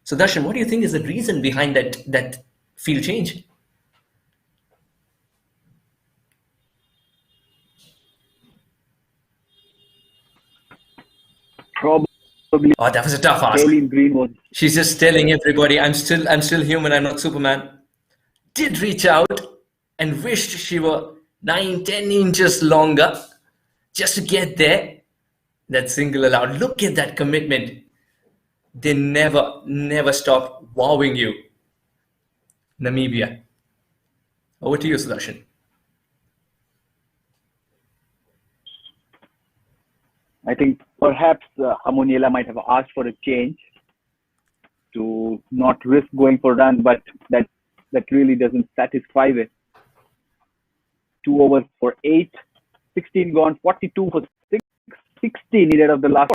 So Darshan, what do you think is the reason behind that field change? Probably. Oh, that was a tough ask. Green was. She's just telling everybody, I'm still human. I'm not Superman. did reach out and wished she were 9-10 inches longer just to get there. That single allowed. Look at that commitment. They never stop wowing you. Namibia. Over to you, Sudarshan. I think perhaps Hamuniela might have asked for a change to not risk going for run, but that really doesn't satisfy it. 2 overs for 8, 16 gone, 42 for 6, 60 needed of the last.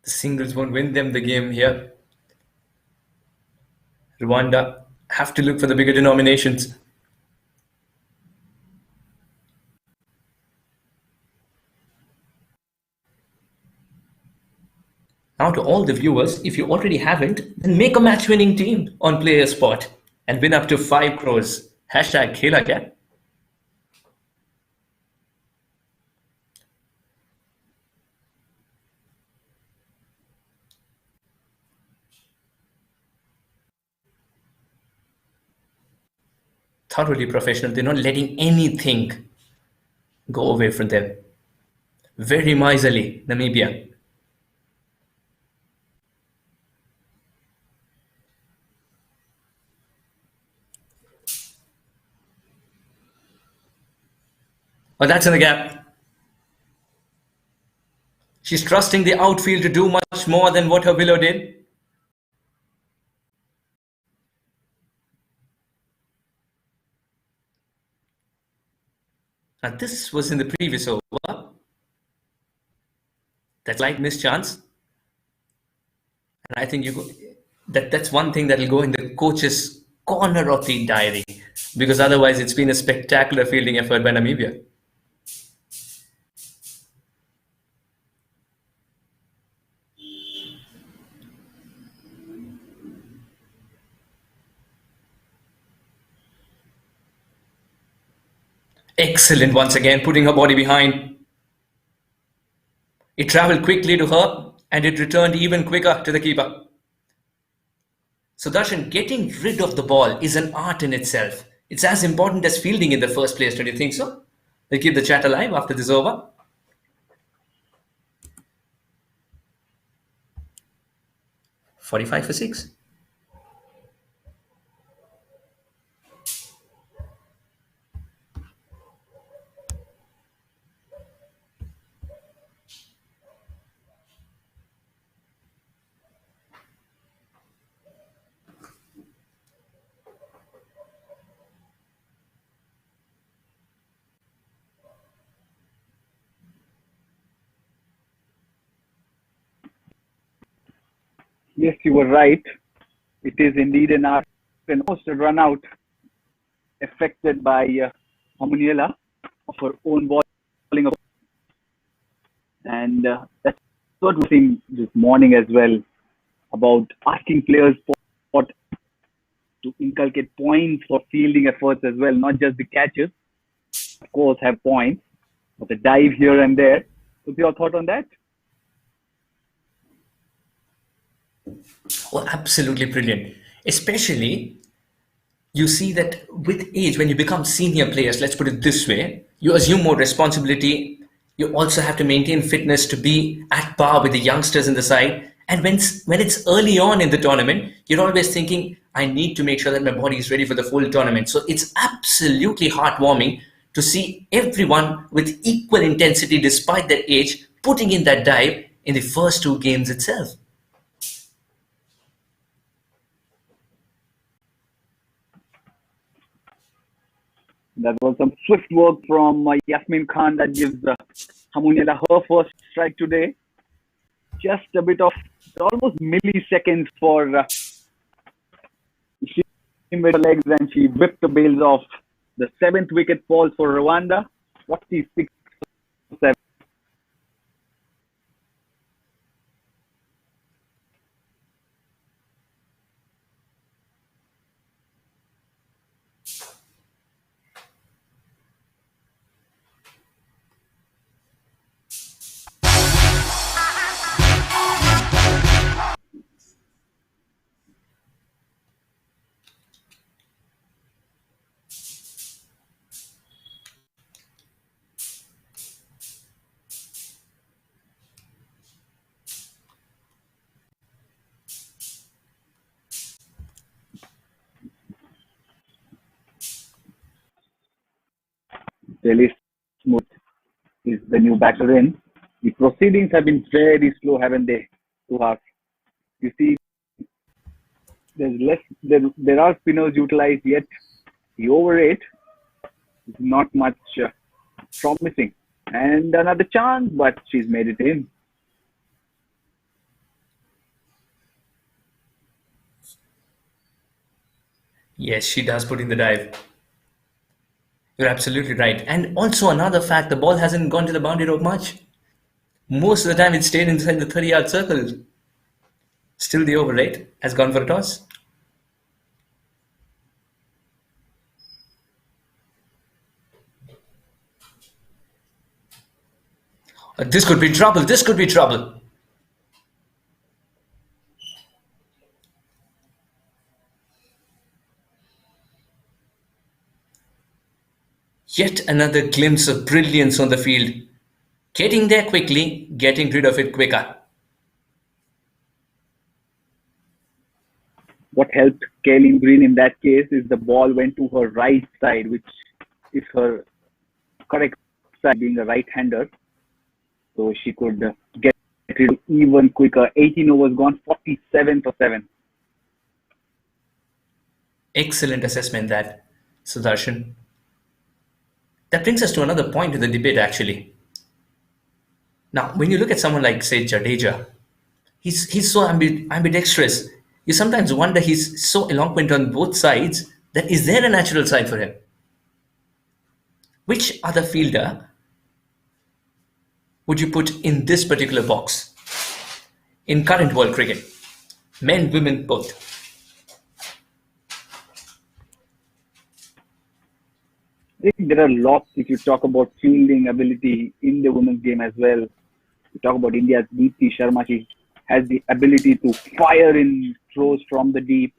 The singles won't win them the game here. Rwanda have to look for the bigger denominations. Now to all the viewers, if you already haven't, then make a match-winning team on Player Spot and win up to 5 crores. Hashtag Khela Kya? Thoroughly professional. They're not letting anything go away from them. Very miserly, Namibia. Oh, that's in the gap. She's trusting the outfield to do much more than what her willow did. Now this was in the previous over. That's like mischance. And I think that's one thing that will go in the coach's corner of the diary, because otherwise it's been a spectacular fielding effort by Namibia. Excellent once again, putting her body behind. It travelled quickly to her and it returned even quicker to the keeper. So Darshan, getting rid of the ball is an art in itself. It's as important as fielding in the first place, don't you think so? We'll keep the chat alive after this over. .45 for 6. Yes, you were right. It is indeed an art. And almost a run out affected by Hamuniela of her own bowling. And that's what we're seeing this morning as well, about asking players for to inculcate points for fielding efforts as well, not just the catches. Of course, have points, but the dive here and there. What's your thought on that? Oh, absolutely brilliant. Especially, you see that with age, when you become senior players, let's put it this way, you assume more responsibility. You also have to maintain fitness to be at par with the youngsters in the side. And when it's early on in the tournament, you're always thinking, I need to make sure that my body is ready for the full tournament. So it's absolutely heartwarming to see everyone with equal intensity despite their age putting in that dive in the first two games itself. That was some swift work from Yasmin Khan that gives Hamuniala her first strike today. Just a bit of almost milliseconds for she with her legs and she whipped the bails off. The 7th wicket falls for Rwanda. 46-7. Delhi Smooth is the new batter in. The proceedings have been very slow, haven't they? To us, you see, there's less. There are spinners utilized, yet the over 8 is not much promising. And another chance, but she's made it in. Yes, she does put in the dive. You're absolutely right. And also another fact, the ball hasn't gone to the boundary rope much. Most of the time it stayed inside the 30-yard circle. Still the over 8 has gone for a toss. This could be trouble. This could be trouble. Yet another glimpse of brilliance on the field. Getting there quickly, getting rid of it quicker. What helped Kaylin Green in that case is the ball went to her right side, which is her correct side, being a right-hander. So she could get it even quicker. 18 overs gone, 47 for 7. Excellent assessment that, Sudarshan. That brings us to another point in the debate actually. Now, when you look at someone like, say, Jadeja, he's so ambidextrous. You sometimes wonder he's so eloquent on both sides that is there a natural side for him? Which other fielder would you put in this particular box in current world cricket? Men, women, both. I think there are lots if you talk about fielding ability in the women's game as well. You talk about India's Deepti Sharma, she has the ability to fire in throws from the deep.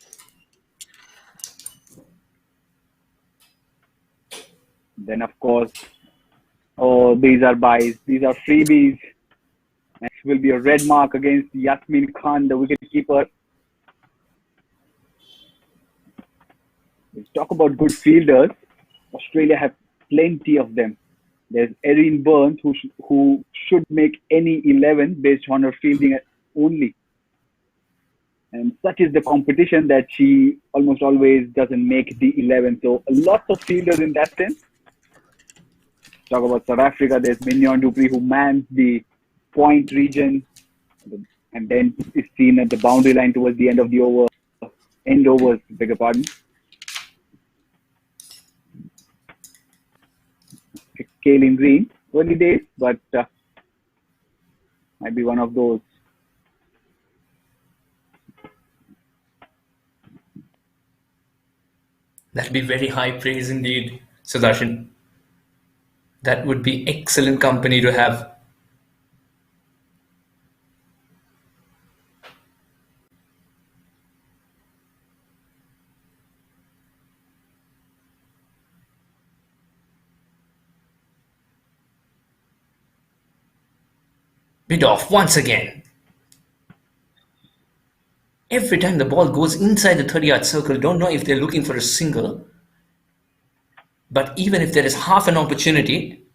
Then, of course, these are buys, these are freebies. Next will be a red mark against Yasmin Khan, the wicketkeeper. Let's talk about good fielders. Australia have plenty of them. There's Erin Burns, who should make any 11 based on her fielding only. And such is the competition that she almost always doesn't make the 11. So lots of fielders in that sense. Talk about South Africa, there's Mignon Dupree who mans the point region and then is seen at the boundary line towards the end of the over, end overs, beg your pardon. Kaylin Green, early days, but might be one of those. That'd be very high praise indeed, Sudarshan. That would be excellent company to have. Bid off once again. Every time the ball goes inside the 30-yard circle, don't know if they're looking for a single. But even if there is half an opportunity,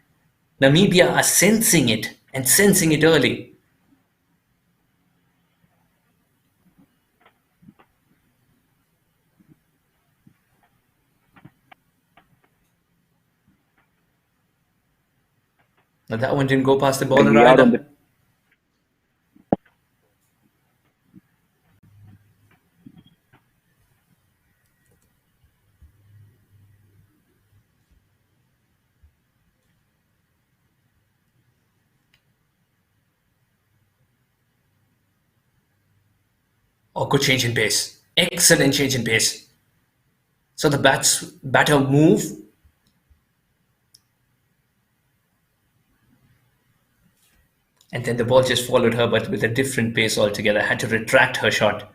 Namibia are sensing it and sensing it early. Now that one didn't go past the bowler either. Oh, good change in pace. Excellent change in pace. So the batter move. And then the ball just followed her, but with a different pace altogether. Had to retract her shot.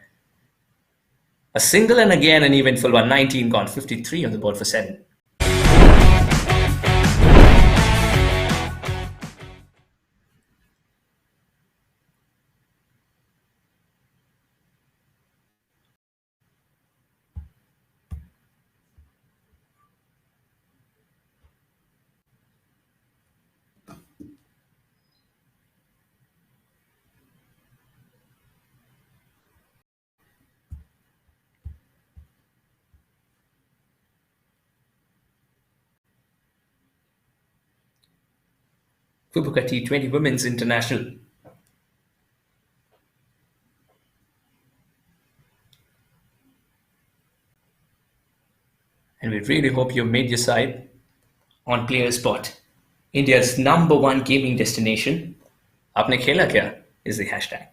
A single and again an eventful one. 19 gone. 53 on the board for 7. Kwibuka T20 Women's International. And we really hope you've made your side on Player Spot, India's #1 gaming destination. Aapne khela kya is the hashtag.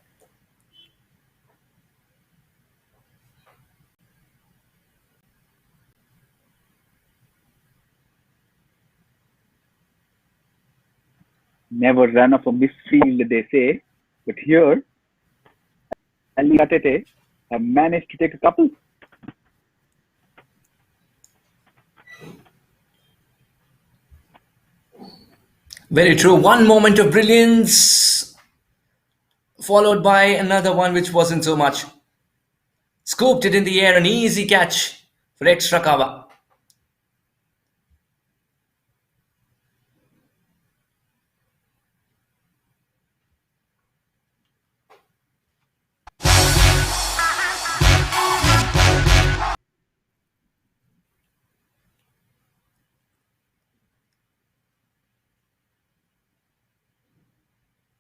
Never run off a misfield, they say. But here, Ali Atete have managed to take a couple. Very true. One moment of brilliance, followed by another one which wasn't so much. Scooped it in the air, an easy catch for extra cover.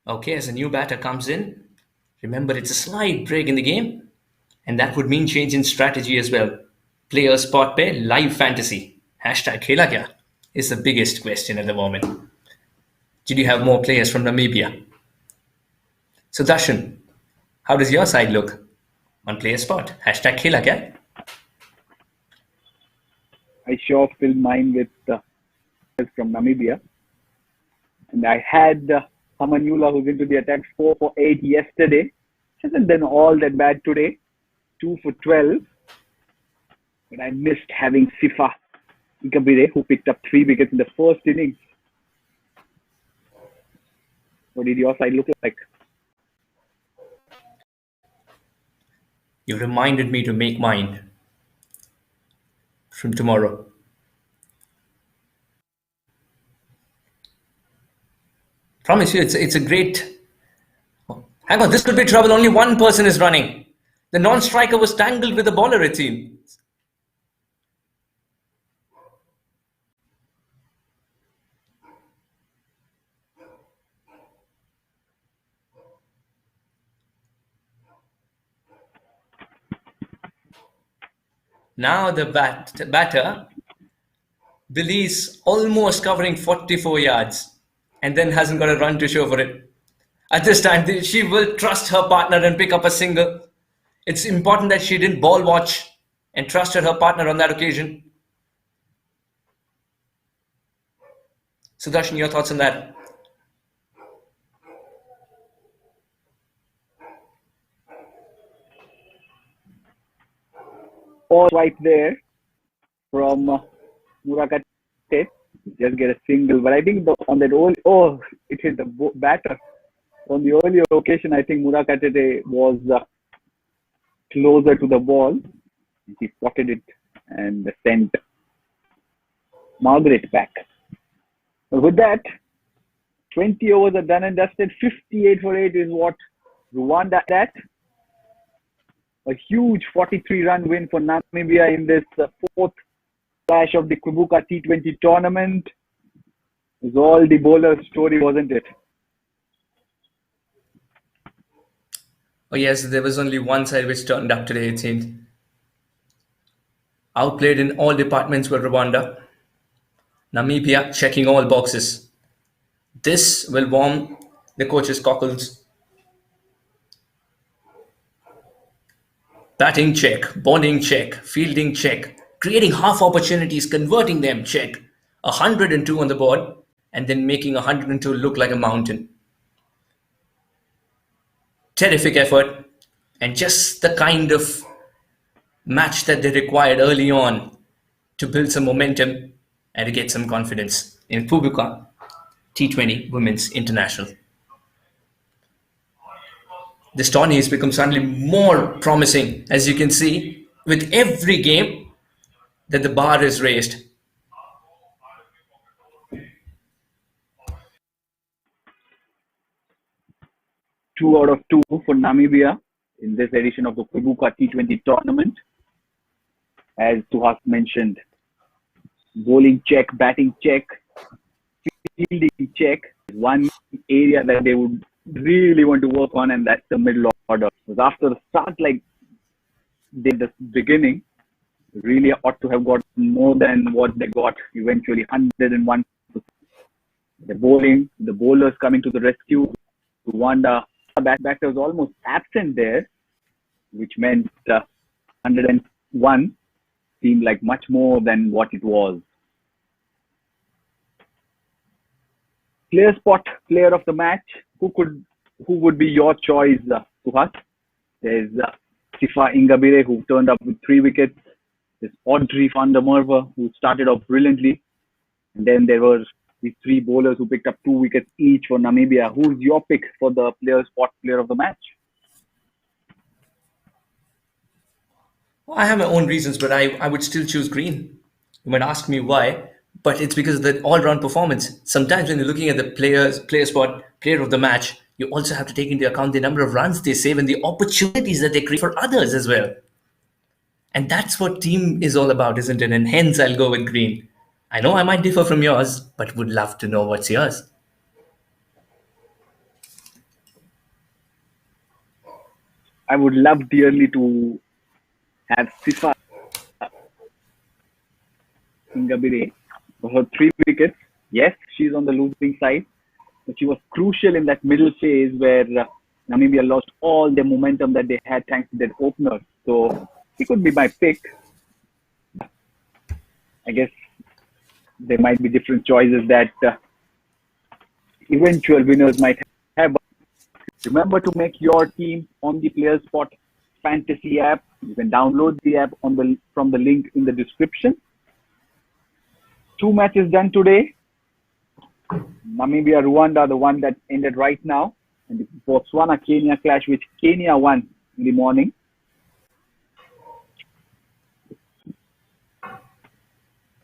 Okay, as a new batter comes in, remember it's a slight break in the game, and that would mean change in strategy as well. Player spot pair, live fantasy. Hashtag khela kya is the biggest question at the moment. Did you have more players from Namibia? So Darshan, how does your side look on player spot? Hashtag khela kya? I sure filled mine with from Namibia. And I had Hamanula, who's into the attack, 4 for 8 yesterday. Hasn't done all that bad today. 2 for 12. But I missed having Sifa Ikabire, who picked up 3 wickets in the first innings. What did your side look like? You reminded me to make mine from tomorrow. Promise you, it's a great... Oh, hang on, this could be trouble. Only one person is running. The non-striker was tangled with the bowler, it seems. Now the batter, Billy's almost covering 44 yards and then hasn't got a run to show for it. At this time, she will trust her partner and pick up a single. It's important that she didn't ball watch and trusted her partner on that occasion. Sudarshan, your thoughts on that? All right there from Murakate. Just get a single, but I think on that it hit the batter. On the earlier occasion, I think Murakate was closer to the ball. He spotted it and sent Margaret back. But with that, 20 overs are done and dusted. 58 for 8 is what Rwanda at. A huge 43-run win for Namibia in this fourth clash of the Kwibuka T20 Tournament. It was all the bowler's story, wasn't it? Oh yes, there was only one side which turned up today, it seemed. Outplayed in all departments were Rwanda. Namibia checking all boxes. This will warm the coach's cockles. Batting check, bowling check, fielding check, creating half opportunities, converting them check. 102 on the board and then making 102 look like a mountain. Terrific effort and just the kind of match that they required early on to build some momentum and to get some confidence in Kwibuka T20 Women's International. This tourney has become suddenly more promising, as you can see, with every game that the bar is raised. Two out of two for Namibia in this edition of the Kwibuka T20 Tournament. As Suhas mentioned, bowling check, batting check, fielding check. One area that they would really want to work on, and that's the middle order. Because after the start like they did the beginning, really ought to have got more than what they got. Eventually, 101%. The bowling, the bowlers coming to the rescue. Rwanda batter was almost absent there, which meant 101 seemed like much more than what it was. Player spot, player of the match. Who would be your choice, Suhas? There's Sifa Ingabire, who turned up with 3 wickets. There's Audrey van der Merwe, who started off brilliantly. And then there were these 3 bowlers who picked up 2 wickets each for Namibia. Who's your pick for the player spot, player of the match? Well, I have my own reasons, but I would still choose Green. You might ask me why, but it's because of the all-round performance. Sometimes when you're looking at the player spot, player of the match, you also have to take into account the number of runs they save and the opportunities that they create for others as well. And that's what team is all about, isn't it? And hence I'll go with Green. I know I might differ from yours, but would love to know what's yours. I would love dearly to have Sifa Ingabire for her 3 wickets. Yes, she's on the losing side, but she was crucial in that middle phase where Namibia lost all the momentum that they had thanks to their opener. So she could be my pick. I guess there might be different choices that eventual winners might have. But remember to make your team on the Player Spot Fantasy app. You can download the app from the link in the description. 2 matches done today. Namibia, Rwanda, the one that ended right now, and the Botswana-Kenya clash, which Kenya won in the morning.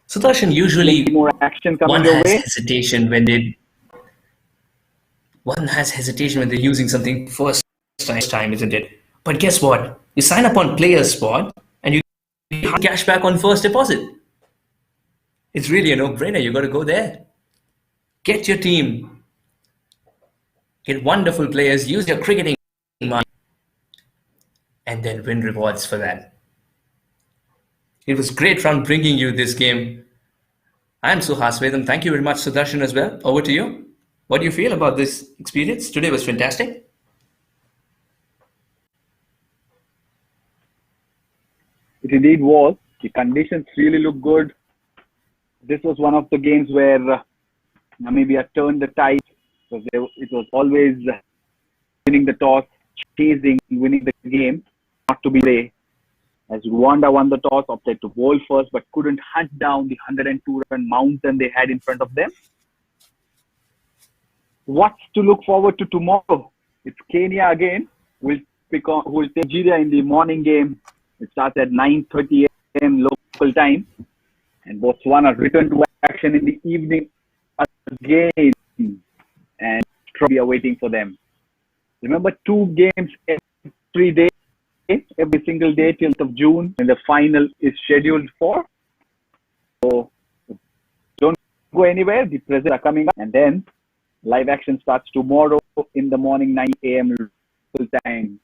Sudarshan, usually more action coming one your has way. hesitation when they're using something first time, isn't it? But guess what? You sign up on Player Spot and you get cash back on first deposit. It's really a no-brainer. You got to go there. Get your team. Get wonderful players. Use your cricketing money. And then win rewards for that. It was great fun bringing you this game. I'm Suhas Vedam. Thank you very much, Sudarshan, as well. Over to you. What do you feel about this experience? Today was fantastic. It indeed was. The conditions really look good. This was one of the games where Namibia turned the tide because it was always winning the toss, chasing, winning the game, not to be play. As Rwanda won the toss, opted to bowl first, but couldn't hunt down the 102-run mountain they had in front of them. What's to look forward to tomorrow? It's Kenya again. We'll take Nigeria in the morning game. It starts at 9:30 a.m. local time. And Botswana return to action in the evening again. And we are waiting for them. Remember, 2 games every day, every single day till of June, and the final is scheduled for. So don't go anywhere. The presents are coming up, and then live action starts tomorrow in the morning, 9 a.m. local time.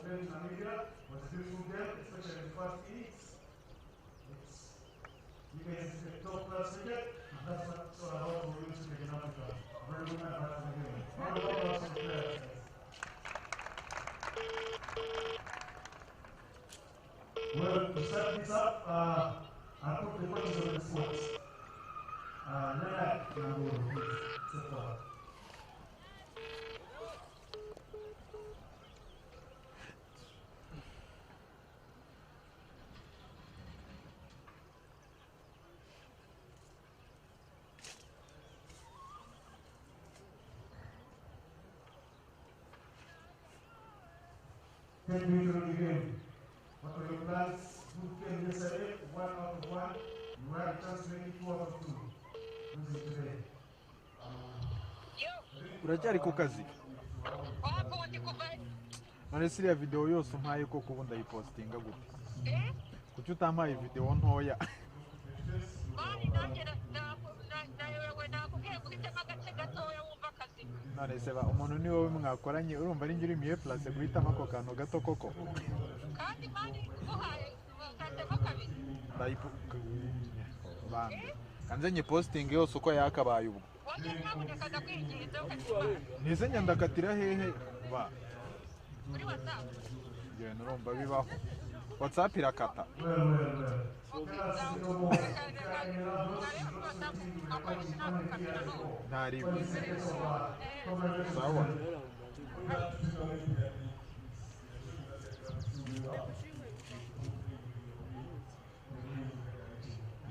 playing Namibia was a beautiful game, especially the first innings. You guys play top class cricket, and that's what it's all about for women's cricket in Africa. Very good night back from the game. Round of applause for the players, guys. Well, to start this up, I'll put the questions on the spot. Leonard Namburu, please, step forward. Take me through the game. What were your plans? Good game yesterday, 1 out of 1. You had a chance to make it 2 out of 2. Losing today. uracyari ku kazi none siriya video yose umpaye koko ubu ndayipostinga gute kuki utampaye video ntoya none seba umuntu ni wowe mwakoranye urumva ari ngiri miye place guhitamo ako kantu gato koko kandi mani uhaye ukatemo kabiri bande kanze nye posting yose uko yakabaye ubwo nise nyandakatira hehe ba muri WhatsApp je nurumva bibaho WhatsApp irakata ntari sawa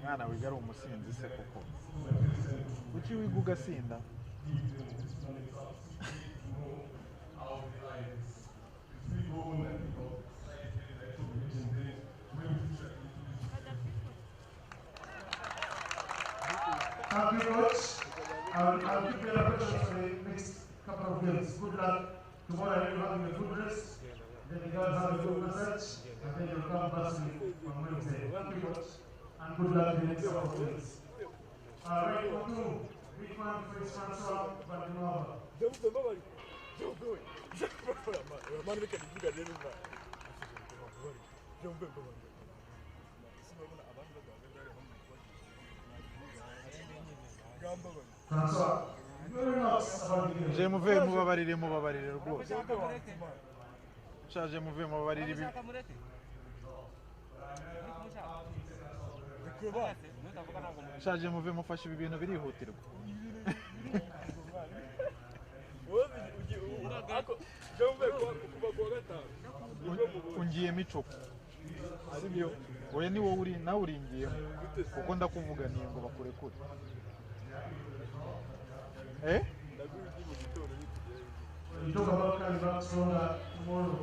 mwana wiga ari umusinzi se koko kuki wiga ugasinda Thank you, coach. I'll keep your questions for the next couple of games. Good luck. Tomorrow you're having a good rest. Then you guys have a good massage. And then you'll come back on Wednesday. Thank you, coach. And good luck in the next couple of games. Right, for two. Big man, Fritz Francois, Bandinova. je muve mubabarire rwose shaje muve mubabarire ibi shaje muve mufashe ibi bintu birihutirwa ungiye mico sibyo oya ni wowe uri nawe uringiye kuko ndakuvuganiye ngo bakurekure You talk about coming back stronger tomorrow.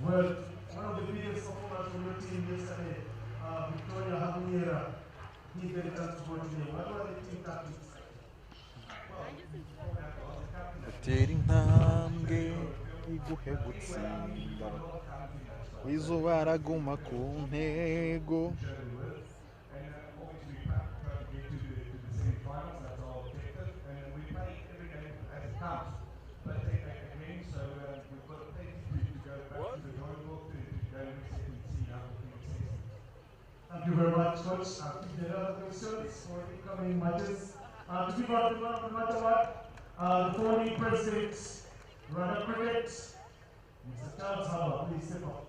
Well, one of the biggest performers from your team yesterday, Victoria Hamuniera, he didn't get a chance to go today. What were the team tactics? utera intambwe iguhe gutsinda wizuba araguma ku ntego Thank you very much, Coach. I'll keep the other questions for incoming matches. To give out the match award, the former president, Rwanda Cricket, Mr. Charles Howard, please step up.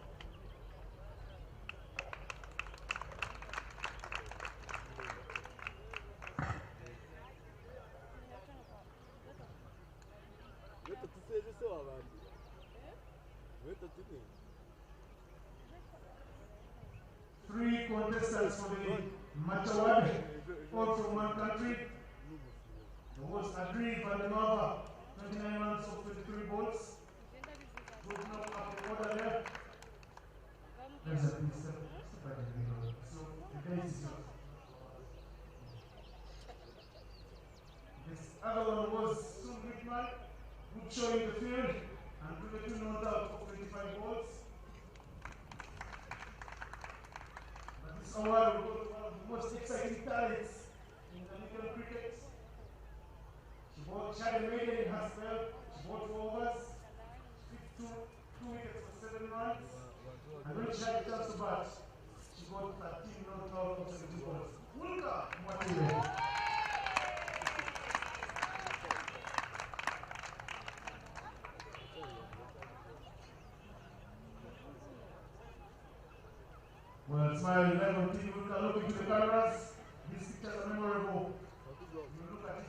Three contestants for the match award, all from one country. The host agreed Vandenova, 29 runs of 23 balls. Good knock up the order there. There's a big step by the middle. So the case is yours. This other one was Sun Whitman, good show in the field, and previously not out of 25 balls. But this award will go to one of the most exciting talents in Namibian cricket. She bought Charlie Maiden in her spell. She bought 4 overs, 2 wickets for 7 runs. runs. And when she had a chance to bat, she got 13 not out of 17 balls. Kwibuka T20. Well, smile 11 team, looking to the cameras. These pictures are memorable. You look at it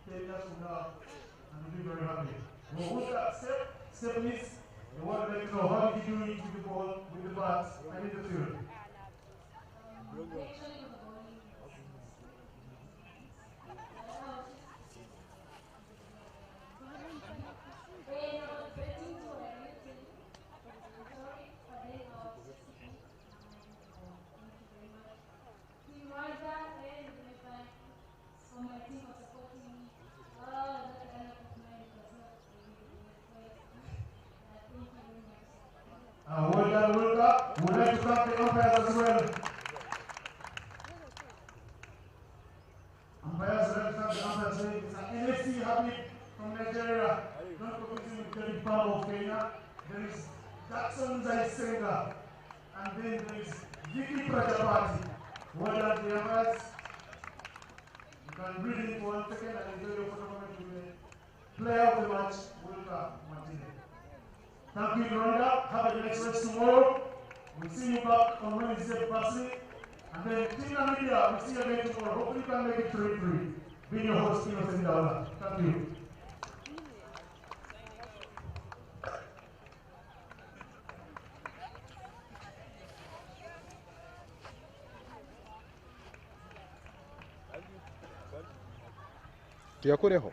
10 years from now, and you'll be very happy. Well, who's that? Step is the one that you know how did you do it with the ball, with the bat, and in the field. Well done, Kwibuka. We'd like to thank the umpires as well. Umpires, we'd like to thank the umpires. It's an NFC Habib from Nigeria. Don't confuse him with David Palmer of Kenya. There is Jackson Zaisenga. And then there is Vicky Prajapati. Well done to the umpires. You can breathe in for 1 second and enjoy your photo moment with the player of the match, Kwibuka Martinez. Thank you, Rwanda. Have a great rest tomorrow. We'll see you back on Wednesday, Passi. And then Team Namibia, we'll see you again tomorrow. Hopefully you can make it 3-3. Being your host, Innocent Daula. Thank you. tuyakureho